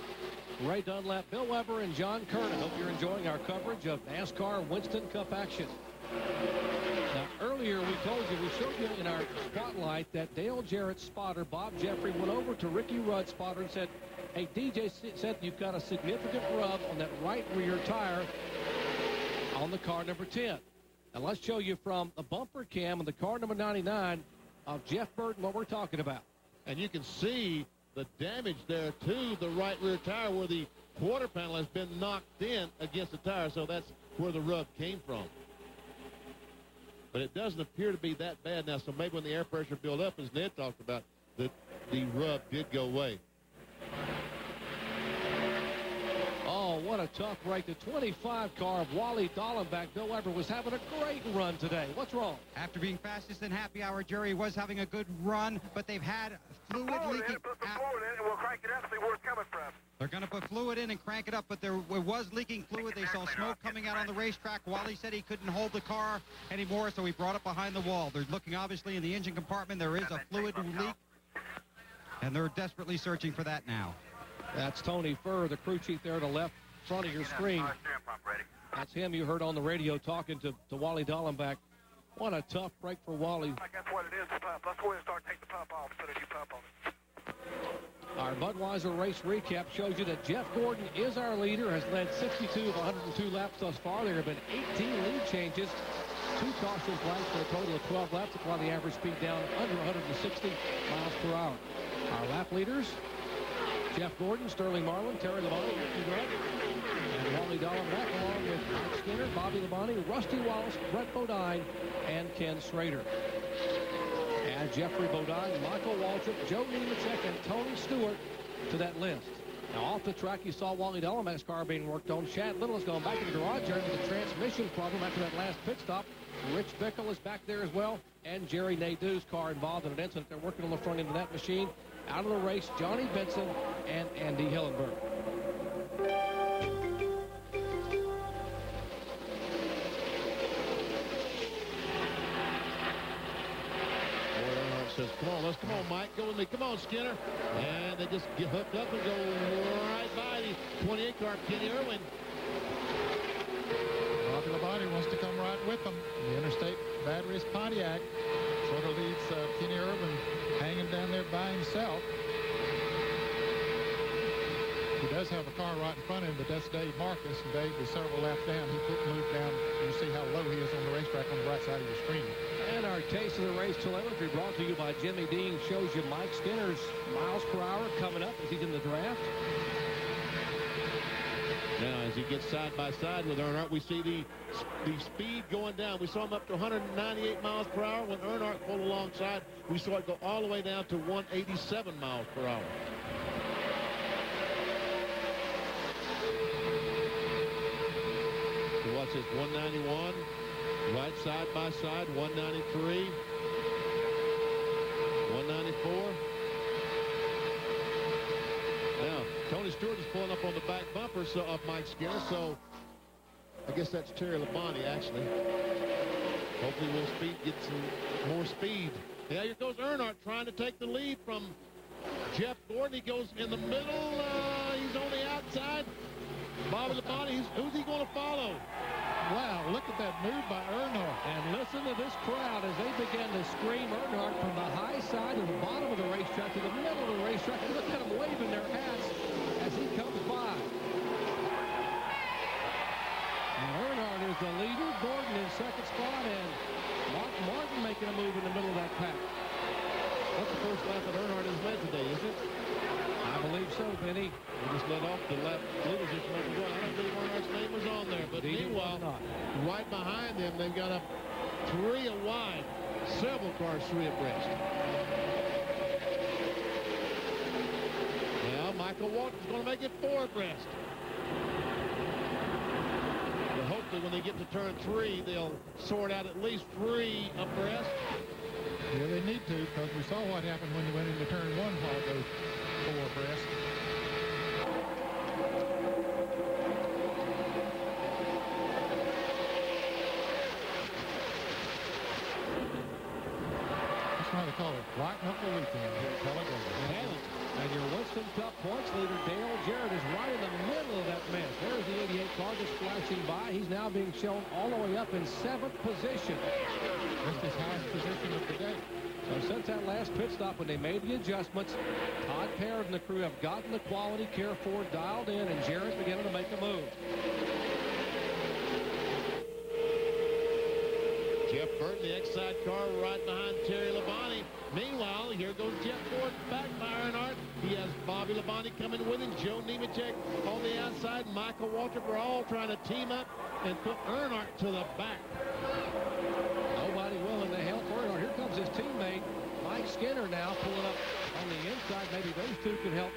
Ray Dunlap, Bill Weber, and John Kernan. Hope you're enjoying our coverage of NASCAR Winston Cup action. Now, earlier we told you, we showed you in our spotlight that Dale Jarrett's spotter, Bob Jeffrey, went over to Ricky Rudd's spotter and said, hey, DJ said you've got a significant rub on that right rear tire on the car number 10. Now let's show you from the bumper cam of the car number 99 of Jeff Burton what we're talking about. And you can see the damage there to the right rear tire where the quarter panel has been knocked in against the tire, so that's where the rub came from. But it doesn't appear to be that bad now, so maybe when the air pressure built up, as Ned talked about, the rub did go away. Oh, what a tough break. The 25 car of Wally Dallenbach, Bill Weber, was having a great run today. What's wrong? After being fastest in happy hour, Jerry was having a good run, but they've had fluid leaking. We'll crank it up, see where it's coming from. They're going to put fluid in and crank it up, but there was leaking fluid. They saw smoke coming out on the racetrack. Wally said he couldn't hold the car anymore, so he brought it behind the wall. They're looking, obviously, in the engine compartment. There is a fluid leak, and they're desperately searching for that now. That's Tony Furr, the crew chief there to the left front of your screen. That's him you heard on the radio talking to Wally Dallenbach. What a tough break for Wally. I guess what it is, the pump. Let's go ahead and start taking the pump off instead of you pump on it. Our Budweiser race recap shows you that Jeff Gordon is our leader, has led 62 of 102 laps thus far. There have been 18 lead changes, 2 caution flags for a total of 12 laps. That's why the average speed down under 160 miles per hour. Our lap leaders, Jeff Gordon, Sterling Marlin, Terry Labonte, and Wally Dallenbach, along with Mike Skinner, Bobby Labonte, Rusty Wallace, Brett Bodine, and Ken Schrader. Add Jeffrey Bodine, Michael Waltrip, Joe Nemechek, and Tony Stewart to that list. Now, off the track, you saw Wally Dallenbach's car being worked on. Chad Little is going back in the garage area with a transmission problem after that last pit stop. Rich Bickle is back there as well, and Jerry Nadeau's car involved in an incident. They're working on the front end of that machine. Out of the race, Johnny Benson and Andy Hillenberg. Says, come on, Mike, go with me. Come on, Skinner. And they just get hooked up and go right by the 28 car, Kenny Irwin. Bobby Labonte wants to come right with them. The Interstate Bad Race Pontiac sort of leaves Kenny Irwin hanging down there by himself. He does have a car right in front of him, but that's Dave Marcus, and Dave is several laps down. He couldn't move down. You see how low he is on the racetrack on the right side of your screen. And our Taste of the Race telemetry brought to you by Jimmy Dean shows you Mike Skinner's miles per hour coming up as he's in the draft. Now, as he gets side by side with Earnhardt, we see the speed going down. We saw him up to 198 miles per hour. When Earnhardt pulled alongside, we saw it go all the way down to 187 miles per hour. So what's this, 191? Right side by side, 193, 194. Now, Tony Stewart is pulling up on the back bumper of Mike Skinner, so I guess that's Terry Labonte, actually. Hopefully we'll get some more speed. Yeah, here goes Earnhardt trying to take the lead from Jeff Gordon. He goes in the middle. He's on the outside. Bobby Labonte, who's he going to follow? Wow, look at that move by Earnhardt. And listen to this crowd as they begin to scream Earnhardt from the high side to the bottom of the racetrack to the middle of the racetrack. And look at them waving their hats as he comes by. Now Earnhardt is the leader, Gordon in second spot, and Mark Martin making a move in the middle of that pack. That's the first lap that Earnhardt has led today, is it? I believe so, Benny. He just let off the lap leadership number 1. I don't believe Earnhardt's name was on there, but meanwhile, right behind them, they've got a 3 wide, several cars 3 abreast. Now, Michael Walton's going to make it 4 abreast. But hopefully when they get to turn 3, they'll sort out at least 3 abreast. Yeah, they need to, because we saw what happened when you went into turn 1 while those 4 abreast. That's why they call it White Knuckle Weekend here at Talladega. And your Winston Cup points leader, Dale Jarrett, is right in the middle of that mess. There's the 88 car just flashing by. He's now being shown all the way up in 7th position. That's his highest position of the day. So since that last pit stop when they made the adjustments, Todd Parrott and the crew have gotten the quality care Ford dialed in, and Jarrett's beginning to make a move. Jeff Burton, the X-side car, right behind Terry Labonte. Meanwhile, here goes Jeff Ford back by Earnhardt. He has Bobby Labonte coming with him. Joe Nemechek on the outside. Michael Waltrip are all trying to team up and put Earnhardt to the back. Nobody willing to help Earnhardt. Here comes his teammate, Mike Skinner, now pulling up on the inside. Maybe those two can help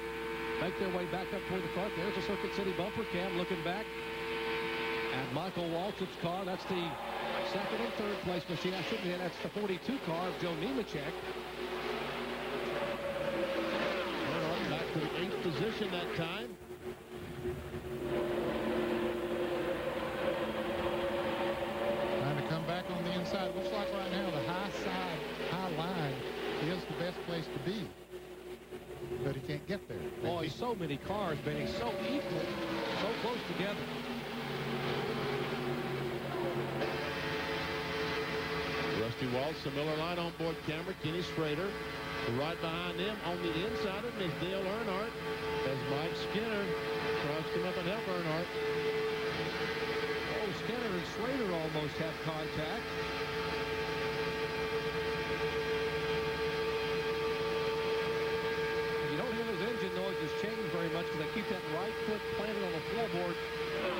make their way back up toward the front. There's a Circuit City bumper cam looking back at Michael Waltrip's car. That's the second and third place machine. I shouldn't say that's the 42 car of Joe Nemechek. Earnhardt back to the 8th position that time. Trying to come back on the inside. Looks like right now the high side, high line is the best place to be. But he can't get there. Boy, so many cars, Benny, so equal, so close together. Rusty Waltz, the Miller Lite onboard camera, Kenny Schrader. Right behind them on the inside of him is Dale Earnhardt as Mike Skinner tries to come up and help Earnhardt. Oh, Skinner and Schrader almost have contact. You don't hear those engine noises change very much because they keep that right foot planted on the floorboard.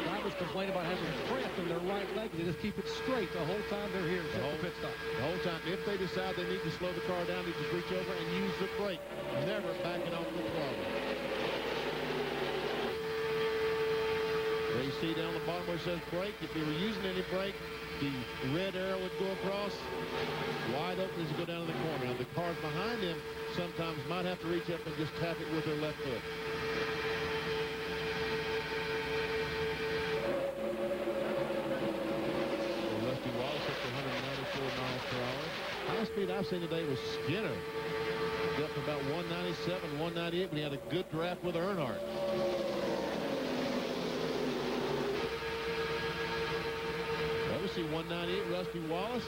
Drivers complain about having cramp in their right leg. They just keep it straight the whole time they're here. The whole pit stop. The whole time. If they decide they need to slow the car down, they just reach over and use the brake. Never backing off the throttle. There you see down the bottom where it says brake. If you were using any brake, the red arrow would go across. Wide open as you go down in the corner. Now, the cars behind him sometimes might have to reach up and just tap it with their left foot. Highest speed I've seen today was Skinner. Up to about 197, 198 when he had a good draft with Earnhardt. Well, we see 198, Rusty Wallace.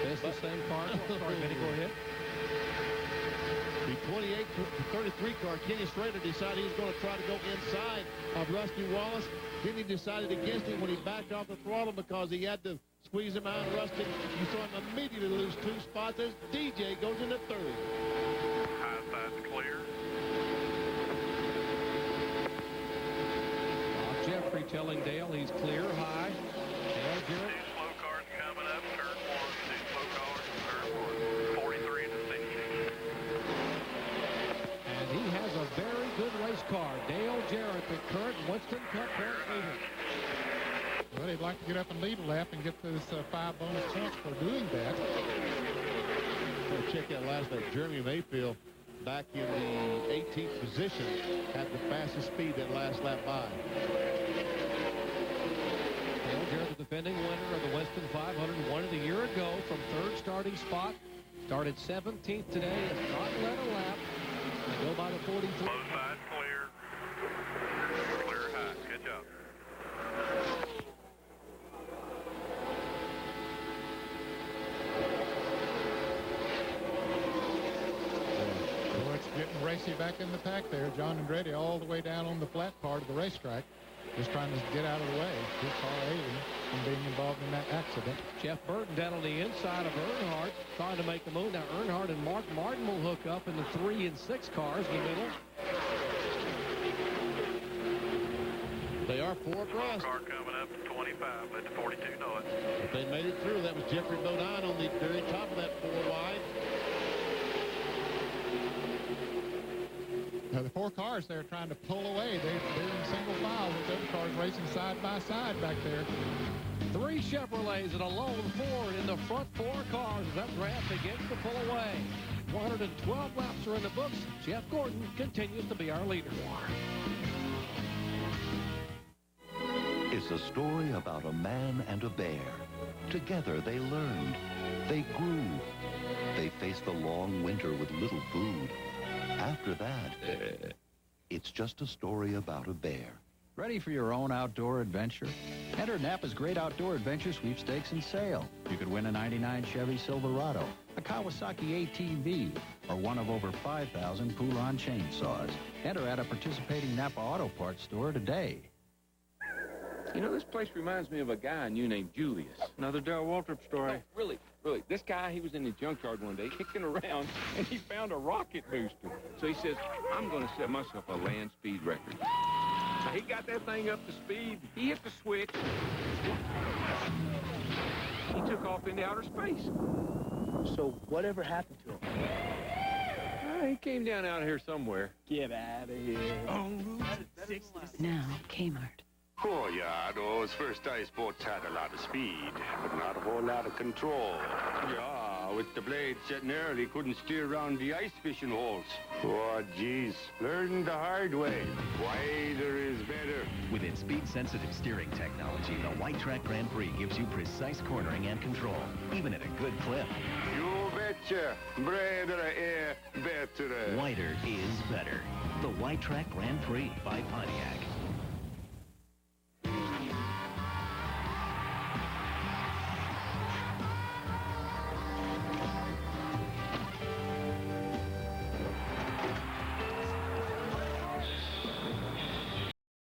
That's the same car. Sorry, Benny, go ahead. The 28 to 33 car, Kenny Schrader decided he was going to try to go inside of Rusty Wallace. Then he decided against him when he backed off the throttle because he had to squeeze him out. Rusty, you saw him immediately lose 2 spots as DJ goes into 3rd. High side's clear. Jeffrey telling Dale he's clear, high. Dale Jarrett. 2 slow cars coming up, turn 1. 2 slow cars, turn 1. 43 into 60. And he has a very good race car. Dale Jarrett, the current Winston Cup point leader. Well, they'd like to get up and lead a lap and get those 5 bonus points for doing that. We'll check out last lap. Jeremy Mayfield back in the 18th position at the fastest speed that last lap by. Dale Jarrett, the defending winner of the Winston 500, won it a year ago from 3rd starting spot. Started 17th today, has not led a lap. They go by the 43. Both sides clear. Clear high. Good job. Well, it's getting racy back in the pack there. John Andretti all the way down on the flat part of the racetrack, just trying to get out of the way. His car aiding from being involved in that accident. Jeff Burton down on the inside of Earnhardt, trying to make the move. Now Earnhardt and Mark Martin will hook up in the 3 and 6 cars in the middle. They are 4 abreast. Car coming up to 25, let the 42 know it. If they made it through, that was Jeffrey Bodine on the very top of that 4 wide. Now, the 4 cars there trying to pull away. They're in single file with the other cars racing side by side back there. 3 Chevrolets and a lone Ford in the front 4 cars as that draft begins to pull away. 112 laps are in the books. Jeff Gordon continues to be our leader. It's a story about a man and a bear. Together they learned. They grew. They faced the long winter with little food. After that, it's just a story about a bear. Ready for your own outdoor adventure? Enter Napa's Great Outdoor Adventure Sweepstakes and Sale. You could win a '99 Chevy Silverado, a Kawasaki ATV, or one of over 5,000 Poulan chainsaws. Enter at a participating Napa Auto Parts store today. You know, this place reminds me of a guy I knew named Julius. Another Darrell Waltrip story. No, really. This guy, he was in the junkyard one day, kicking around, and he found a rocket booster. So he says, I'm going to set myself a land speed record. So he got that thing up to speed. He hit the switch. He took off into outer space. So whatever happened to him? He came down out here somewhere. Get out of here. On Route 66. Now, Kmart. Oh, yeah, those first ice boats had a lot of speed, but not a whole lot of control. Yeah, with the blades setting early, couldn't steer around the ice fishing holes. Oh, geez, learn the hard way. Wider is better. With its speed-sensitive steering technology, the White Track Grand Prix gives you precise cornering and control, even at a good clip. You betcha. Bredere better. Wider is better. The White Track Grand Prix by Pontiac.